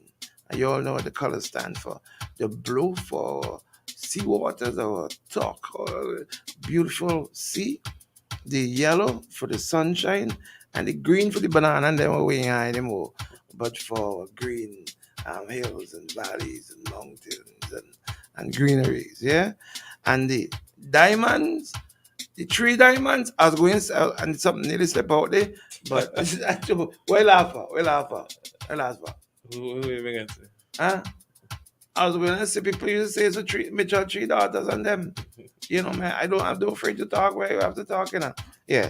And you all know what the colors stand for. The blue for sea waters or talk or beautiful sea. The yellow for the sunshine, and the green for the banana, and then we're way high anymore. But for green hills and valleys and mountains and greeneries, yeah? And the diamonds, the 3 diamonds, I was going to, and something nearly slip out there, but well after. Who are you going to say? Huh? I was going to say people used to say so Mitchell 3 daughters and them. You know, man, I'm afraid to talk where you have to talk, you know. Yeah.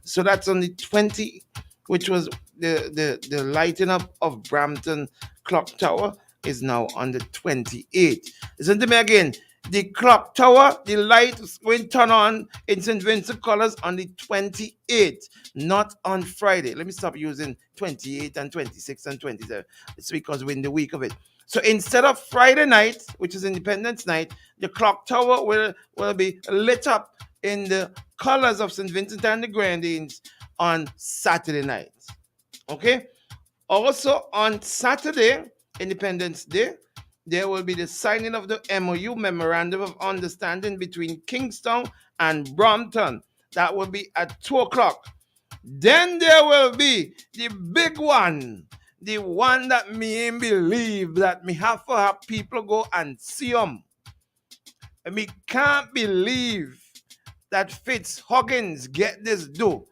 So that's on the 20, which was the lighting up of Brampton Clock Tower is now on the 28th. Listen to me again. The clock tower, the light will turn on in St. Vincent colors on the 28th, not on Friday. Let me stop using 28 and 26 and 27. It's because we're in the week of it. So instead of Friday night, which is Independence Night, the clock tower will be lit up in the colors of St. Vincent and the Grenadines on Saturday night. Okay? Also on Saturday, Independence Day, there will be the signing of the MOU, Memorandum of Understanding between Kingston and Brampton. That will be at 2 o'clock. Then there will be the big one, the one that me ain't believe that me have to have people go and see them. And me can't believe that Fitzhuggins get this do.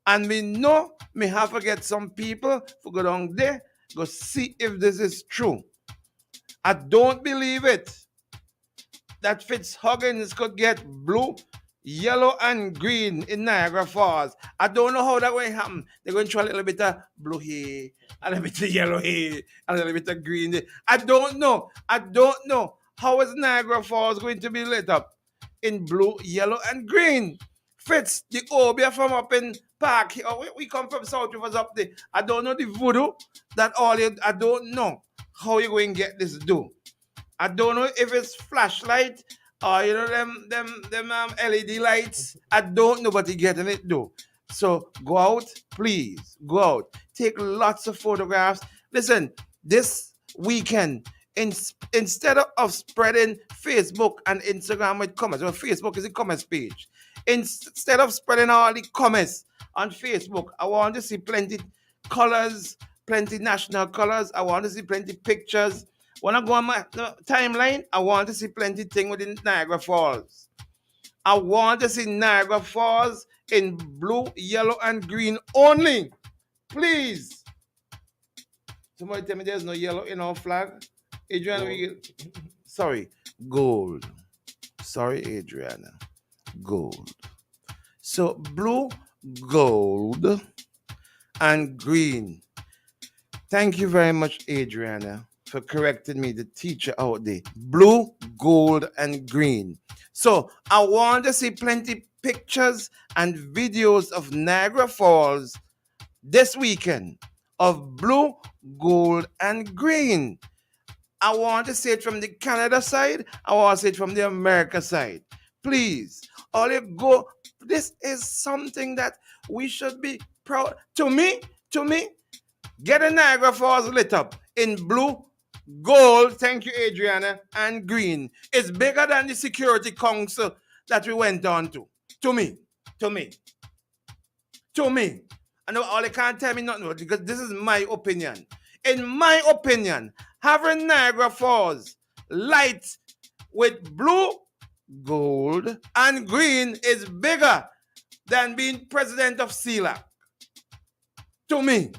And me know me have to get some people to go down there, go see if this is true. I don't believe it that Fitzhuggins could get blue, yellow, and green in Niagara Falls. I don't know how that will happen. They're going to try a little bit of blue here, a little bit of yellow here, a little bit of green there. I don't know. How is Niagara Falls going to be lit up in blue, yellow, and green? Fitz, the Obia from up in Park, we come from South Rivers up there. I don't know the voodoo that I don't know how you going to get this do. I don't know if it's flashlight or them LED lights. I don't know, but you getting it do. So go out, please. Go out. Take lots of photographs. Listen, this weekend, instead of spreading Facebook and Instagram with comments, well, Facebook is a comments page. Instead of spreading all the comments on Facebook, I want to see plenty colors, plenty national colors. I want to see plenty pictures. When I go on my timeline, I want to see plenty things within Niagara Falls. I want to see Niagara Falls in blue, yellow, and green only. Please. Somebody tell me there's no yellow in our flag. Adriana, sorry, gold. Sorry, Adriana. Gold. So blue, gold, and green. Thank you very much, Adriana, for correcting me, the teacher out there. Blue, gold, and green. So I want to see plenty pictures and videos of Niagara Falls this weekend of blue, gold, and green. I want to see it from the Canada side. I want to see it from the America side. Please, all you go. This is something that we should be proud. To me, get a Niagara Falls lit up in blue, gold, thank you, Adriana, and green. It's bigger than the Security Council that we went on to. To me. I know all they can't tell me nothing because this is my opinion. In my opinion, having Niagara Falls light with blue, gold, and green is bigger than being president of CELAC. To me.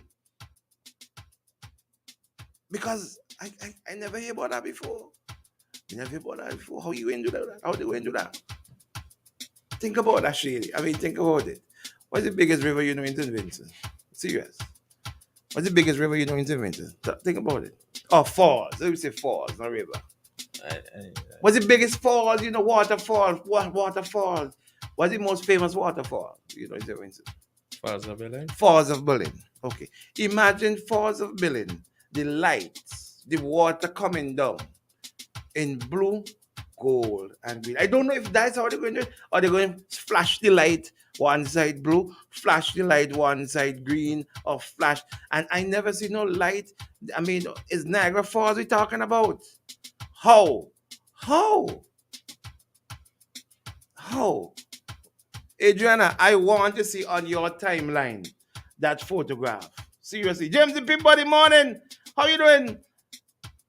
Because I never hear about that before. Never hear about that before. How you going to do that? How they going to do that? Think about that, Shady. I mean, think about it. What's the biggest river you know in St. Vincent? Serious. What's the biggest river you know in St. Vincent? Think about it. Oh, falls. Let me say falls, not river. What's the biggest falls? You know, waterfall. Waterfall. What's the most famous waterfall? You know, in St. Vincent? Falls of Berlin. Falls of Berlin. Okay. Imagine Falls of Berlin. The lights, the water coming down in blue, gold, and green. I don't know if that's how they're going to do it, or they're going to flash the light one side blue, flash the light one side green, or flash. And I never see no light. I mean, is Niagara Falls we're talking about? How? Adriana, I want to see on your timeline that photograph. Seriously. James the Peabody morning. How you doing?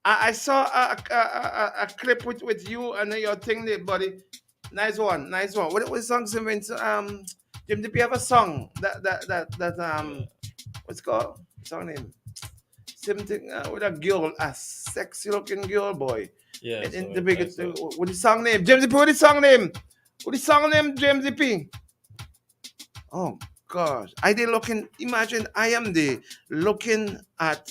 I saw a clip with you and your thing there, buddy. Nice one. What song, James the P have a song that what's it called? Song name. Something with a girl, a sexy looking girl boy. Yeah. In the biggest what the song name? James the P, what the song name? James the P? Oh gosh. Imagine I am there looking at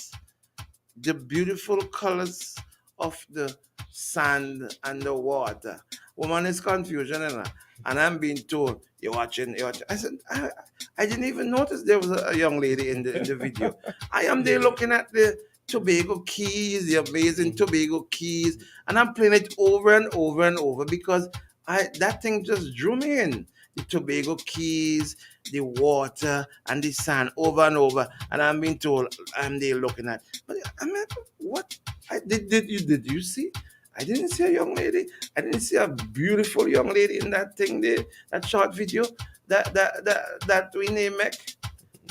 the beautiful colors of the sand and the water. Woman is confusion, and I'm being told, you're watching. I said, I didn't even notice there was a young lady in the video. I am there looking at the Tobago Keys, the amazing Tobago Keys, and I'm playing it over and over and over because that thing just drew me in. The Tobago Keys, the water, and the sand over and over. And I'm being told I'm there looking at. But I'm like, what? Did you see? I didn't see a young lady. I didn't see a beautiful young lady in that thing there, that short video that we name make.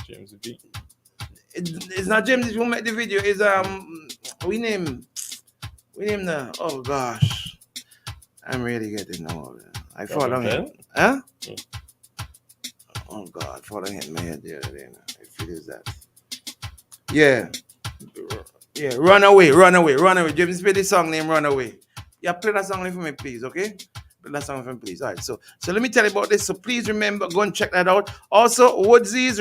James B. It's not James who made the video. It's we name the. Oh gosh, I'm really getting old. I fall on him. Huh? Oh God, falling in my head the other day. If it is that. Yeah. Run away. James, play the song name Run Away. Yeah, play that song for me, please, okay? Play that song for me, please. All right, so let me tell you about this. So please remember, go and check that out. Also, Woodsy's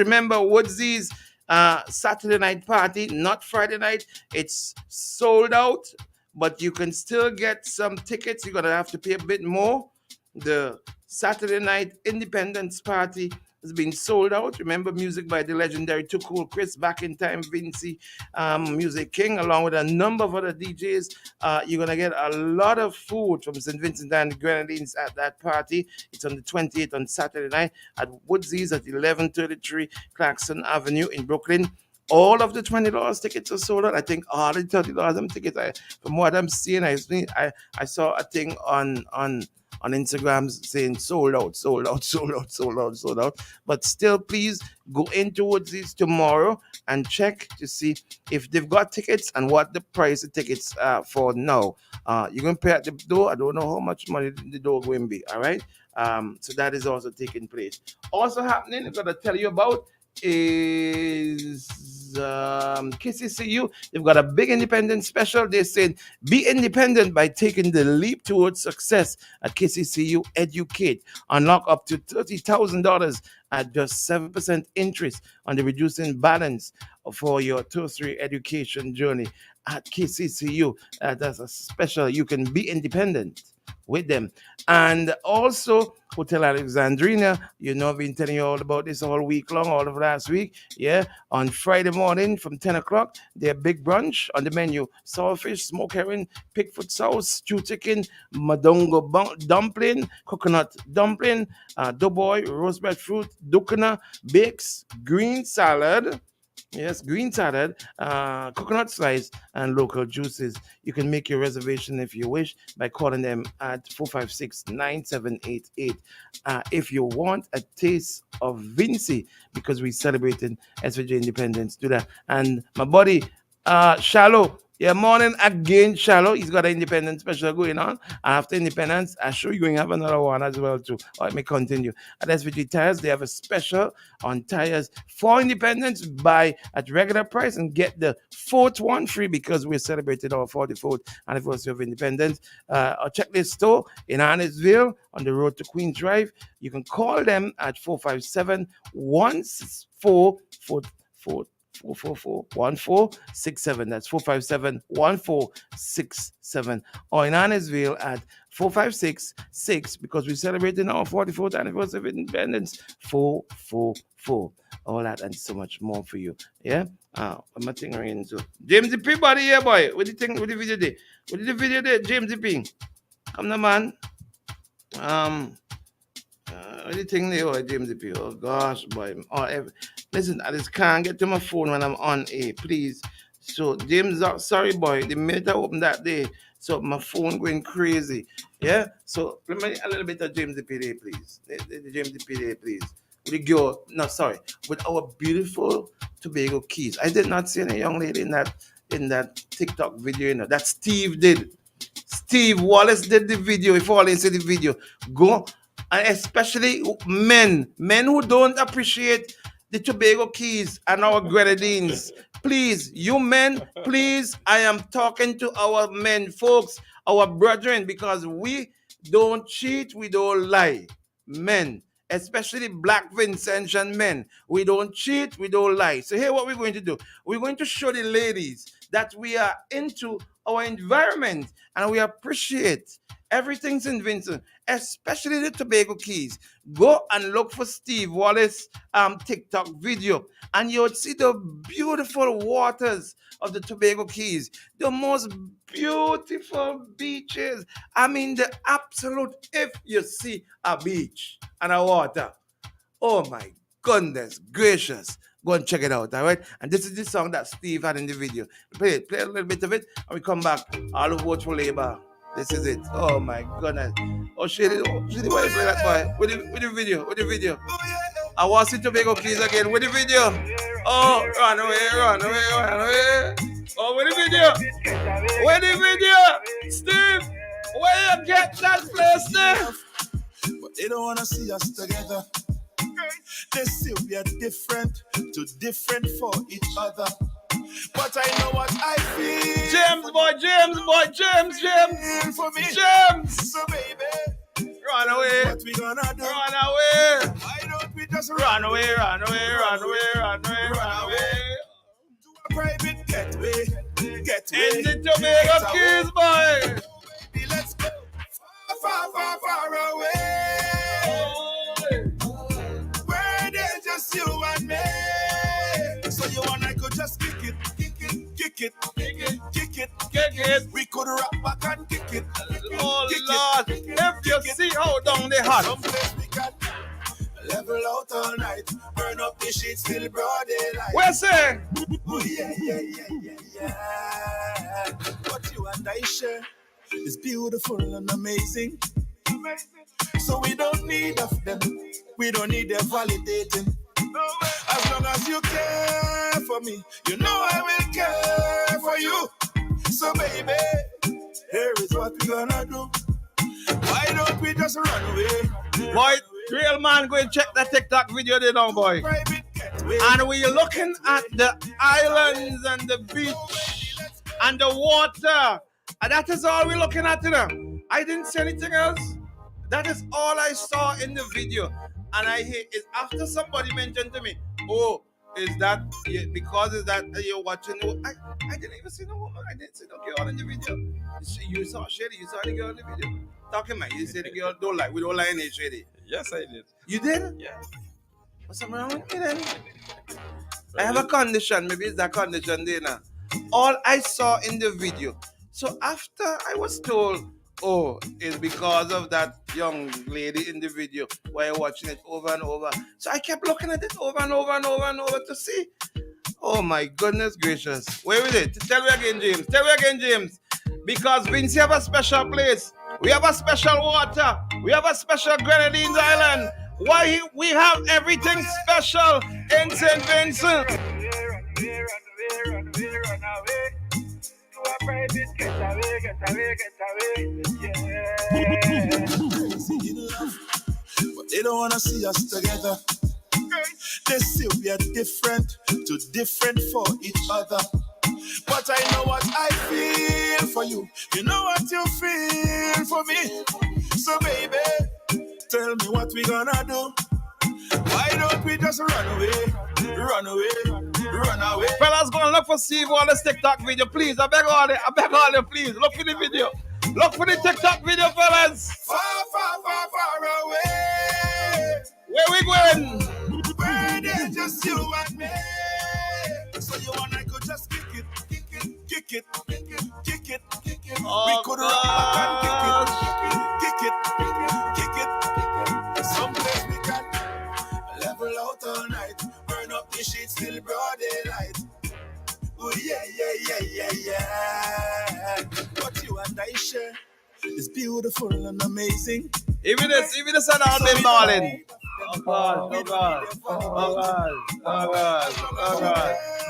Saturday night party, not Friday night. It's sold out, but you can still get some tickets. You're going to have to pay a bit more. The Saturday night Independence Party has been sold out. Remember, music by the legendary Too Cool Chris, Back in Time, Vinci, Music King, along with a number of other DJs. You're going to get a lot of food from St. Vincent and the Grenadines at that party. It's on the 28th on Saturday night at Woodsy's at 1133 Clarkson Avenue in Brooklyn. All of the $20 tickets are sold out. I think all the $30 tickets, from what I'm seeing, I saw a thing on Instagram saying sold out. But still, please go into Woodsy's tomorrow and check to see if they've got tickets and what the price of tickets for now. You're going to pay at the door. I don't know how much money the door going to be. All right. So that is also taking place. Also happening, I'm going to tell you about is KCCU. They've got a big independent special. They're saying be independent by taking the leap towards success at KCCU Educate. Unlock up to $30,000 at just 7% interest on the reducing balance for your tertiary education journey at KCCU. That's a special. You can be independent with them. And also Hotel Alexandrina, I've been telling you all about this all week long, all of last week. Yeah, on Friday morning from 10 o'clock, their big brunch on the menu: sourfish, smoked herring, pigfoot sauce, stew chicken, madongo dumpling, coconut dumpling, doughboy, roast breadfruit, dukana, bakes, green salad. Yes, green salad, coconut slice, and local juices. You can make your reservation if you wish by calling them at 456-9788. If you want a taste of Vinci, because we're celebrating SVJ Independence, do that. And my buddy, Shallow, Yeah, morning again, Shallow. He's got an Independence special going on. And after Independence, I'm sure you're going to have another one as well, too. All right, may continue. At SVG Tires, they have a special on tires for Independence. Buy at regular price and get the fourth one free because we're celebrating our 44th anniversary of Independence. Check this store in Arnesville on the road to Queens Drive. You can call them at 457-1467. That's 457-1467. Or in Arnesville at 4566 because we're celebrating our 44th anniversary of Independence. 444. All that and so much more for you. Yeah? I'm not thinking so. James the Peabody here, boy. What do you think? What the video did? What did the video did? James the P. Come the man. What do you think they are, James the P? Oh gosh, boy. Listen, I just can't get to my phone when I'm on air, please. So, James, sorry, boy. The minute I opened that day, so my phone going crazy. Yeah? So, let me a little bit of James the P there, please. The James the P there, please. With the girl, no, sorry. With our beautiful Tobago Keys. I did not see any young lady in that TikTok video, you know. That Steve did. Steve Wallace did the video. If all didn't see the video, go. And especially men who don't appreciate the Tobago Keys and our grenadines. Please, you men, please, I am talking to our men, folks, our brethren, because we don't cheat, we don't lie. Men, especially Black Vincentian men, we don't cheat, we don't lie. So here what we're going to do. We're going to show the ladies that we are into our environment and we appreciate everything's in Vincent, especially the Tobago Keys. Go and look for Steve Wallace TikTok video and you'll see the beautiful waters of the Tobago Keys, the most beautiful beaches. I mean, the absolute, if you see a beach and a water, oh my goodness gracious. Go and check it out, all right? And this is the song that Steve had in the video. Play a little bit of it, and we come back. All who vote for Labour. This is it. Oh my goodness. Oh, Shady, why you play that boy? With the video. I want to see Tobago Keys again. With the video. Oh, run away. Oh, with the video. Steve, where you get that place there? But they don't want to see us together. They say we are different for each other. But I know what I feel. James. For me. James. So baby, run away. What we gonna do? Run away. Why don't we just run away? To a private getaway. In the Tobago Keys, boy. Baby, let's go far away. Where there's just you and me. So you and I could just kick it. We could rap back and kick it. Oh Lord, if you see how down they hot. Someplace we can level out all night. Burn up the sheets till broad daylight. Where's it? Oh yeah. What you and I share is beautiful and amazing. So we don't need of them. We don't need them validating. As long as you care for me, you know I will care for you. So baby, here is what we gonna do. Why don't we just run away? Boy, real man, go and check that TikTok video there now, boy. And we're looking at the islands and the beach and the water. And that is all we're looking at today. I didn't see anything else. That is all I saw in the video. And I hear is after somebody mentioned to me, oh, is that because is that you're watching? I didn't even see no woman. I didn't see no girl in the video. You saw Shady. You saw the girl in the video. Talking about you said the girl don't like. We don't like any Shady. Yes, I did. You did? Yeah. What's something wrong with me then? I have a condition. Maybe it's that condition there now. All I saw in the video. So after I was told, oh, it's because of that young lady in the video while you're watching it over and over. So I kept looking at it over and over to see. Oh my goodness gracious. Where is it? Tell me again, James. Because Vince have a special place. We have a special water. We have a special Grenadines Island. Why we have everything special in St. Vincent. private getaway, yeah. But they don't wanna see us together. They say we are different, too different for each other. But I know what I feel for you. You know what you feel for me. So baby, tell me what we gonna do. Why don't we just run away? Fellas, go and look for Steve on this TikTok video, please. I beg all you, please. Look for the video. Look for the TikTok video, fellas. Far, far, far, far away. Where we going? Where there's just you and me. So you and I could just kick it. Oh, we could rock back and kick it. Someplace we can level out all night. Burn up the sheets till broad daylight. Oh yeah. What you and I share is beautiful and amazing. Even this and all been balling. Oh God.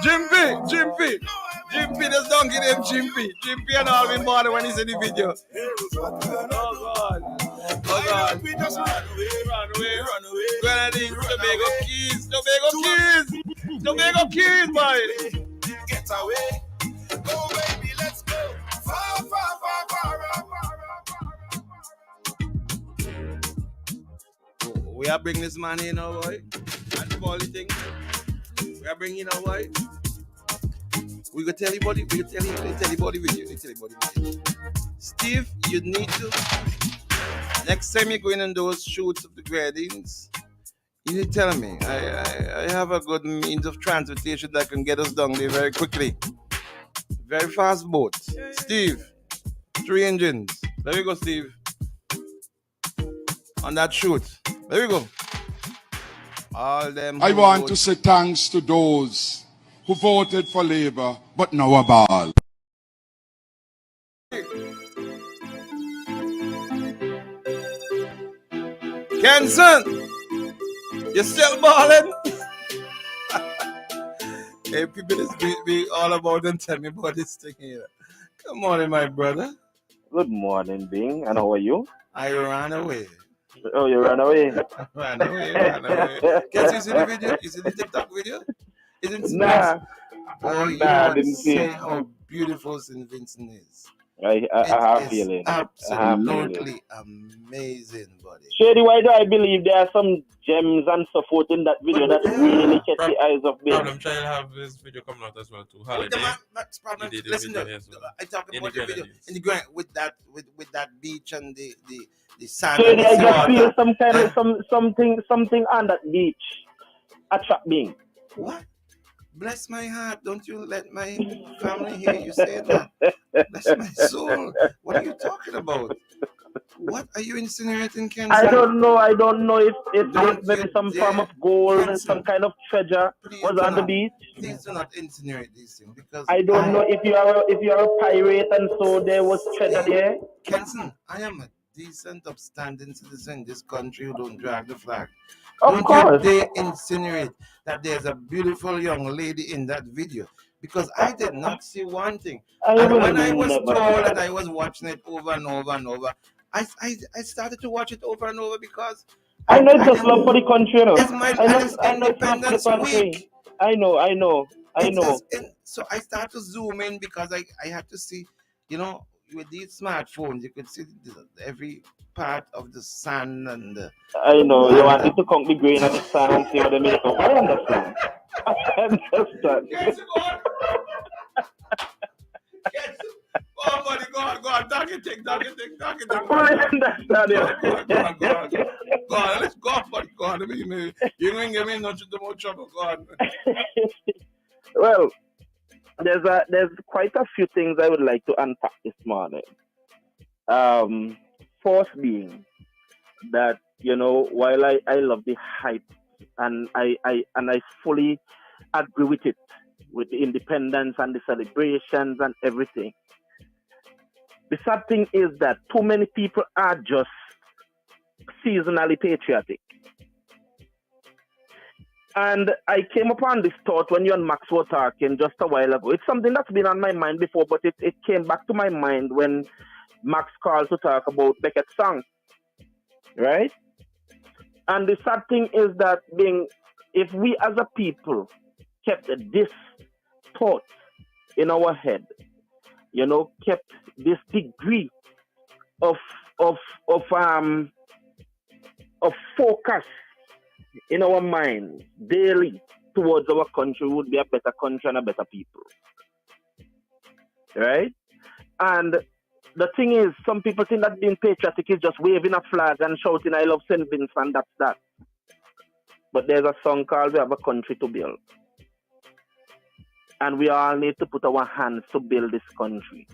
Jimpy, just don't give him Jimpy and all been balling when he's in the video. Oh God. We just run away. Grenadine, Tobago Keys, boy. Get away. Oh baby, let's go. Far, far, far, far. We are bringing this man in, now, boy. And the ball thing. We are bringing our boy. We go tell everybody. We go tell everybody with you. Steve, you need to. Next time you go in on those shoots of the gradings, you need to tell me. I have a good means of transportation that can get us down there very quickly. Very fast boat. Steve, 3 engines. There we go, Steve. On that shoot. There we go. All them. I want to say thanks to those who voted for Labour, but now a ball. Kenson, you still balling? Hey, people, this be all about them. Tell me about this thing here. Good morning, my brother. Good morning, Bing. And how are you? I ran away. Oh, you ran away? ran away. Guess you see the video? You see the TikTok video? Isn't Nah. Oh, you I didn't see say it. how beautiful St. Vincent is. I have a feeling. Absolutely amazing, buddy. Shady, why do I believe there are some gems and so forth in that video that really catch the eyes of me? I'm trying to have this video coming out as well too. Holiday. Listen, I talk about the video in the ground with that beach and the sand. Shady, I just feel some kind of something on that beach. Attract me. What? Bless my heart. Don't you let my family hear you say that. Bless my soul. What are you talking about? What are you insinuating, Ken? I don't know if maybe some form of gold and some kind of treasure was on the beach. Please do not insinuate these things because I don't know if you are a pirate and so there was treasure there. Kenson, I am a decent, upstanding citizen in this country who don't drag the flag. Of course. Don't you dare insinuate that there's a beautiful young lady in that video because I did not see one thing. And when I was told that I was watching it over and over and over, I started to watch it over and over because I know it's just love for the country, you know. It's my Independence Week. I know. So I started to zoom in because I had to see, with these smartphones, you could see every part of the sun and the... I know, you wanted to count the grain of the sun and see what they make up. I understand. Oh, buddy, go on, talk it. I understand it. Go on, let's go on, buddy, go on. You ain't give me much trouble, go on. Well, there's quite a few things I would like to unpack this morning. First being that, while I love the hype and I fully agree with it, with the independence and the celebrations and everything. The sad thing is that too many people are just seasonally patriotic. And I came upon this thought when you and Max were talking just a while ago. It's something that's been on my mind before, but it came back to my mind when Max called to talk about Beckett's song. Right? And the sad thing is that if we as a people kept this thought in our head, you know, kept this degree of focus in our minds daily towards our country, would be a better country and a better people. Right? And the thing is, some people think that being patriotic is just waving a flag and shouting, I love St. Vincent, that's that. But there's a song called We Have a Country to Build. And we all need to put our hands to build this country.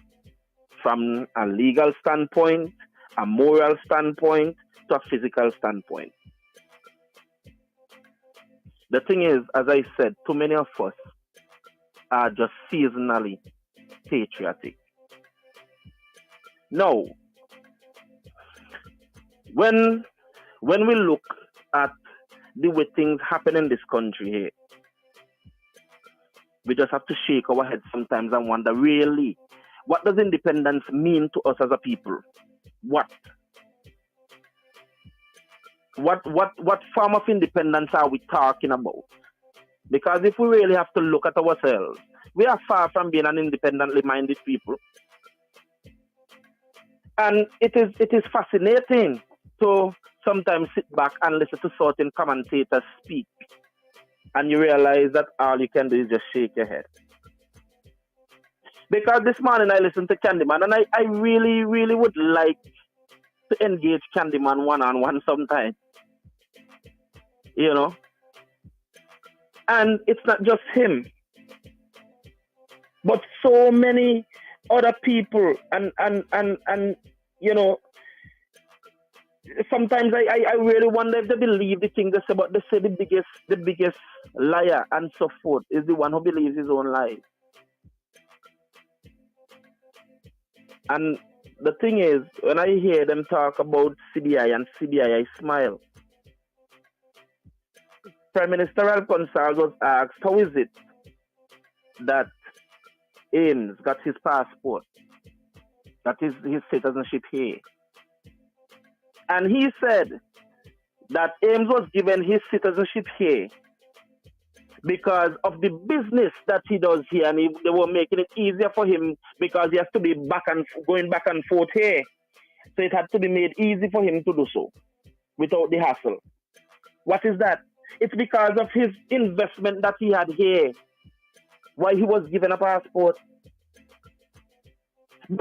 From a legal standpoint, a moral standpoint, to a physical standpoint. The thing is, as I said, too many of us are just seasonally patriotic. Now, when we look at the way things happen in this country here, we just have to shake our heads sometimes and wonder, really, what does independence mean to us as a people? What form of independence are we talking about? Because if we really have to look at ourselves, we are far from being an independently minded people. And it is fascinating to sometimes sit back and listen to certain commentators speak. And you realize that all you can do is just shake your head. Because this morning I listened to Candyman, and I really, really would like to engage Candyman one-on-one sometime. You know? And it's not just him, but so many other people, and you know, sometimes I really wonder if they believe the thing they say, but they say the biggest liar and so forth is the one who believes his own lies. And the thing is, when I hear them talk about CBI and CBI, I smile. Prime Minister Alphonse was asked, how is it that Ames got his passport, that is his citizenship here? And he said that Ames was given his citizenship here because of the business that he does here, and they were making it easier for him because he has to be going back and forth here. So it had to be made easy for him to do so without the hassle. What is that? It's because of his investment that he had here, why he was given a passport.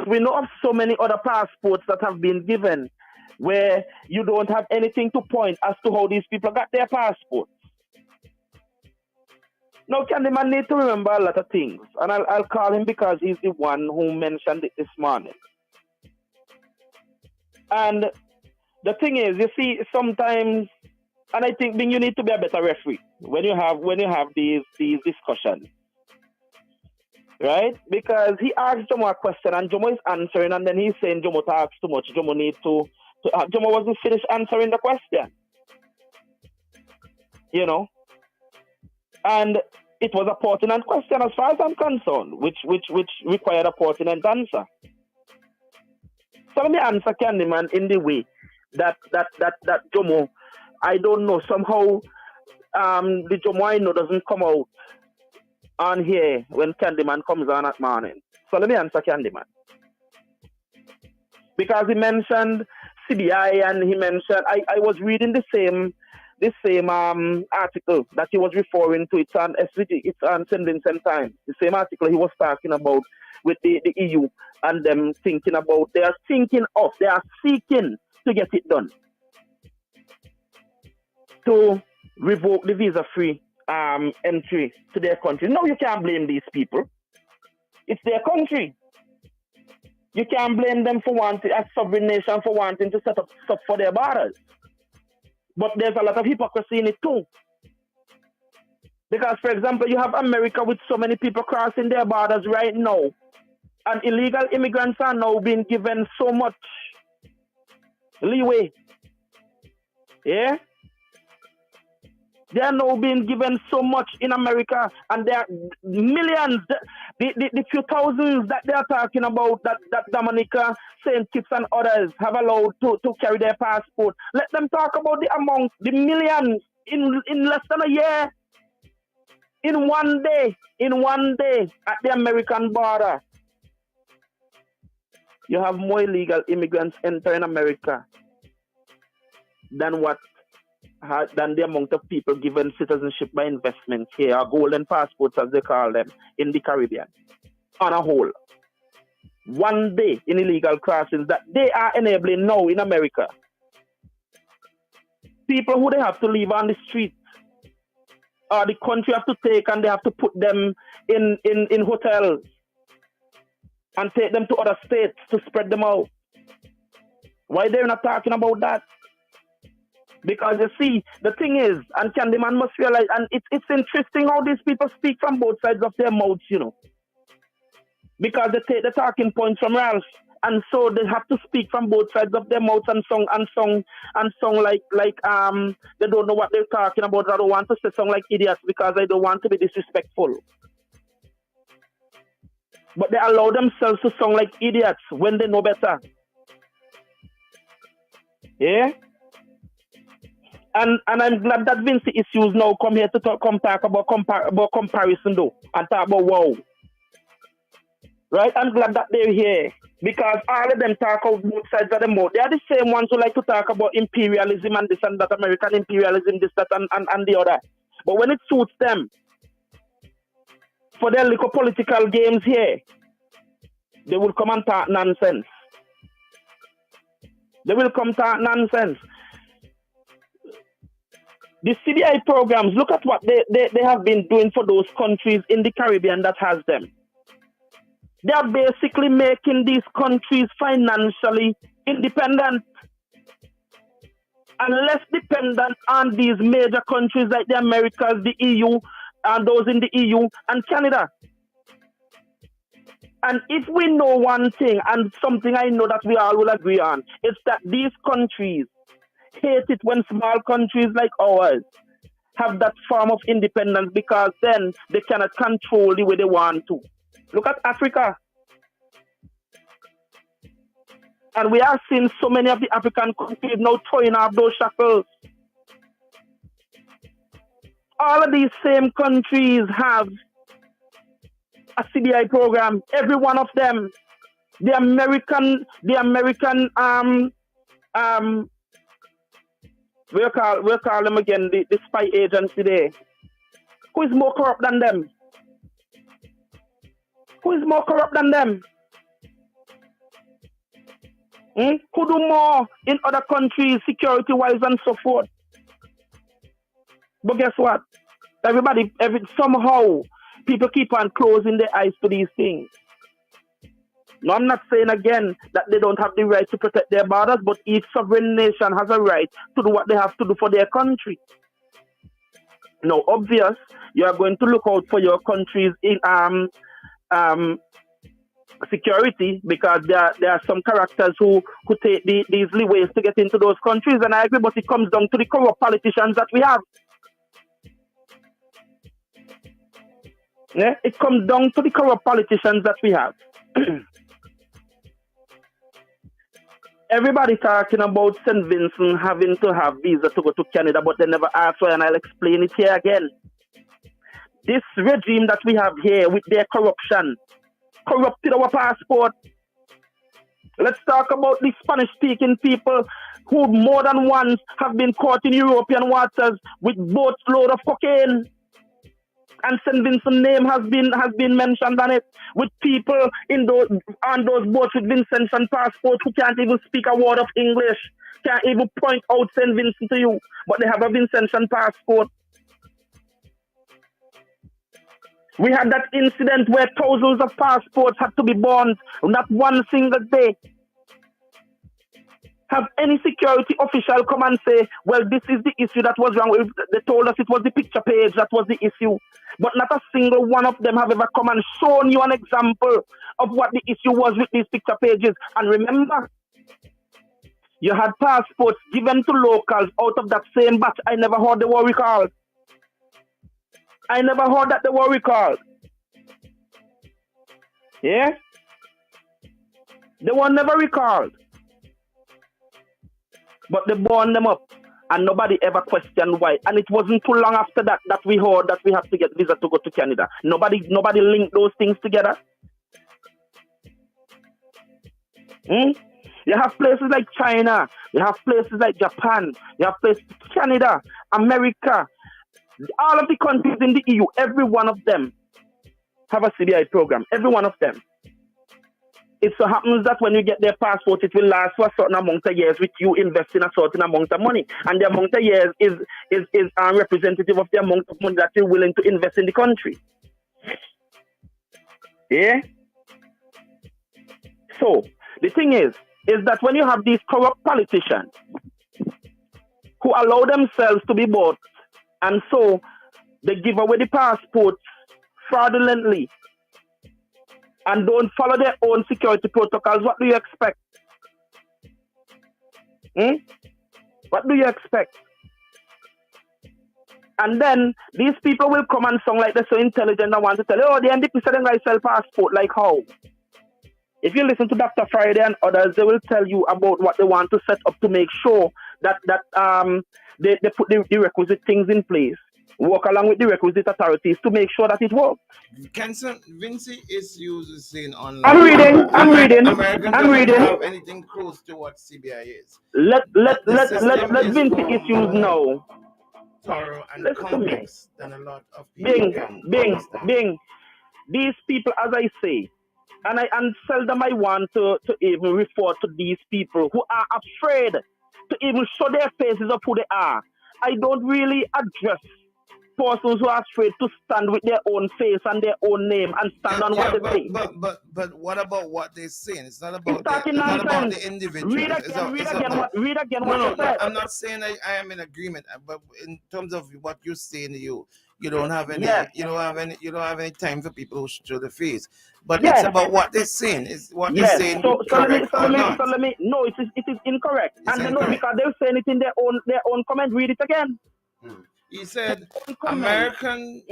We know of so many other passports that have been given where you don't have anything to point as to how these people got their passports. Now, Candyman need to remember a lot of things, and I'll call him because he's the one who mentioned it this morning. And the thing is, you see, sometimes, and I think you need to be a better referee when you have these discussions, right? Because he asked Jomo a question, and Jomo is answering, and then he's saying Jomo talks too much. Jomo needs to Jomo wasn't finished answering the question, you know. And it was a pertinent question as far as I'm concerned, which required a pertinent answer. So let me answer Candyman in the way that Jomo, I don't know, somehow the Jomo I know doesn't come out on here when Candyman comes on at morning. So let me answer Candyman. Because he mentioned CBI and he mentioned, I was reading the same article that he was referring to. It's on SVG, it's on St. Vincent Times. The same article he was talking about with the EU and them thinking about, they are seeking to get it done. To revoke the visa-free entry to their country. No, you can't blame these people. It's their country. You can't blame them for wanting, as sovereign nation, for wanting to set up stuff for their borders. But there's a lot of hypocrisy in it too. Because, for example, you have America with so many people crossing their borders right now. And illegal immigrants are now being given so much leeway. Yeah? They are now being given so much in America, and there are millions, the few thousands that they are talking about that Dominica, St. Kitts and others have allowed to carry their passport. Let them talk about the amount, the millions in less than a year. In one day at the American border, you have more illegal immigrants entering America than the amount of people given citizenship by investment here, or golden passports as they call them, in the Caribbean, on a whole. One day in illegal crossings that they are enabling now in America. People who they have to leave on the streets, or the country have to take, and they have to put them in hotels and take them to other states to spread them out. Why they're not talking about that? Because you see, the thing is, and Candyman must realize, and it's interesting how these people speak from both sides of their mouths, you know. Because they take the talking points from Ralph, and so they have to speak from both sides of their mouths and song like they don't know what they're talking about. I don't want to say song like idiots because I don't want to be disrespectful. But they allow themselves to song like idiots when they know better. Yeah? And I'm glad that Vinci Issues now come here to talk about comparison though, and talk about wow. Right? I'm glad that they're here because all of them talk out both sides of the mouth. They are the same ones who like to talk about imperialism and this and that, American imperialism, this, that, and the other. But when it suits them, for their little political games here, they will come and talk nonsense. They will come talk nonsense. The CBI programs, look at what they have been doing for those countries in the Caribbean that has them. They are basically making these countries financially independent and less dependent on these major countries like the Americas, the EU, and those in the EU and Canada. And if we know one thing, and something I know that we all will agree on, it's that these countries hate it when small countries like ours have that form of independence because then they cannot control the way they want to. Look at Africa. And we are seeing so many of the African countries now throwing off those shackles. All of these same countries have a CBI program. Every one of them. The American we'll call them again the spy agency there. Who is more corrupt than them? Who is more corrupt than them? Who do more in other countries, security-wise and so forth? But guess what? Somehow, people keep on closing their eyes to these things. No, I'm not saying again that they don't have the right to protect their borders, but each sovereign nation has a right to do what they have to do for their country. Now, obvious, you are going to look out for your country's in security because there are some characters who take these leeways to get into those countries, and I agree, but it comes down to the corrupt politicians that we have. Yeah, it comes down to the corrupt politicians that we have. Everybody talking about St. Vincent having to have visa to go to Canada, but they never ask why, and I'll explain it here again. This regime that we have here with their corruption corrupted our passport. Let's talk about the Spanish-speaking people who more than once have been caught in European waters with boats load of cocaine. And St. Vincent's name has been mentioned on it, with people on those boats with Vincentian passports who can't even speak a word of English, can't even point out St. Vincent to you, but they have a Vincentian passport. We had that incident where thousands of passports had to be burned, not one single day. Have any security official come and say, well, this is the issue that was wrong? They told us it was the picture page that was the issue. But not a single one of them have ever come and shown you an example of what the issue was with these picture pages. And remember, you had passports given to locals out of that same batch. I never heard they were recalled. I never heard that they were recalled. Yeah? They were never recalled. But they burned them up. And nobody ever questioned why. And it wasn't too long after that that we heard that we have to get visa to go to Canada. Nobody linked those things together. You have places like China. You have places like Japan. You have places Canada, America. All of the countries in the EU, every one of them have a CBI program. Every one of them. It so happens that when you get their passport, it will last for a certain amount of years with you investing a certain amount of money. And the amount of years is representative of the amount of money that you're willing to invest in the country. Yeah? So, the thing is that when you have these corrupt politicians who allow themselves to be bought, and so they give away the passports fraudulently, and don't follow their own security protocols, what do you expect? What do you expect? And then these people will come and sound like they're so intelligent and want to tell you, oh, the NDP said they sell passport. Like how? If you listen to Dr. Friday and others, they will tell you about what they want to set up to make sure that they put the requisite things in place. Work along with the requisite authorities to make sure that it works. Vinci is usually saying online. I'm reading. American doesn't have anything close to what CBI is. Let Vinci issues know. Thorough and complex than a lot of people. Bing. These people, as I say, and seldom I want to even refer to these people who are afraid to even show their faces of who they are. I don't really address persons who are afraid to stand with their own face and their own name and stand on what they say. But what about what they're saying? It's not about the individual. Read again what you said. I'm not saying I am in agreement, but in terms of what you're saying, you don't have any you don't have any time for people who show the face. But it's about what they're saying. Is what they're saying correct or not? No, it is incorrect. Because they're saying it in their own comment. Read it again. He said American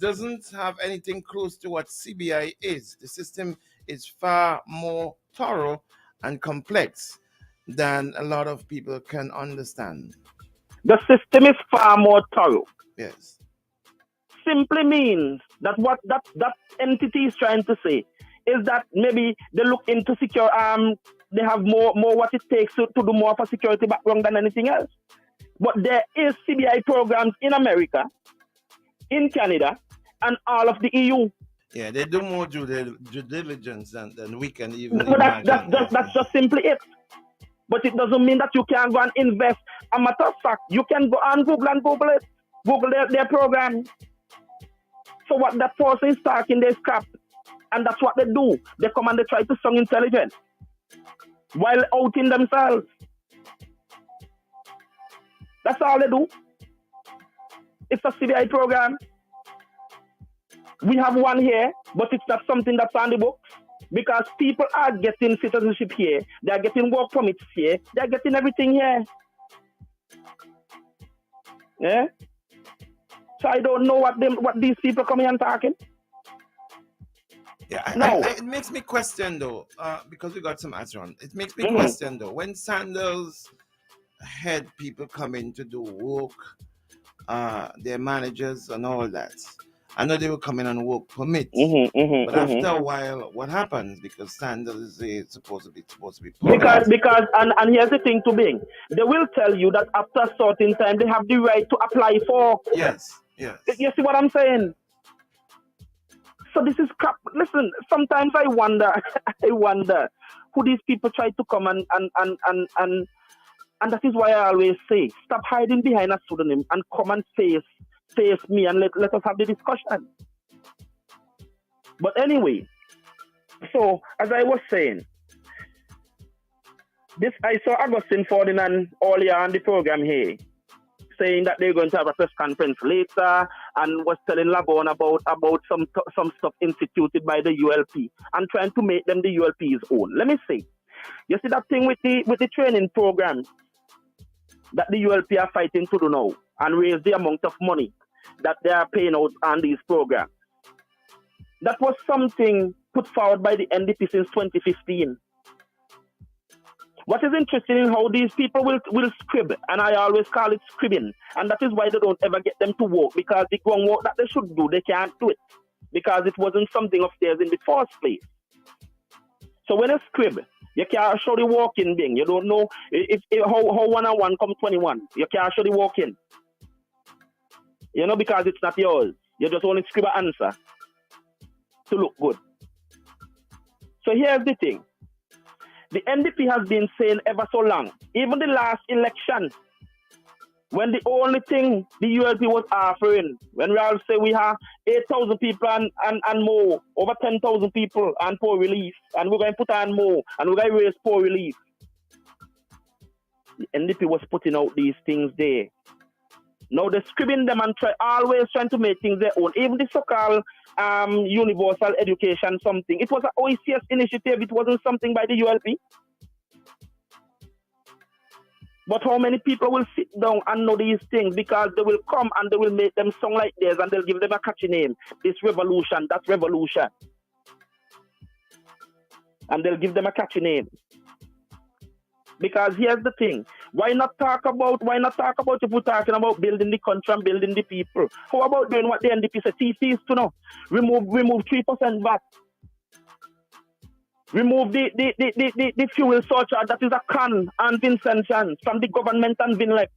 doesn't have anything close to what CBI is. The system is far more thorough and complex than a lot of people can understand. The system is far more thorough. Yes. Simply means that what that entity is trying to say is that maybe they look into secure they have more what it takes to do more of a security background than anything else. But there is CBI programs in America, in Canada, and all of the EU. Yeah, they do more due diligence than we can even imagine. That's just simply it. But it doesn't mean that you can go and invest. A matter of fact, you can go and Google it. Google their program. So what that person is talking, they scrap. And that's what they do. They come and they try to sound intelligent while outing themselves. That's all they do. It's a CBI program. We have one here, but it's not something that's on the books because people are getting citizenship here. They are getting work permits here. They are getting everything here. Yeah? So I don't know what these people coming and talking. Yeah, it makes me question though, because we got some answer on. It makes me question though, when Sanders had people come in to do work, their managers and all that. I know they will come in and work permits, but after a while, what happens? Because Sanders is supposed to be because and here's the thing to Bing, they will tell you that after a certain time they have the right to apply for. Yes. You see what I'm saying? So this is crap. Listen, sometimes I wonder who these people try to come and that is why I always say, stop hiding behind a pseudonym and come and face me and let us have the discussion. But anyway, so as I was saying, I saw Augustine Ferdinand earlier on the program here saying that they're going to have a press conference later and was telling Lagon about some stuff instituted by the ULP and trying to make them the ULP's own. Let me see. You see that thing with the training program that the ULP are fighting to do now and raise the amount of money. that they are paying out on these programs. That was something put forward by the NDP since 2015. What is interesting in how these people will scrib, and I always call it scribbing, and that is why they don't ever get them to work, because the groundwork that they should do, they can't do it, because it wasn't something of theirs in the first place. So when you scrib, you can't show the walk-in thing. You don't know if how 1 and 1 come 21. You can't show the walk-in. You know, because it's not yours. You just only scribble answer to look good. So here's the thing. The NDP has been saying ever so long, even the last election, when the only thing the ULP was offering, when we all say we have 8,000 people and more, over 10,000 people on poor relief, and we're going to put on more, and we're going to raise poor relief. The NDP was putting out these things there. Now they're scribbling them and always trying to make things their own. Even the so-called universal education something. It was an OECS initiative. It wasn't something by the ULP. But how many people will sit down and know these things? Because they will come and they will make them sound like theirs and they'll give them a catchy name. This revolution, that revolution. And they'll give them a catchy name. Because here's the thing. Why not talk about if we're talking about building the country and building the people? How about doing what the NDP said? TCs to know. Remove 3% VAT. Remove the fuel surcharge that is a con and Vincentians from the government and Vinlec.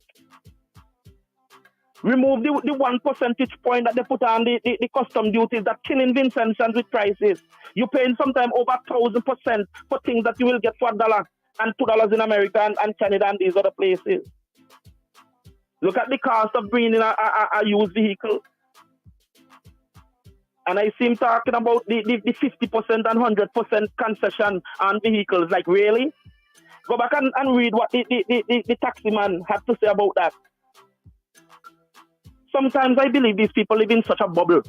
Remove the 1 percentage point that they put on the custom duties that killing Vincentians with prices. You're paying sometimes over 1,000% for things that you will get for $1 and $2 in America and Canada and these other places. Look at the cost of bringing a used vehicle. And I see him talking about the 50% and 100% concession on vehicles. Like, really? Go back and read what the taxi man had to say about that. Sometimes I believe these people live in such a bubble.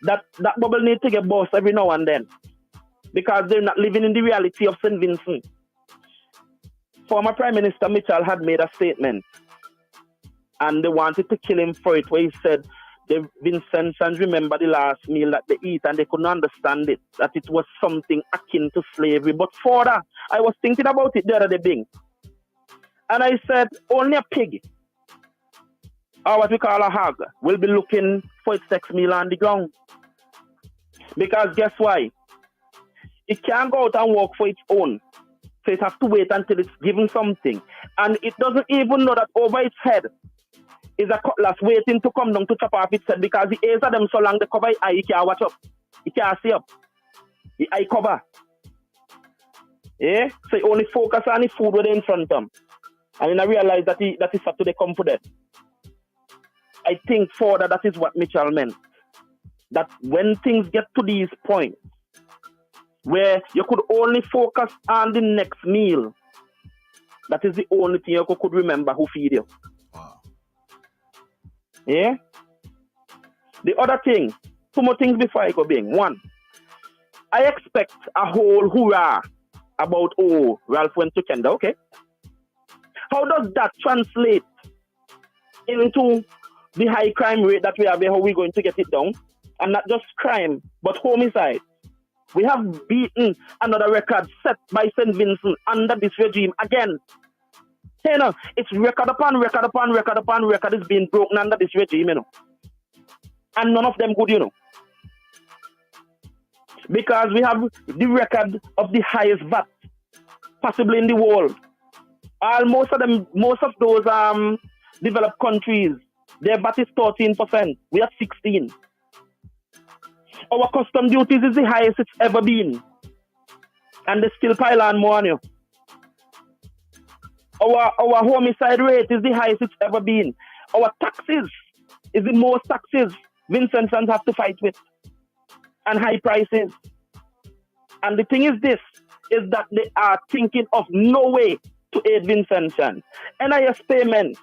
That bubble needs to get burst every now and then. Because they're not living in the reality of St. Vincent. Former Prime Minister Mitchell had made a statement. And they wanted to kill him for it, where he said, the Vincentians remember the last meal that they eat, and they couldn't understand it, that it was something akin to slavery. But further, I was thinking about it the other day, Bing. And I said, only a pig, or what we call a hog, will be looking for its next meal on the ground. Because guess why? It can't go out and work for its own. So it has to wait until it's given something. And it doesn't even know that over its head is a cutlass waiting to come down to chop off its head, because the ears of them so long, they cover its eye, you can't watch up. You can't see up. The eye cover. Yeah? So you only focus on the food within in front of them. And then I realize that is up to the confident. I think further that is what Mitchell meant. That when things get to these points, where you could only focus on the next meal, that is the only thing you could remember who feed you. Wow. Yeah? The other thing, 2 more things before I go, Bing. One, I expect a whole hoorah about, Ralph went to Canada, okay? How does that translate into the high crime rate that we have here? How are we going to get it down? And not just crime, but homicide. We have beaten another record set by St. Vincent under this regime again. You know, it's record upon record upon record upon record is being broken under this regime, you know. And none of them good, you know. Because we have the record of the highest VAT possibly in the world. Most of those developed countries, their VAT is 13%. We have 16%. Our custom duties is the highest it's ever been. And they still pile on more on you. Our homicide rate is the highest it's ever been. Our taxes is the most taxes Vincentians have to fight with. And high prices. And the thing is this, is that they are thinking of no way to aid Vincentians. NIS payments,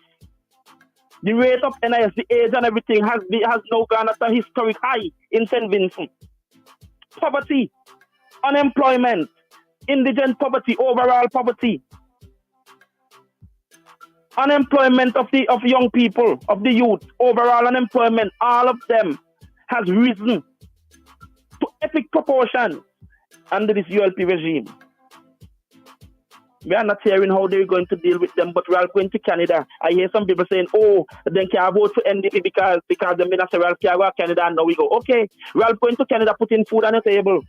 the rate of NIS, the age and everything has now gone at a historic high in St. Vincent. Poverty, unemployment, indigent poverty, overall poverty. Unemployment of young people, of the youth, overall unemployment, all of them has risen to epic proportions under this ULP regime. We are not hearing how they're going to deal with them, but Ralph going to Canada. I hear some people saying, oh, then can I vote for NDP because the minister Ralph can go to Canada and now we go. Okay, Ralph going to Canada putting food on the table.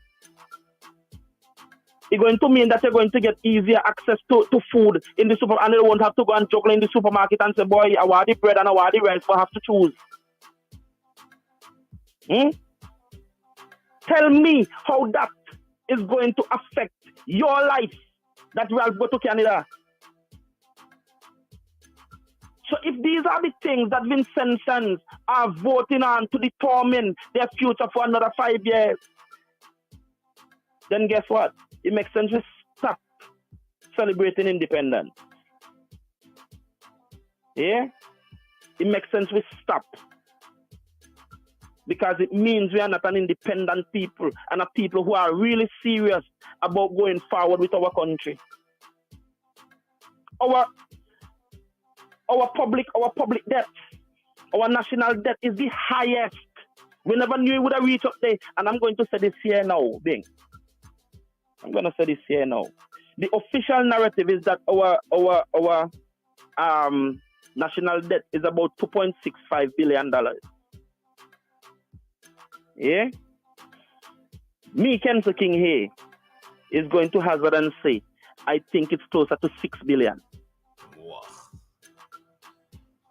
It's going to mean that you're going to get easier access to food in the supermarket, and they won't have to go and juggle in the supermarket and say, boy, I want the bread and I want the rice, but I have to choose. Tell me how that is going to affect your life that Ralph go to Canada. So if these are the things that Vincentians are voting on to determine their future for another 5 years, then guess what? It makes sense to stop celebrating independence. Yeah? It makes sense we stop. Because it means we are not an independent people and a people who are really serious about going forward with our country. Our public debt, our national debt is the highest. We never knew it would have reached up there. And I'm going to say this here now, Bing. I'm going to say this here now. The official narrative is that our national debt is about $2.65 billion. Yeah? Me, Kenzo King here, is going to hazard and say, I think it's closer to 6 billion. Wow.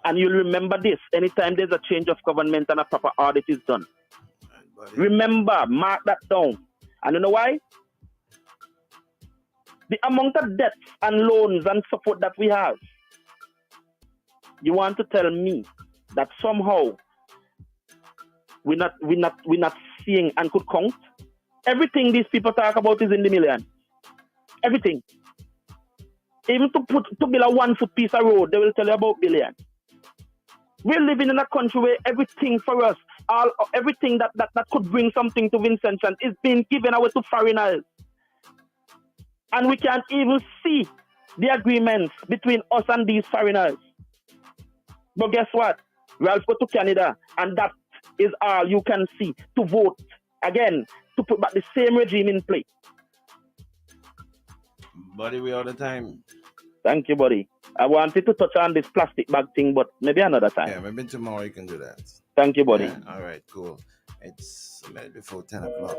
And you'll remember this anytime there's a change of government and a proper audit is done. Remember, mark that down. And you know why? The amount of debts and loans and support that we have. You want to tell me that somehow we're not seeing and could count? Everything these people talk about is in the million. Everything. Even to build a 1 foot piece of road, they will tell you about billion. We're living in a country where everything for us, everything that could bring something to Vincentian is being given away to foreigners. And we can't even see the agreements between us and these foreigners. But guess what? Ralph go to Canada, and that is all you can see to vote again to put back the same regime in place. Buddy, we all the time. Thank you, buddy. I wanted to touch on this plastic bag thing, but maybe another time. Yeah, maybe tomorrow you can do that. Thank you, buddy. Yeah, all right, cool. It's a minute before 10 o'clock.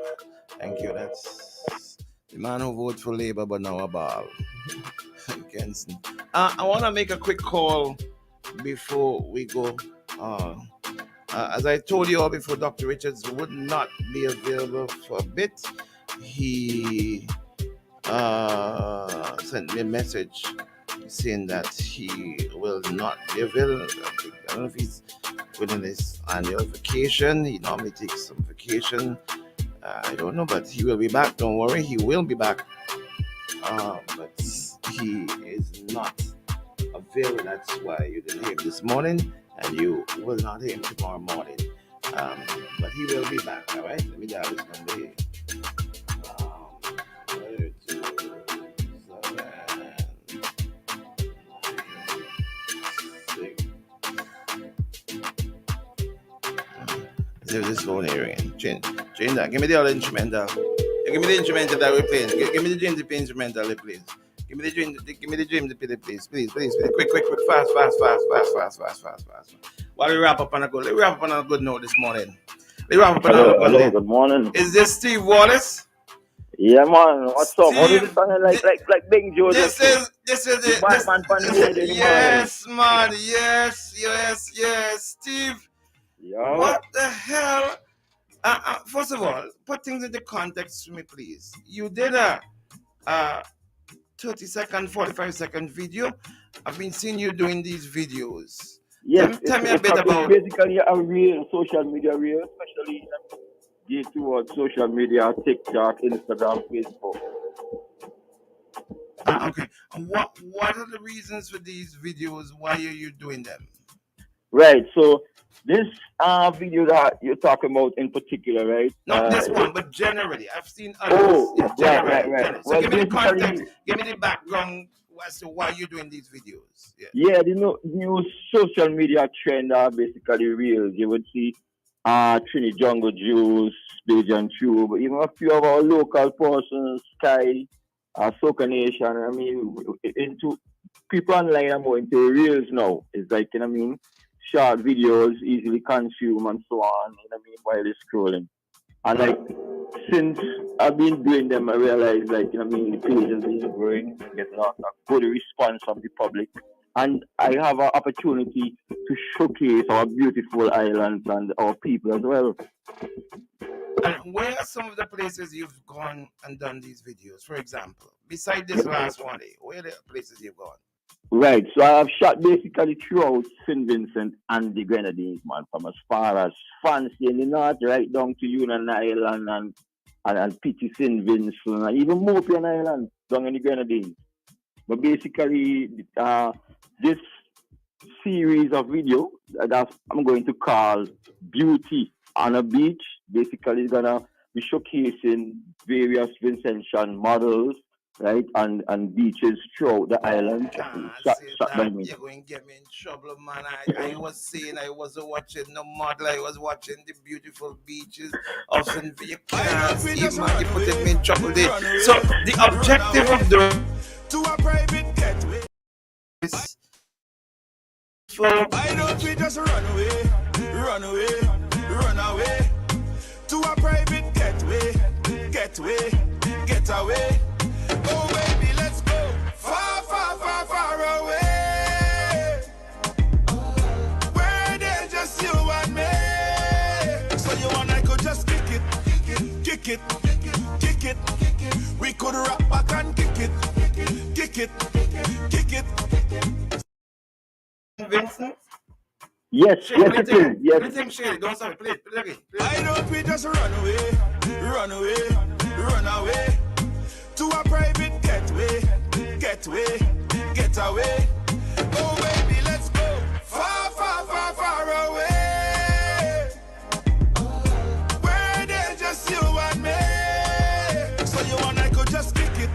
Thank you. That's the man who voted for Labour but now a ball. Kenson. I want to make a quick call before we go. As I told you all before, Dr. Richards would not be available for a bit. He sent me a message saying that he will not be available. I don't know if he's within his annual vacation. He normally takes some vacation. I don't know, but he will be back. Don't worry, he will be back. But he is not available. That's why you didn't hear him this morning, and you will not hear him tomorrow morning. But he will be back. All right. Let me dial this number here. 227. This phone here again. Change that. Give me the other instrumental. Give me the instrumental that we're playing. Give me the James P instrumental, please. Give me the James P, please. Please. Quick. Fast. While we wrap up on a good note this morning. Hello, good morning. Is this Steve Wallace? Yeah, man. What's up? How is it sounding like Big Joe? This is it. Yes, man. Yes. Steve. Yeah. What the hell? First of all, put things into context for me, please. You did a 30-second, 45-second video. I've been seeing you doing these videos. Yes. Tell me a bit about. Basically, a real social media reel, especially geared towards social media, TikTok, Instagram, Facebook. Okay. What are the reasons for these videos? Why are you doing them? Right. So this video that you're talking about in particular, right? Not this one, but generally. I've seen others. Right. So well, give me the context. Give me the background. why are you doing these videos? Yeah, the new social media trend are basically reels. You would see Trini Jungle Juice, Bajan Tube, even a few of our local persons, Sky, Soca Nation. I mean, into people online are more into reels now. It's like, you know what I mean, short videos, easily consumed and so on, you know what I mean, while they're scrolling. And like, since I've been doing them, I realized, like, you know what I mean, the page has been growing, getting a good response from the public. And I have an opportunity to showcase our beautiful islands and our people as well. And where are some of the places you've gone and done these videos, for example? Besides this last one, where are the places you've gone? Right, so I've shot basically throughout St. Vincent and the Grenadines, man, from as far as Fancy in the north, right down to Union Island and Petty St. Vincent, and even Mopian Island down in the Grenadines. But basically, this series of video that I'm going to call Beauty on a Beach, basically is gonna be showcasing various Vincentian models, right, and beaches throughout the island. Shot by me. You're going to get me in trouble, man. I was saying I wasn't watching no model, I was watching the beautiful beaches of St. Vincent. You can't see, man, you putting me in trouble there. So the objective of the to a private getaway. Why don't we just run away to a private get away. Oh baby, let's go far away, where there's just you and me. So you and I could just kick it. We could rap back and kick it. Vincent? Yes, it is. Yes. Rhythm shade, don't stop, play again. Why don't we just run away to a private getaway. Oh baby, let's go far away, where there's just you and me. So you and I could just kick it.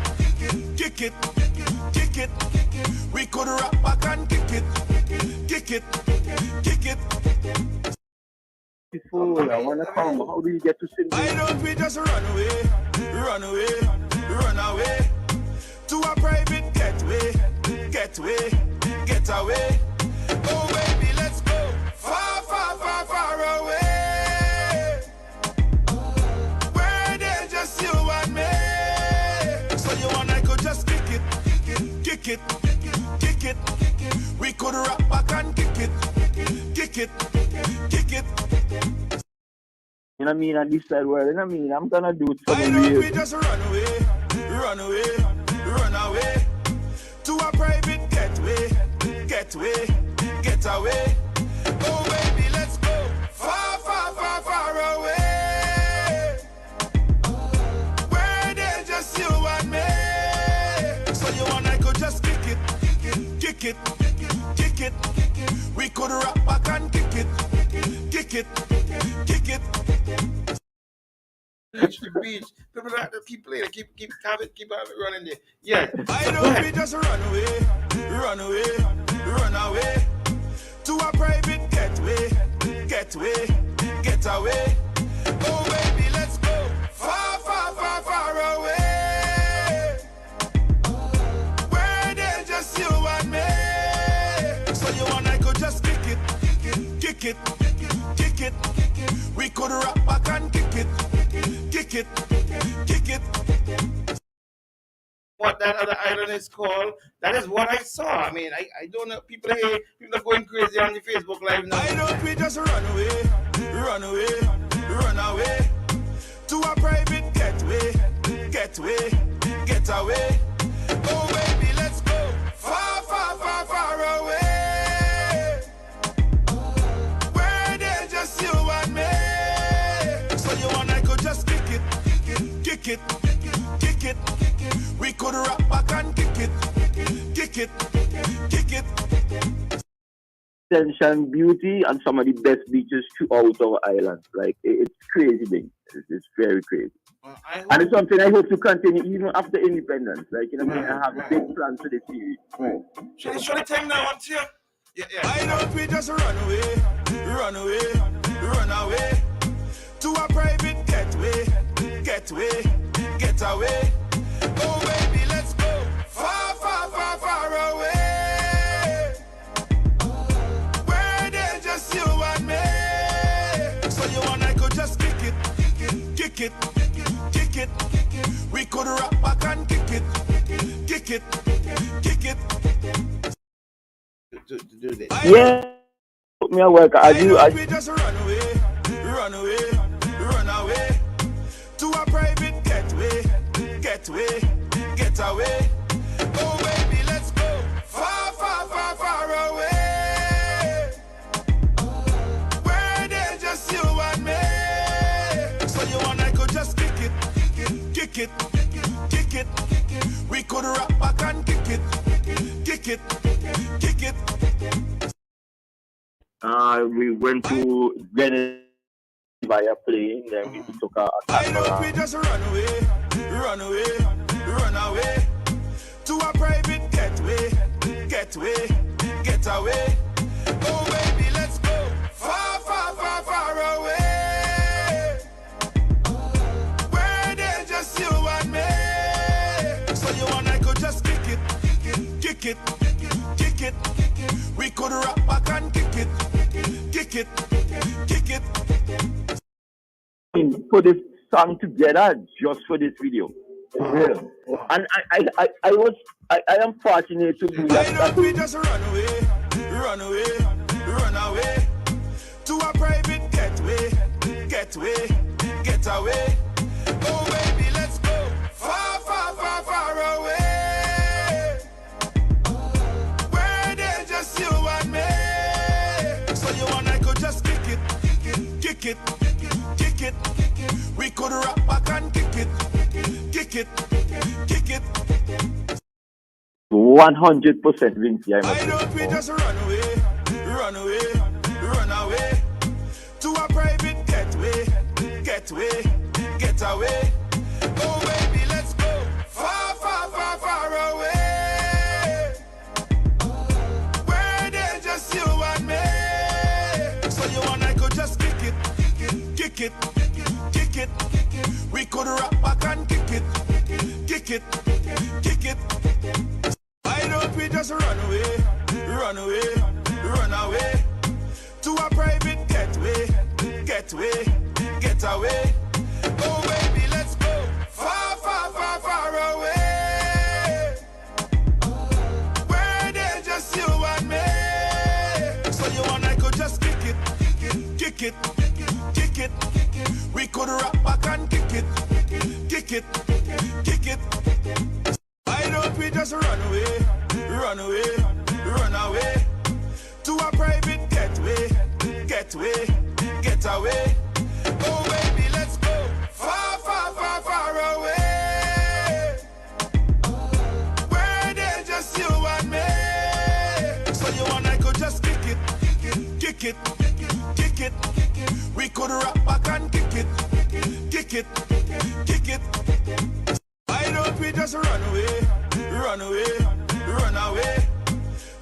We could rap back and kick it. Before I wanna come, how do you get to St. Why don't we just run away to a private getaway. Oh baby, let's go far away, where there's just you and me. So you and I could just kick it. We could rap back and kick it. You know what I mean? On this side world, you know what I mean? I'm gonna do some Why don't real. we just run away to a private getaway. Oh baby, let's go far away, where there's just you and me. So you and I could just kick it. We could rap back and kick it. The beach. People have to keep playing, keep running there. Yeah. Why don't we just run away to a private getaway. Oh baby, let's go far away, where there's just you and me. So you and I could just kick it. We could rap back and kick it. What that other island is called, that is what I saw. I mean, I don't know, people are going crazy on the Facebook Live now. Why don't we just run away to a private getaway. Oh baby, let's go far away, where there's just you and me. So you and I could just kick it. We could rap back and kick it. Vincentian beauty and some of the best beaches throughout our island. Like, it's crazy thing. It's very crazy. And it's something I hope to continue even after independence. Like, you know, I have big plans for the series. Right. Should I take now? What's here? Yeah. I don't we just run away to a private getaway, get away. Oh baby, let's go far away, where there's just you and me. So you and I could just kick it. We could rap back and kick it. Yeah, put me at work. We just run away to a private getaway, get away. Oh baby, let's go far away, where there's just you and me. So you and I could just kick it. We could rap back and kick it. We went to Venice by a plane, then we took a camera. We just run away to a private getaway, get away. Oh baby, let's go far away, where there's just you and me. So you and I could just kick it. We could rap back and kick it. Put this song together just for this video. And I am fortunate to be that. We just run away to a private getaway, get away. Oh baby, let's go far away, where there's just you and me. So you and I could just kick it. We could rap back and kick it. 100% Vinci, I must say. We just run away to a private getaway, get away. Oh baby, let's go far away, where there's just you and me. So you and I could just kick it. We could rap back and kick it. Why don't we just run away to a private getaway, get away. Oh baby, let's go far away, where there's just you and me. So you and I could just kick it. We could rap back and kick it. Why don't we just run away to a private getaway, get away. Oh baby, let's go far away, where there's just you and me. So you and I could just kick it. We could rap back and kick it. Why don't we just run away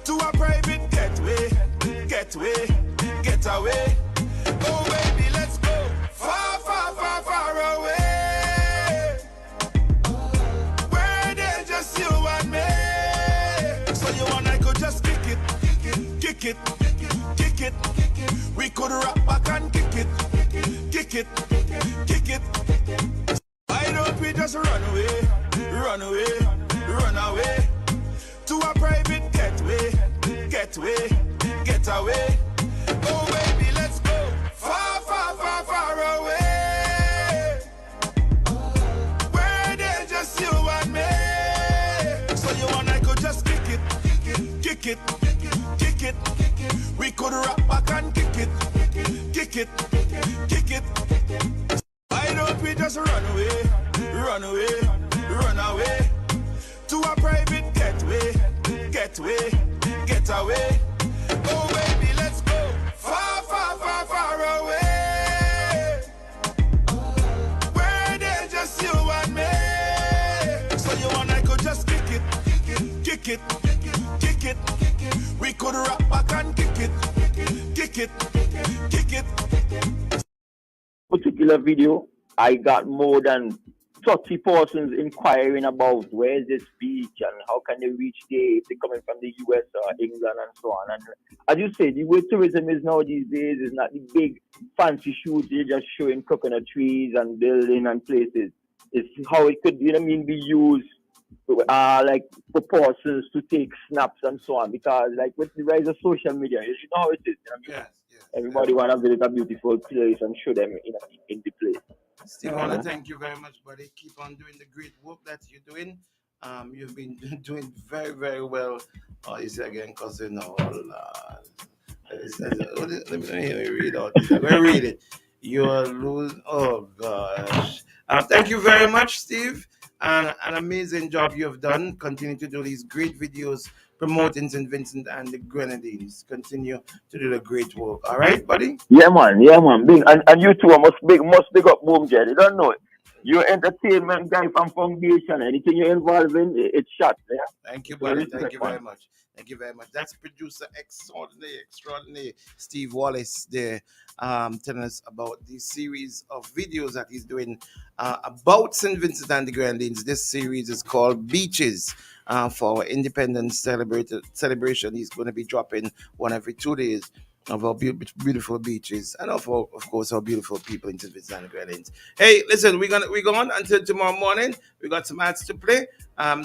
to a private getaway, get away. Oh baby, let's go far away, where there's just you and me. So you and I could just kick it. We could rap back and kick it. Why don't we just run away to a private getaway, get away. Oh baby, let's go far away, where there's just you and me. So you and I could just kick it. We could rap back and kick it. Why don't we just run away to a private getaway, get away. Oh baby, let's go far away, where there's just kick it, kick it. We could rap back and kick it, kick it, kick it. Particular video, I got more than 30 persons inquiring about where is this beach and how can they reach there if they're coming from the US or England and so on. And as you say, the way tourism is now these days is not the big fancy shoots, they're just showing coconut trees and building and places. It's how it could, you know what I mean, be used like for persons to take snaps and so on. Because like with the rise of social media, you know how it is. You know what I mean? Everybody want to visit a beautiful place and show them in the place. Steve, I want to thank you very much, buddy. Keep on doing the great work that you're doing. You've been doing very, very well. Oh, you say again, cousin. Oh, let me read out. I'm going to read it. You're losing. Oh, gosh. Thank you very much, Steve. And an amazing job you've done. Continue to do these great videos promoting St. Vincent and the Grenadines. Continue to do the great work. All right, buddy? Yeah, man. Big. And you too, must big up Boom Jet. You don't know it. You're entertainment guy from Foundation. Anything you're involved in, it's shot. Yeah? Thank you, buddy. Thank you very much. Thank you very much. That's producer extraordinary Steve Wallace there, telling us about this series of videos that he's doing about St. Vincent and the Grenadines. This series is called Beaches for our Independence celebration. He's going to be dropping one every 2 days of our beautiful beaches and of course our beautiful people in St. Vincent and the Grenadines. Hey, listen, we're on until tomorrow morning. We got some ads to play.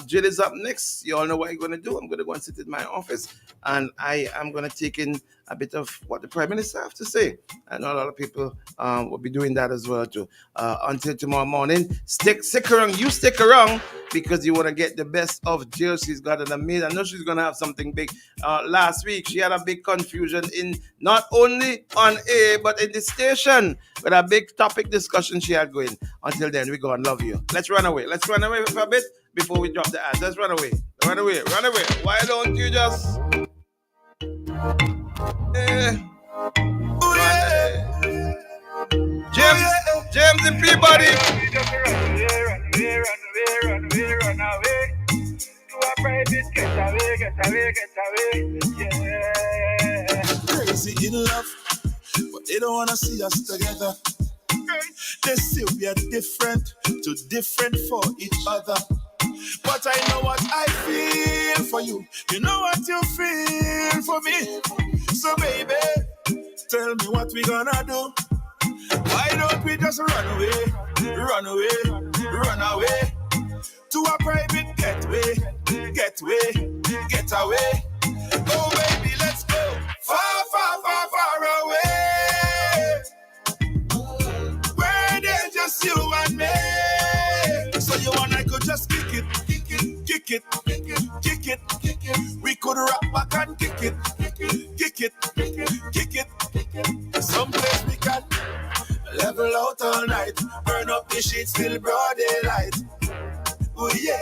Jill is up next. You all know what I'm going to do. I'm going to go and sit in my office and I am going to take in a bit of what the Prime Minister has to say. I know a lot of people will be doing that as well too. Until tomorrow morning, stick around. You stick around because you want to get the best of Jill. She's got an amazing. I know she's going to have something big. Last week, she had a big confusion in not only on air but in the station with a big topic discussion she had going. Until then, we go and love you. Let's run away. Let's run away for a bit before we drop the ads. Let's run away. Run away. Run away. Why don't you just... James and Peabody. Crazy in love, but they don't wanna see us together. They say we are different, too different for each other. But I know what I feel for you. You know what you feel for me. So baby, tell me what we gonna do. Why don't we just run away to a private getaway, get away. Oh baby, let's go far away, where there's just you and me. So you and I could just kick it. We could rap back and kick it. Someplace we can level out all night, burn up the sheets till broad daylight. Oh yeah.